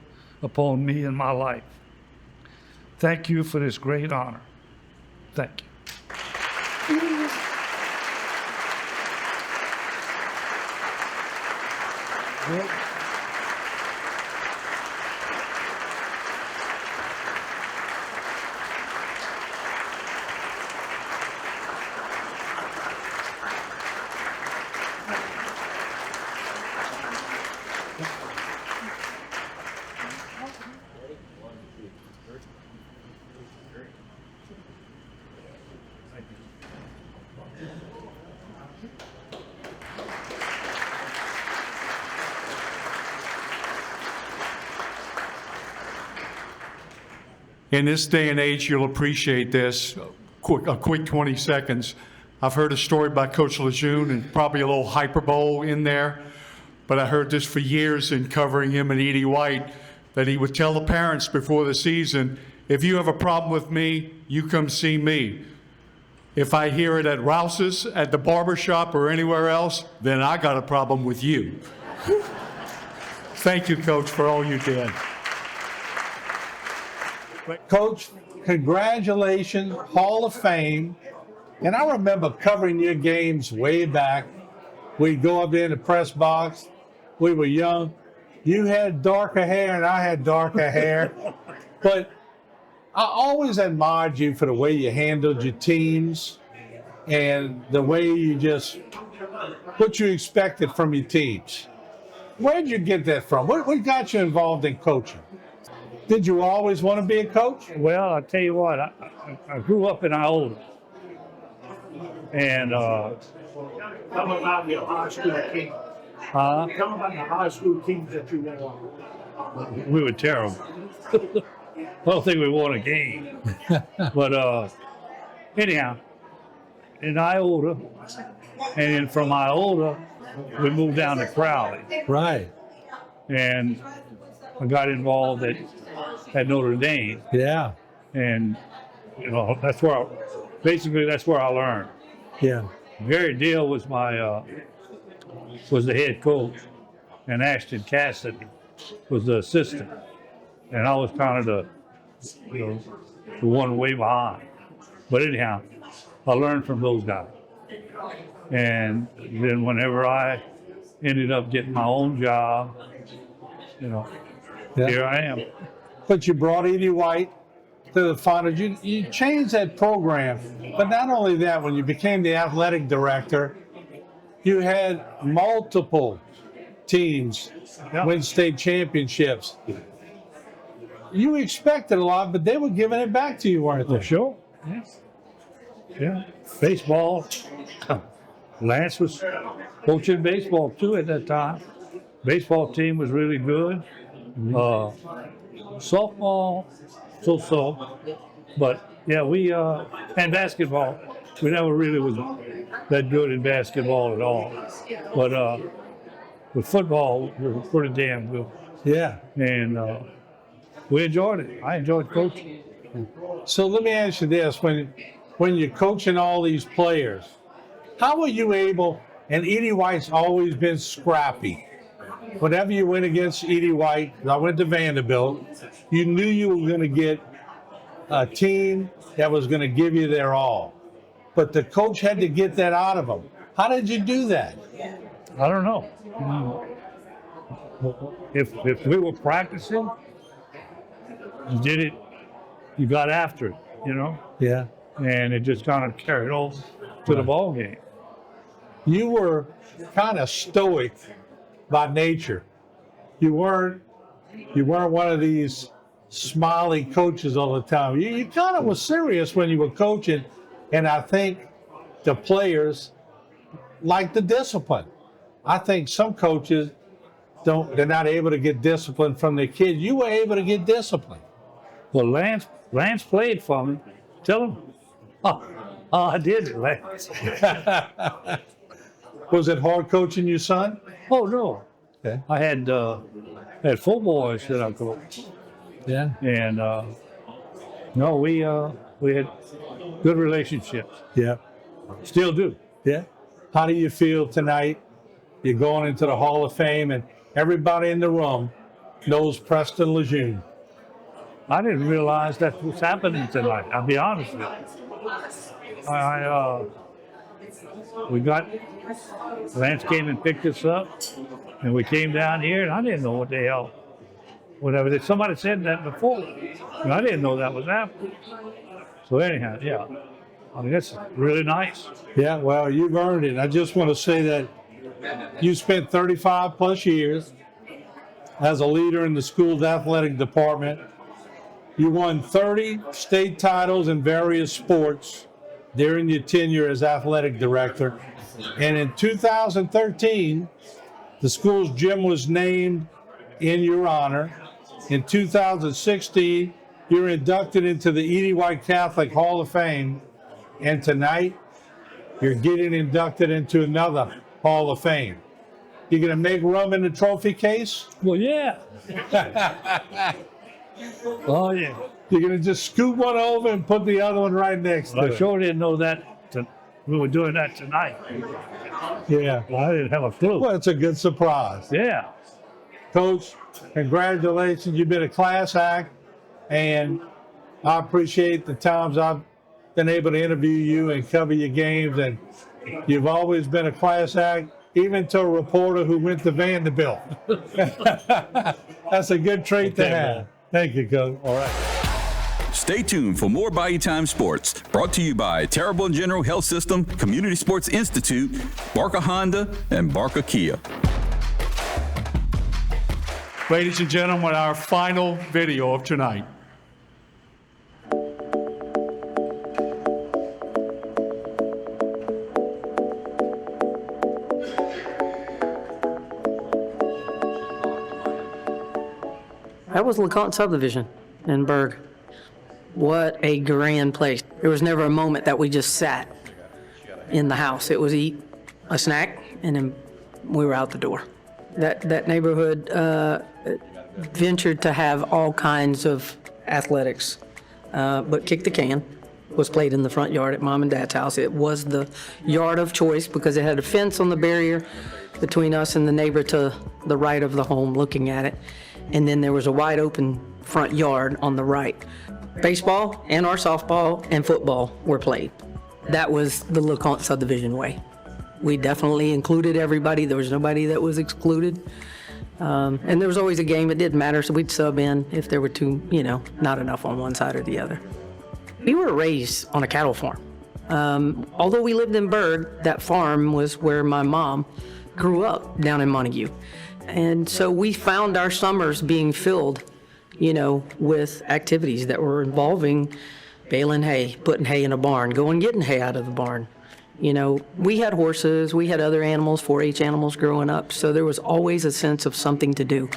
upon me in my life. Thank you for this great honor. Thank you. In this day and age, you'll appreciate this. A quick 20 seconds. I've heard a story by Coach Lejeune, and probably a little hyperbole in there, but I heard this for years in covering him and Edie White, that he would tell the parents before the season, if you have a problem with me, you come see me. If I hear it at Rouse's, at the barber shop, or anywhere else, then I got a problem with you. Thank you, Coach, for all you did. Coach, congratulations, Hall of Fame. And I remember covering your games way back. We'd go up there in the press box. We were young. You had darker hair and I had darker hair. But I always admired you for the way you handled your teams and the way you just, what you expected from your teams. Where'd you get that from? What got you involved in coaching? Did you always want to be a coach? Well, I'll tell you what, I grew up in Iola. And Tell me about your high school team. Tell me about the high school teams that you won. We were terrible. I don't think we won a game. But anyhow, in Iola, and then from Iola, we moved down to Crowley. Right. And I got involved at Notre Dame. Yeah. And, you know, that's where I learned. Yeah. Gary Deal was was the head coach, and Ashton Cassidy was the assistant. And I was kind of the one way behind. But anyhow, I learned from those guys. And then whenever I ended up getting my own job, here I am. But you brought Edie White to the finals. You changed that program. But not only that, when you became the athletic director, you had multiple teams win state championships. You expected a lot, but they were giving it back to you, weren't they? Sure. Yeah. Baseball. Lance was coaching baseball too at that time. Baseball team was really good. Softball, so. But yeah, and basketball. We never really was that good in basketball at all. But with football, we were pretty damn good. Yeah. And we enjoyed it. I enjoyed coaching. So let me ask you this: when you're coaching all these players, how were you able? And Edie White's always been scrappy. Whenever you went against Edie White, I went to Vanderbilt, you knew you were going to get a team that was going to give you their all. But the coach had to get that out of them. How did you do that? I don't know. If we were practicing, you did it, you got after it, Yeah. And it just kind of carried on to the ball game. You were kind of stoic by nature. You weren't one of these smiley coaches all the time. You kind of was serious when you were coaching, and I think the players like the discipline. I think some coaches they're not able to get discipline from their kids. You were able to get discipline. Well, Lance played for me. Tell him. Oh, I did, Lance. Was it hard coaching your son? Oh, no. Okay. I had 4 boys that I coached. Yeah. And no, we had good relationships. Yeah. Still do. Yeah. How do you feel tonight? You're going into the Hall of Fame, and everybody in the room knows Preston Lejeune. I didn't realize that was happening tonight. I'll be honest with you. Lance came and picked us up, and we came down here, and I didn't know what the hell, whatever. Somebody said that before, and I didn't know that was happening. So anyhow, yeah, I mean, that's really nice. Yeah, well, you've earned it. I just want to say that you spent 35 plus years as a leader in the school's athletic department. You won 30 state titles in various sports during your tenure as athletic director. And in 2013, the school's gym was named in your honor. In 2016, you're inducted into the Edie White Catholic Hall of Fame. And tonight, you're getting inducted into another Hall of Fame. You gonna make room in the trophy case? Well, yeah. Oh, yeah. You're going to just scoop one over and put the other one right next to it. I sure didn't know that. We were doing that tonight. Yeah. Well, I didn't have a clue. Well, it's a good surprise. Yeah. Coach, congratulations. You've been a class act, and I appreciate the times I've been able to interview you and cover your games, and you've always been a class act, even to a reporter who went to Vanderbilt. That's a good trait to have. Man. Thank you, Coach. All right. Stay tuned for more Bayou Time Sports, brought to you by Terrible General Health System, Community Sports Institute, Barker Honda, and Barker Kia. Ladies and gentlemen, our final video of tonight. That was LeConte Subdivision in Berg. What a grand place. There was never a moment that we just sat in the house. It was eat a snack, and then we were out the door. That neighborhood ventured to have all kinds of athletics, but Kick the Can was played in the front yard at Mom and Dad's house. It was the yard of choice because it had a fence on the barrier between us and the neighbor to the right of the home looking at it. And then there was a wide open front yard on the right. Baseball and our softball and football were played. That was the LeConte subdivision way. We definitely included everybody. There was nobody that was excluded. And there was always a game. It didn't matter, so we'd sub in if there were two, not enough on one side or the other. We were raised on a cattle farm. Although we lived in Berg, that farm was where my mom grew up down in Montague. And so we found our summers being filled, with activities that were involving baling hay, putting hay in a barn, going getting hay out of the barn. We had horses, we had other animals, 4-H animals growing up, so there was always a sense of something to do.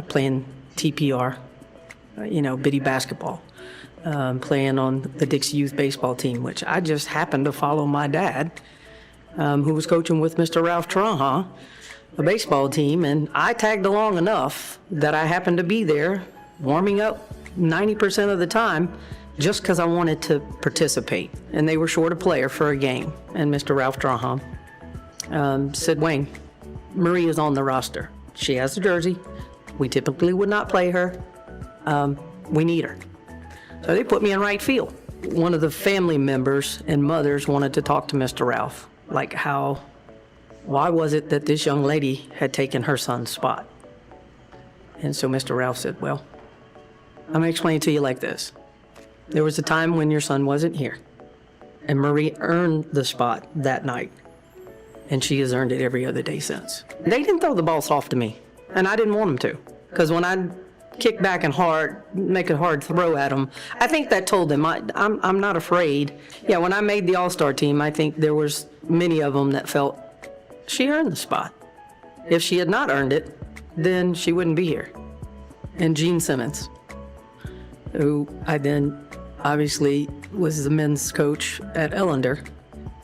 Playing TPR, bitty basketball, playing on the Dixie Youth Baseball team, which I just happened to follow my dad, who was coaching with Mr. Ralph Trahan, a baseball team, and I tagged along enough that I happened to be there warming up 90% of the time just because I wanted to participate. And they were short a player for a game, and Mr. Ralph Trahan said, Wayne, Maria's on the roster. She has a jersey. We typically would not play her. We need her. So they put me in right field. One of the family members and mothers wanted to talk to Mr. Ralph, like why was it that this young lady had taken her son's spot? And so Mr. Ralph said, well, I'm going to explain it to you like this. There was a time when your son wasn't here, and Marie earned the spot that night, and she has earned it every other day since. They didn't throw the ball soft to me, and I didn't want them to, because when I kick back and make a hard throw at them, I think that told them I'm not afraid. Yeah, when I made the All-Star team, I think there was many of them that felt she earned the spot. If she had not earned it, then she wouldn't be here. And Gene Simmons, who I then obviously was the men's coach at Ellender,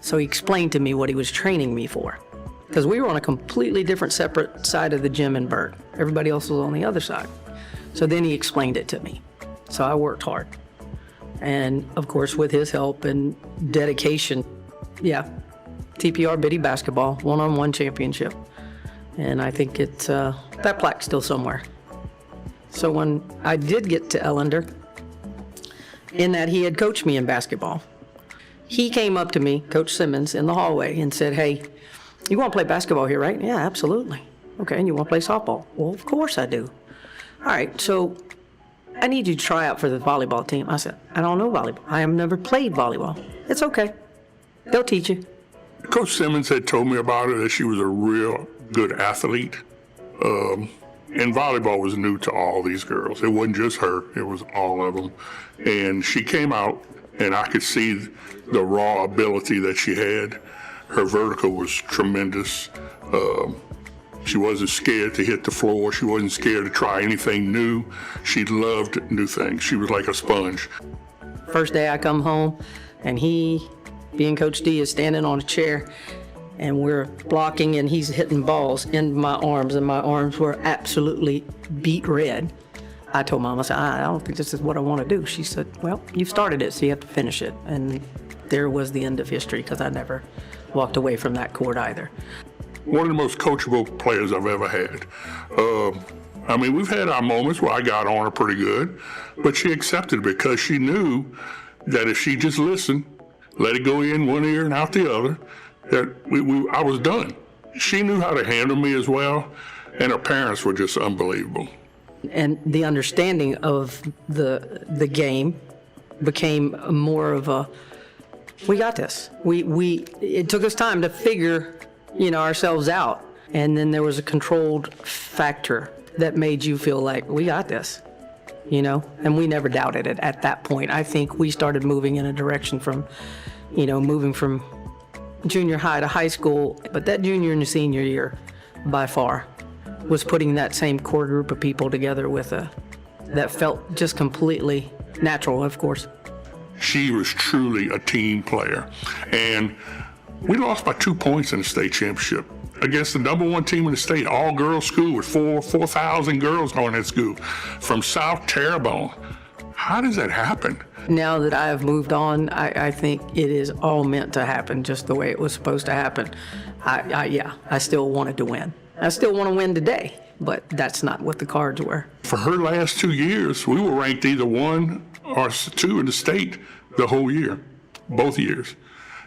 so he explained to me what he was training me for. Because we were on a completely different, separate side of the gym in Berg. Everybody else was on the other side. So then he explained it to me. So I worked hard. And of course, with his help and dedication, TPR Biddy basketball, one-on-one championship. And I think it's, that plaque's still somewhere. So when I did get to Ellender, in that he had coached me in basketball, he came up to me, Coach Simmons, in the hallway and said, hey, you want to play basketball here, right? Yeah, absolutely. Okay, and you want to play softball? Well, of course I do. All right, so I need you to try out for the volleyball team. I said, I don't know volleyball. I have never played volleyball. It's okay. They'll teach you. Coach Simmons had told me about her, that she was a real good athlete. And volleyball was new to all these girls. It wasn't just her, it was all of them. And she came out, and I could see the raw ability that she had. Her vertical was tremendous. She wasn't scared to hit the floor. She wasn't scared to try anything new. She loved new things. She was like a sponge. First day I come home, and he, being Coach D, is standing on a chair, and we're blocking, and he's hitting balls in my arms, and my arms were absolutely beet red. I told Mom, I said, I don't think this is what I want to do. She said, well, you've started it, so you have to finish it. And there was the end of history, because I never walked away from that court either. One of the most coachable players I've ever had. We've had our moments where I got on her pretty good, but she accepted it because she knew that if she just listened, let it go in one ear and out the other, that I was done. She knew how to handle me as well, and her parents were just unbelievable. And the understanding of the game became more of a, we got this. It took us time to figure, ourselves out. And then there was a controlled factor that made you feel like, we got this, and we never doubted it at that point. I think we started moving in a direction from, moving from junior high to high school, but that junior and senior year, by far, was putting that same core group of people together that felt just completely natural, of course. She was truly a team player. And we lost by 2 points in the state championship against the #1 team in the state, all-girls school with 4,000 girls going to school from South Terrebonne. How does that happen? Now that I have moved on, I think it is all meant to happen just the way it was supposed to happen. I still wanted to win. I still want to win today. but that's not what the cards were. For her last 2 years, we were ranked either 1 or 2 in the state the whole year, both years.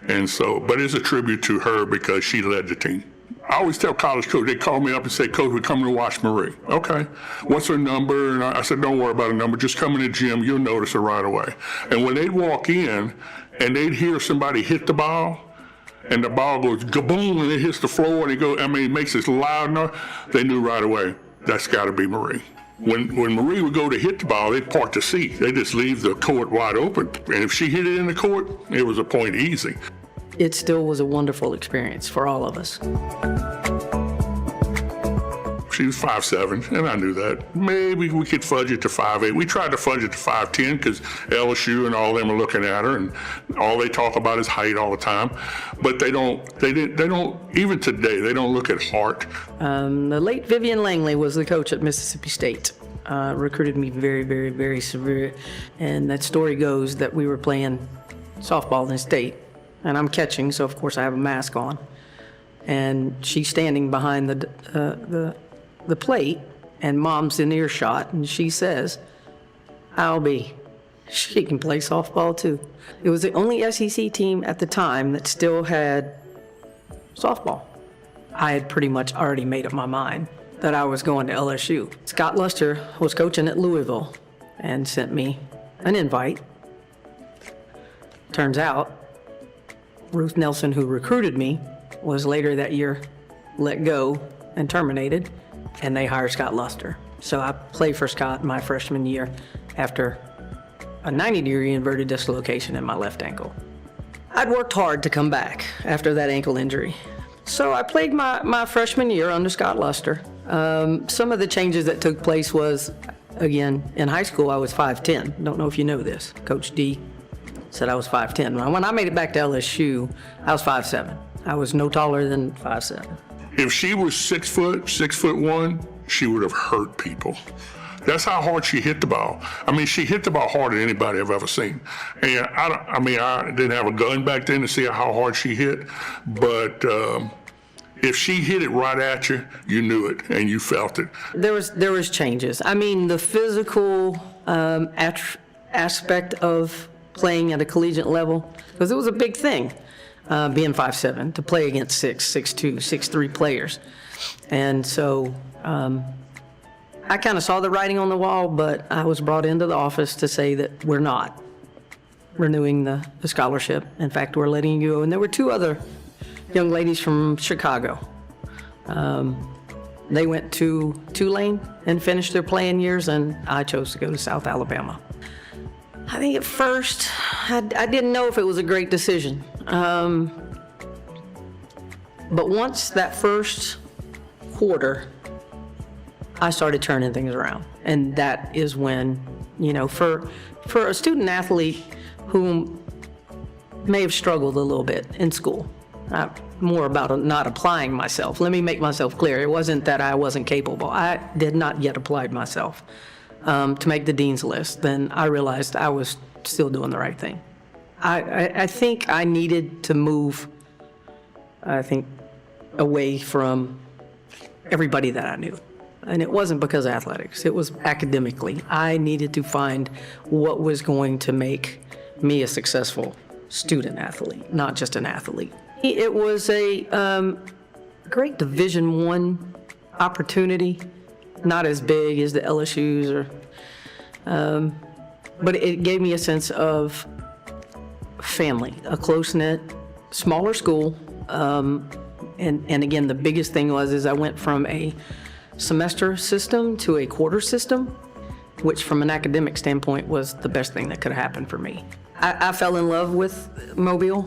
And so, but it's a tribute to her because she led the team. I always tell college coach, they call me up and say, Coach, we're coming to watch Marie. Okay, what's her number? And I said, don't worry about her number. Just come in the gym, you'll notice her right away. And when they'd walk in and they'd hear somebody hit the ball, and the ball goes kaboom, and it hits the floor, and it makes this loud noise, they knew right away, that's got to be Marie. When Marie would go to hit the ball, they'd park the seat. They just leave the court wide open. And if she hit it in the court, it was a point easy. It still was a wonderful experience for all of us. She was 5'7", and I knew that. Maybe we could fudge it to 5'8". We tried to fudge it to 5'10" because LSU and all of them are looking at her, and all they talk about is height all the time. But they don't, even today, they don't look at heart. The late Vivian Langley was the coach at Mississippi State. Recruited me very, very, very severe. And that story goes that we were playing softball in state, and I'm catching, so of course I have a mask on. And she's standing behind the plate, and Mom's in earshot, and she says, Albie, she can play softball too. It was the only SEC team at the time that still had softball. I had pretty much already made up my mind that I was going to LSU. Scott Luster was coaching at Louisville and sent me an invite. Turns out, Ruth Nelson, who recruited me, was later that year let go and terminated, and they hired Scott Luster. So I played for Scott my freshman year after a 90-degree inverted dislocation in my left ankle. I'd worked hard to come back after that ankle injury. So I played my freshman year under Scott Luster. Some of the changes that took place was, again, in high school I was 5'10". Don't know if you know this. Coach D said I was 5'10". When I made it back to LSU, I was 5'7". I was no taller than 5'7". If she was 6 foot, 6'1", she would have hurt people. That's how hard she hit the ball. I mean, she hit the ball harder than anybody I've ever seen. And I didn't have a gun back then to see how hard she hit, but if she hit it right at you, you knew it and you felt it. There was changes. I mean, the physical aspect of playing at a collegiate level, because it was a big thing. Being 5'7", to play against 6'2", 6'3" players. And so I kind of saw the writing on the wall, but I was brought into the office to say that we're not renewing the scholarship. In fact, we're letting you go. And there were 2 other young ladies from Chicago. They went to Tulane and finished their playing years, and I chose to go to South Alabama. I think at first, I didn't know if it was a great decision. But once that first quarter, I started turning things around. And that is when, for a student athlete who may have struggled a little bit in school, more about not applying myself. Let me make myself clear. It wasn't that I wasn't capable. I did not yet apply myself to make the dean's list. Then I realized I was still doing the right thing. I think I needed to move, away from everybody that I knew. And it wasn't because of athletics, it was academically. I needed to find what was going to make me a successful student athlete, not just an athlete. It was a great Division I opportunity, not as big as the LSU's, but it gave me a sense of family, a close-knit, smaller school. And again, the biggest thing is I went from a semester system to a quarter system, which from an academic standpoint was the best thing that could have happened for me. I fell in love with Mobile,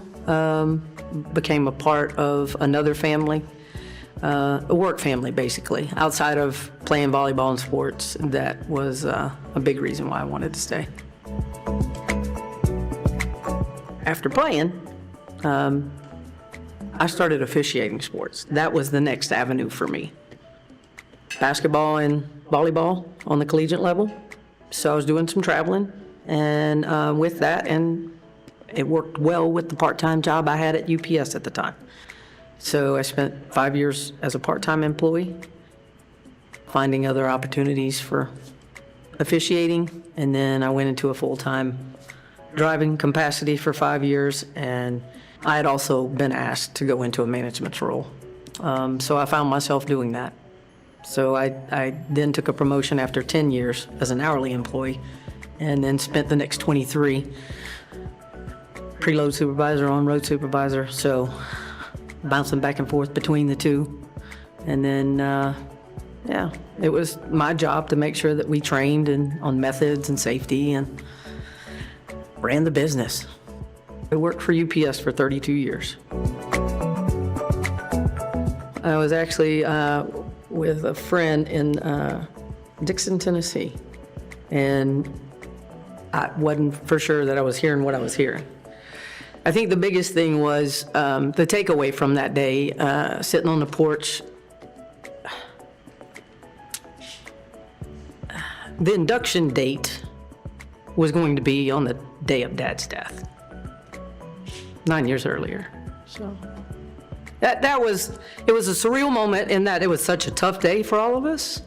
became a part of another family, a work family basically. Outside of playing volleyball and sports, that was a big reason why I wanted to stay. After playing, I started officiating sports. That was the next avenue for me. Basketball and volleyball on the collegiate level. So I was doing some traveling, and with that, and it worked well with the part-time job I had at UPS at the time. So I spent 5 years as a part-time employee, finding other opportunities for officiating, and then I went into a full-time driving capacity for 5 years, and I had also been asked to go into a management role. So I found myself doing that. So I then took a promotion after 10 years as an hourly employee, and then spent the next 23 preload supervisor, on-road supervisor, so bouncing back and forth between the two. And then, yeah, it was my job to make sure that we trained on methods and safety and ran the business. I worked for UPS for 32 years. I was actually with a friend in Dixon, Tennessee, and I wasn't for sure that I was hearing what I was hearing. I think the biggest thing was the takeaway from that day, sitting on the porch. The induction date was going to be on the day of Dad's death, 9 years earlier. So it was a surreal moment in that it was such a tough day for all of us,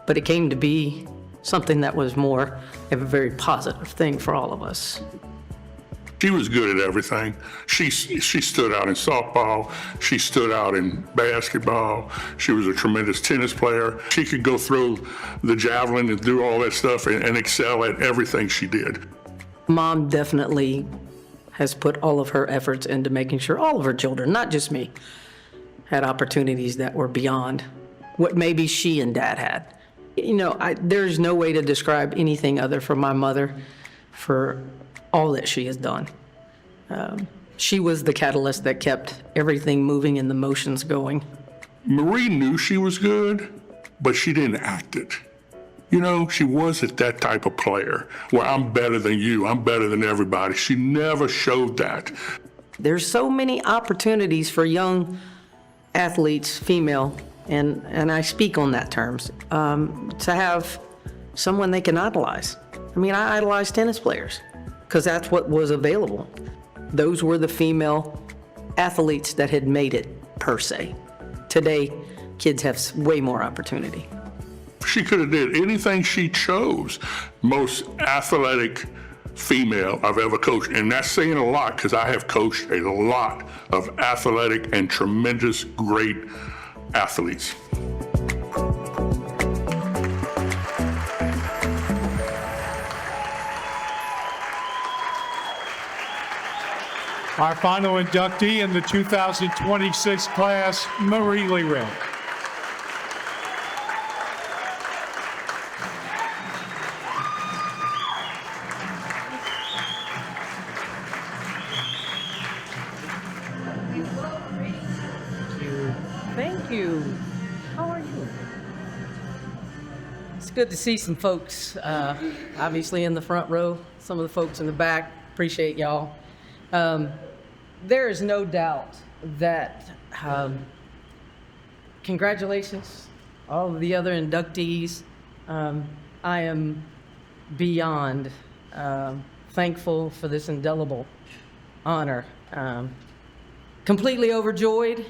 but it came to be something that was more of a very positive thing for all of us. She was good at everything. She stood out in softball. She stood out in basketball. She was a tremendous tennis player. She could go throw the javelin and do all that stuff and excel at everything she did. Mom definitely has put all of her efforts into making sure all of her children, not just me, had opportunities that were beyond what maybe she and Dad had. You know, there's no way to describe anything other from my mother for all that she has done. She was the catalyst that kept everything moving and the motions going. Marie knew she was good, but she didn't act it. You know, she wasn't that type of player where I'm better than you, I'm better than everybody. She never showed that. There's so many opportunities for young athletes, female, and I speak on that terms, to have someone they can idolize. I mean, I idolize tennis players because that's what was available. Those were the female athletes that had made it, per se. Today, kids have way more opportunity. She could have did anything she chose. Most athletic female I've ever coached, and that's saying a lot because I have coached a lot of athletic and tremendous great athletes. Our final inductee in the 2026 class, Marie Leroy. Thank you. How are you? It's good to see some folks, obviously in the front row, some of the folks in the back. Appreciate y'all. There is no doubt that congratulations, all of the other inductees. I am beyond thankful for this indelible honor. Completely overjoyed.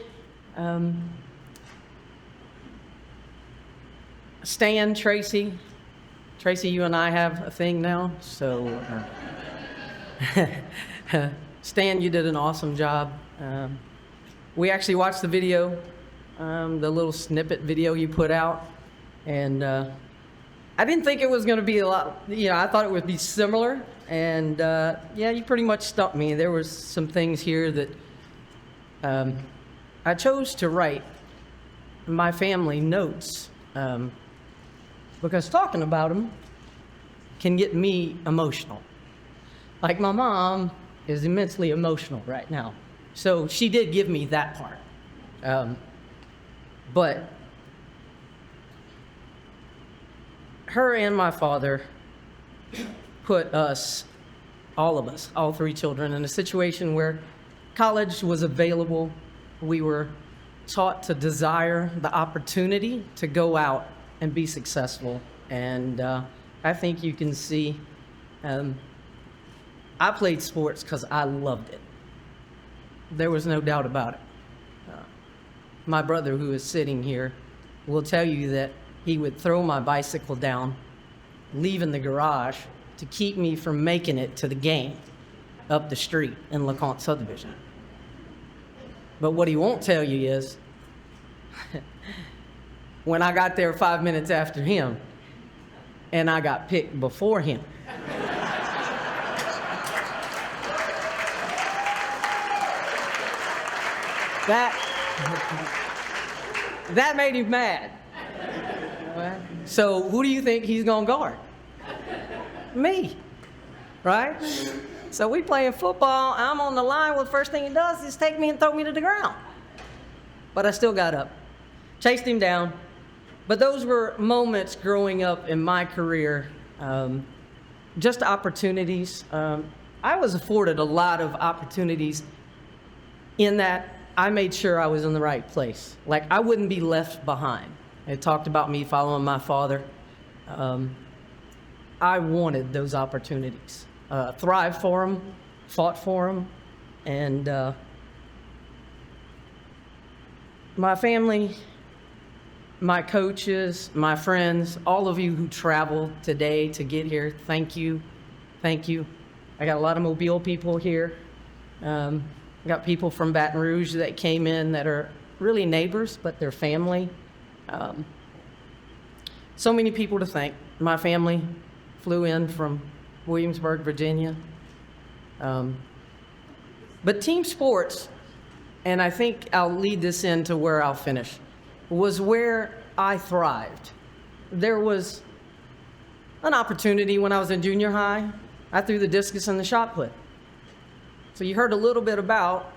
Stan, Tracy, you and I have a thing now, so Stan, you did an awesome job. We actually watched the video, the little snippet video you put out, and I didn't think it was going to be a lot, I thought it would be similar, and yeah, you pretty much stumped me. There was some things here that I chose to write my family notes because talking about them can get me emotional. Like my mom is immensely emotional right now. So she did give me that part. But her and my father put us, all of us, all three children, in a situation where college was available. We were taught to desire the opportunity to go out and be successful. And I think you can see I played sports because I loved it. There was no doubt about it. My brother, who is sitting here, will tell you that he would throw my bicycle down, leave in the garage to keep me from making it to the game up the street in LeConte subdivision. But what he won't tell you is, when I got there 5 minutes after him, and I got picked before him, that made him mad. So who do you think he's gonna guard? Me, right? So we playing football, I'm on the line, well, the first thing he does is take me and throw me to the ground. But I still got up, chased him down. But those were moments growing up in my career, just opportunities. I was afforded a lot of opportunities in that I made sure I was in the right place. Like, I wouldn't be left behind. It talked about me following my father. I wanted those opportunities. Thrived for them, fought for them, and my family, my coaches, my friends, all of you who traveled today to get here, thank you, thank you. I got a lot of Mobile people here. I got people from Baton Rouge that came in that are really neighbors, but they're family. So many people to thank. My family flew in from Williamsburg, Virginia. But team sports, and I think I'll lead this into where I'll finish, was where I thrived. There was an opportunity when I was in junior high. I threw the discus and the shot put. So you heard a little bit about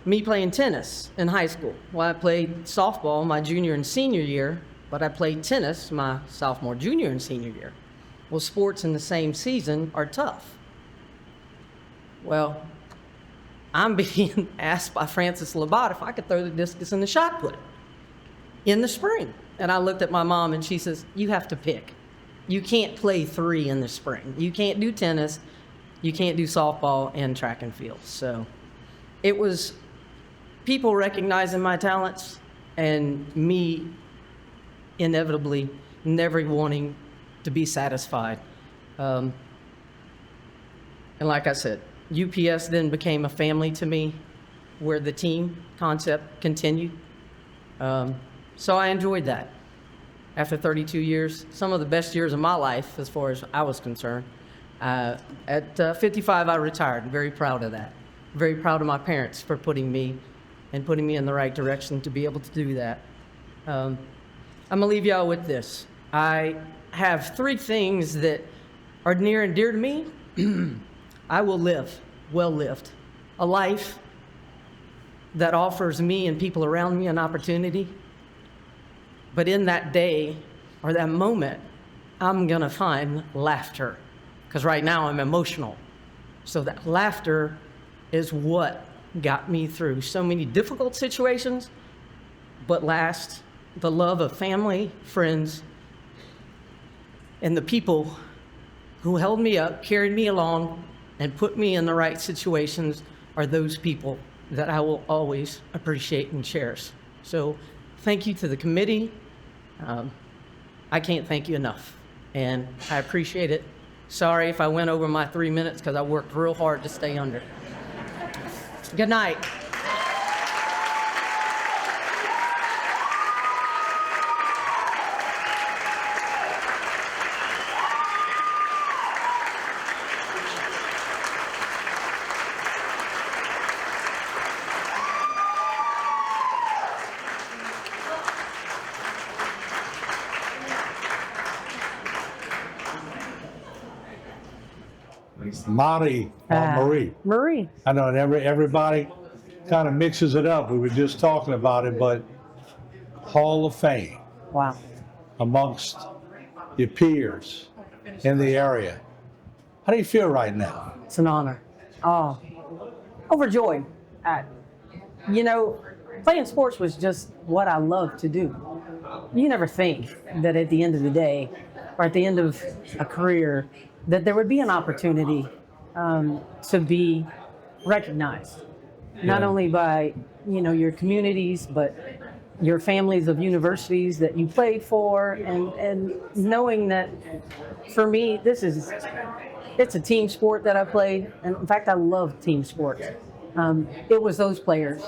me playing tennis in high school. Well, I played softball my junior and senior year, but I played tennis my sophomore, junior, and senior year. Well, sports in the same season are tough. Well, I'm being asked by Francis Labatt if I could throw the discus and the shot put in the spring. And I looked at my mom and she says, you have to pick. You can't play three in the spring. You can't do tennis, you can't do softball and track and field. So it was people recognizing my talents and me inevitably never wanting to be satisfied. And like I said, UPS then became a family to me where the team concept continued. So I enjoyed that. After 32 years, some of the best years of my life as far as I was concerned. At 55, I retired. I'm very proud of that. Very proud of my parents for putting me in the right direction to be able to do that. I'm gonna leave y'all with this. I have three things that are near and dear to me. I will live, well lived, a life that offers me and people around me an opportunity. But in that day or that moment, I'm gonna find laughter, because right now I'm emotional. So that laughter is what got me through so many difficult situations, but last, the love of family, friends, and the people who held me up, carried me along, and put me in the right situations are those people that I will always appreciate and cherish. So thank you to the committee. I can't thank you enough, and I appreciate it. Sorry if I went over my 3 minutes because I worked real hard to stay under. Good night. Marie. Marie. I know everybody kind of mixes it up. We were just talking about it, but Hall of Fame. Wow. Amongst your peers in the area. How do you feel right now? It's an honor. Oh, overjoyed. You know, playing sports was just what I love to do. You never think that at the end of the day, or at the end of a career, that there would be an opportunity to be recognized, not only by your communities, but your families of universities that you played for, and knowing that for me, it's a team sport that I played. And in fact, I love team sports. It was those players,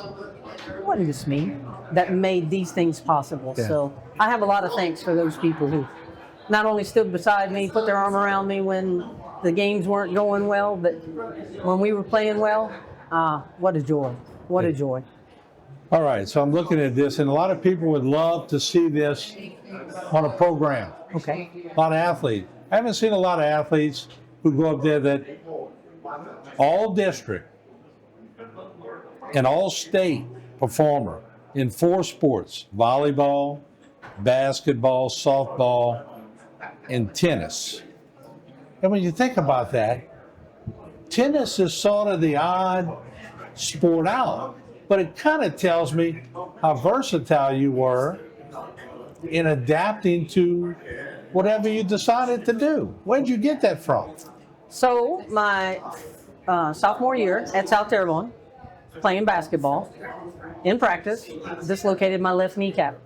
it wasn't just me, that made these things possible. Yeah. So I have a lot of thanks for those people who not only stood beside me, put their arm around me when the games weren't going well, but when we were playing well, what a joy. What a joy. All right, so I'm looking at this, and a lot of people would love to see this on a program. Okay. A lot of athletes. I haven't seen a lot of athletes who go up there that all district and all state performer in 4 sports: volleyball, basketball, softball, and tennis. And when you think about that, tennis is sort of the odd sport out, but it kind of tells me how versatile you were in adapting to whatever you decided to do. Where did you get that from? So my sophomore year at South Terrebonne, playing basketball, in practice, dislocated my left kneecap.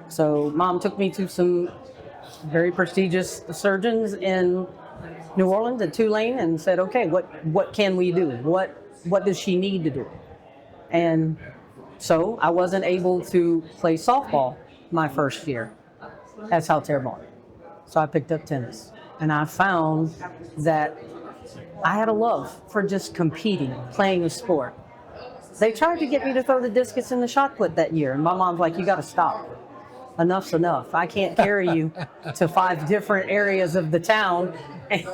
So Mom took me to some very prestigious surgeons in New Orleans at Tulane and said, okay, what can we do? What does she need to do? And so I wasn't able to play softball my first year at South Terrebonne. So I picked up tennis. And I found that I had a love for just competing, playing a sport. They tried to get me to throw the discus in the shot put that year. And my mom's like, you got to stop. Enough's enough. I can't carry you to 5 different areas of the town. And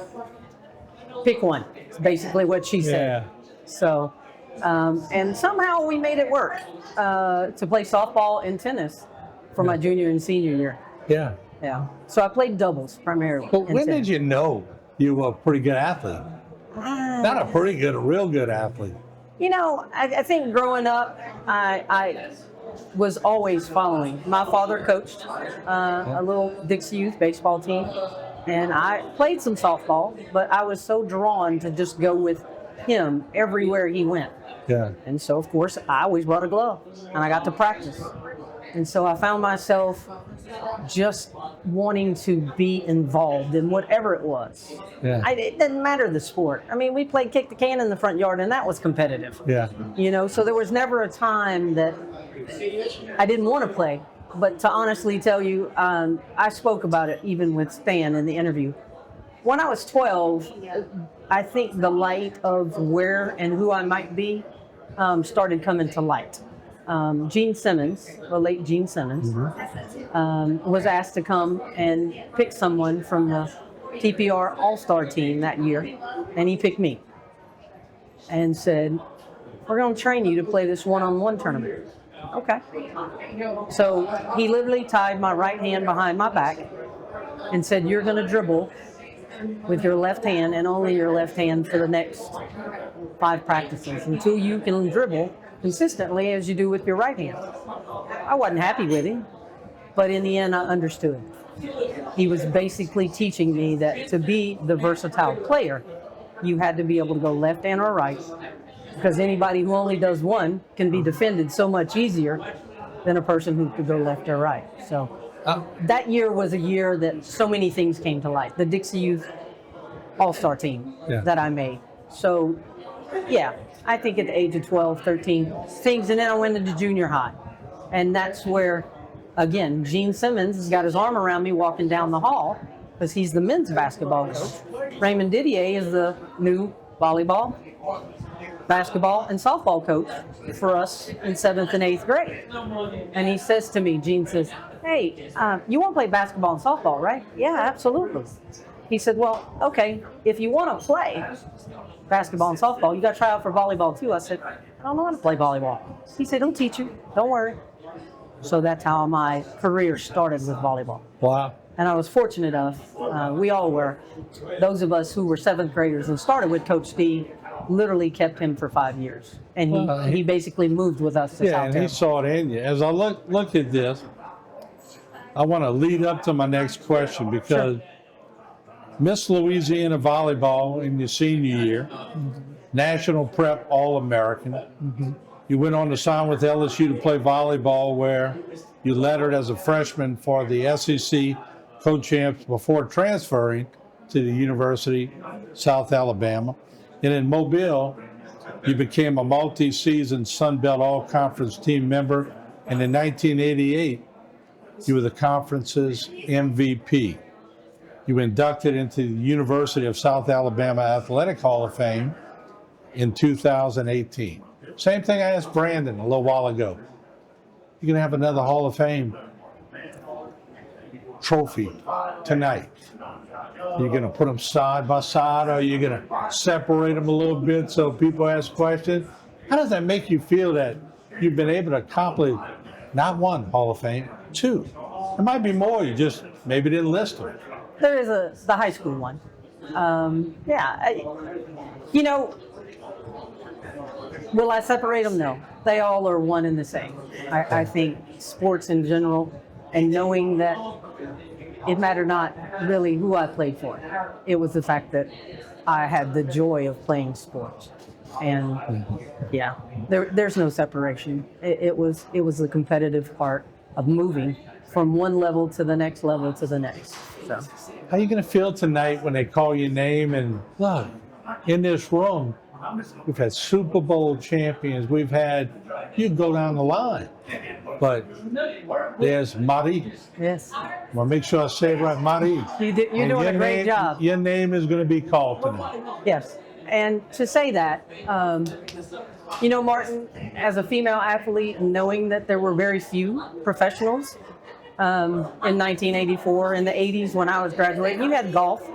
pick one. It's basically what she said. Yeah. So, and somehow we made it work to play softball and tennis for my junior and senior year. Yeah. Yeah. So I played doubles primarily. But when did you know you were a pretty good athlete? Not a pretty good, a real good athlete. You know, I think growing up, I was always following. My father coached a little Dixie Youth baseball team, and I played some softball, but I was so drawn to just go with him everywhere he went. Yeah. And so, of course, I always brought a glove, and I got to practice. And so I found myself just wanting to be involved in whatever it was. Yeah. It didn't matter the sport. I mean, we played kick the can in the front yard, and that was competitive. Yeah. You know, so there was never a time that I didn't want to play. But to honestly tell you, I spoke about it even with Stan in the interview. When I was 12, I think the light of where and who I might be started coming to light. Gene Simmons, the late Gene Simmons, was asked to come and pick someone from the TPR All-Star team that year, and he picked me and said, we're going to train you to play this one-on-one tournament. Okay. So he literally tied my right hand behind my back and said, you're going to dribble with your left hand and only your left hand for the next 5 practices until you can dribble consistently as you do with your right hand. I wasn't happy with him, but in the end I understood. He was basically teaching me that to be the versatile player, you had to be able to go left and or right, because anybody who only does one can be defended so much easier than a person who could go left or right. So that year was a year that so many things came to light. The Dixie Youth All-Star team that I made. So yeah, I think at the age of 12, 13, things, and then I went into junior high. And that's where, again, Gene Simmons has got his arm around me walking down the hall because he's the men's basketball coach. Raymond Didier is the new volleyball, basketball, and softball coach for us in 7th and 8th grade. And he says to me, Gene says, hey, you want to play basketball and softball, right? Yeah, absolutely. He said, well, okay, if you want to play basketball and softball, you got to try out for volleyball too. I said, I don't know how to play volleyball. He said, he'll teach you, don't worry. So that's how my career started with volleyball. Wow. And I was fortunate enough, we all were, those of us who were 7th graders and started with Coach Steve, literally kept him for 5 years. And he basically moved with us to South and he saw it in you. As I look at this, I want to lead up to my next question because Miss Louisiana Volleyball in your senior year, National Prep All-American. You You went on to sign with LSU to play volleyball, where you lettered as a freshman for the SEC co-champs before transferring to the University of South Alabama. And in Mobile, you became a multi-season Sun Belt All-Conference team member, and in 1988, you were the conference's MVP. You were inducted into the University of South Alabama Athletic Hall of Fame in 2018. Same thing I asked Brandon a little while ago. You're going to have another Hall of Fame trophy tonight. You're going to put them side by side, or you're going to separate them a little bit so people ask questions? How does that make you feel that you've been able to accomplish not one Hall of Fame, two? There might be more, you just maybe didn't list them. There is the high school one. Will I separate them? No. They all are one and the same. I think sports in general, and knowing that it mattered not really who I played for. It was the fact that I had the joy of playing sports. And there's no separation. It was the competitive part of moving from one level to the next level to the next. So, how are you going to feel tonight when they call your name? And look, in this room, we've had Super Bowl champions. We've had, you can go down the line. But there's Marie. Yes. I want to make sure I say it right, Marie. You're doing a great job. Your name is going to be called tonight. Yes. And to say that, Martin, as a female athlete, knowing that there were very few professionals in 1984, in the 80s when I was graduating, you had golf,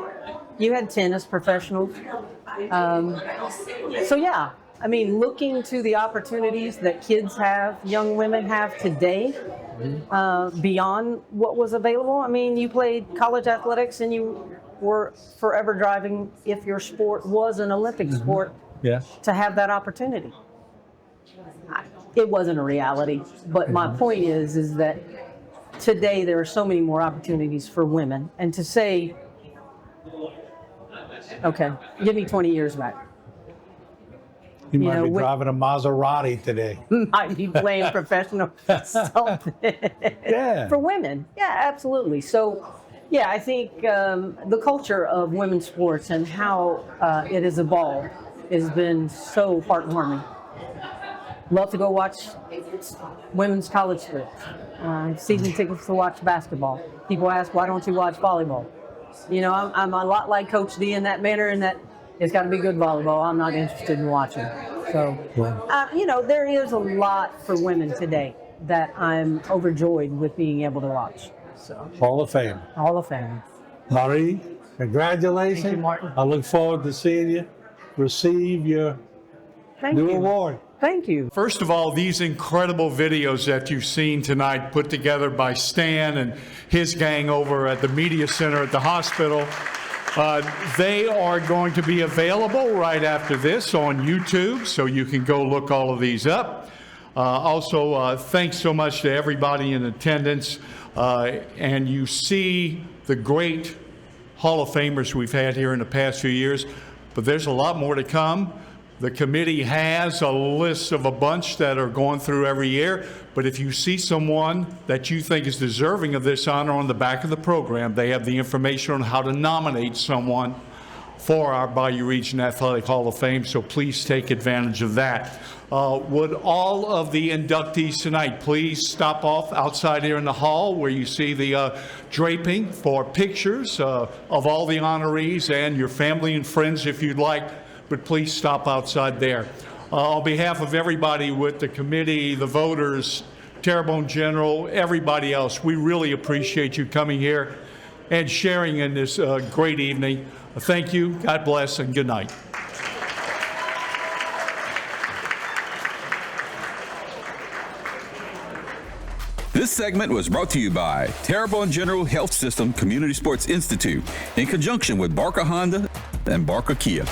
you had tennis professionals. Looking to the opportunities that kids have, young women have today, beyond what was available. I mean, you played college athletics and you were forever driving, if your sport was an Olympic sport, to have that opportunity. It wasn't a reality, but my point is that today there are so many more opportunities for women. And to say, okay, give me 20 years back. You might be driving a Maserati today. Might be playing professional something. Yeah. For women. Yeah, absolutely. So, yeah, I think the culture of women's sports and how it has evolved has been so heartwarming. Love to go watch women's college sports. Season tickets to watch basketball. People ask, why don't you watch volleyball? I'm a lot like Coach D in that manner, in that it's got to be good volleyball. I'm not interested in watching. So, there is a lot for women today that I'm overjoyed with being able to watch. So, Hall of Fame. Hall of Fame. Marie, congratulations. Thank you, Martin. I look forward to seeing you receive your new award. Thank you. First of all, these incredible videos that you've seen tonight, put together by Stan and his gang over at the Media Center at the hospital, they are going to be available right after this on YouTube, so you can go look all of these up. Also, thanks so much to everybody in attendance. And you see the great Hall of Famers we've had here in the past few years, but there's a lot more to come. The committee has a list of a bunch that are going through every year, but if you see someone that you think is deserving of this honor, on the back of the program, they have the information on how to nominate someone for our Bayou Region Athletic Hall of Fame, so please take advantage of that. Would all of the inductees tonight please stop off outside here in the hall where you see the draping for pictures of all the honorees and your family and friends if you'd like, but please stop outside there. On behalf of everybody with the committee, the voters, Terrebonne General, everybody else, we really appreciate you coming here and sharing in this great evening. Thank you, God bless, and good night. This segment was brought to you by Terrebonne General Health System Community Sports Institute in conjunction with Barker Honda and Barker Kia.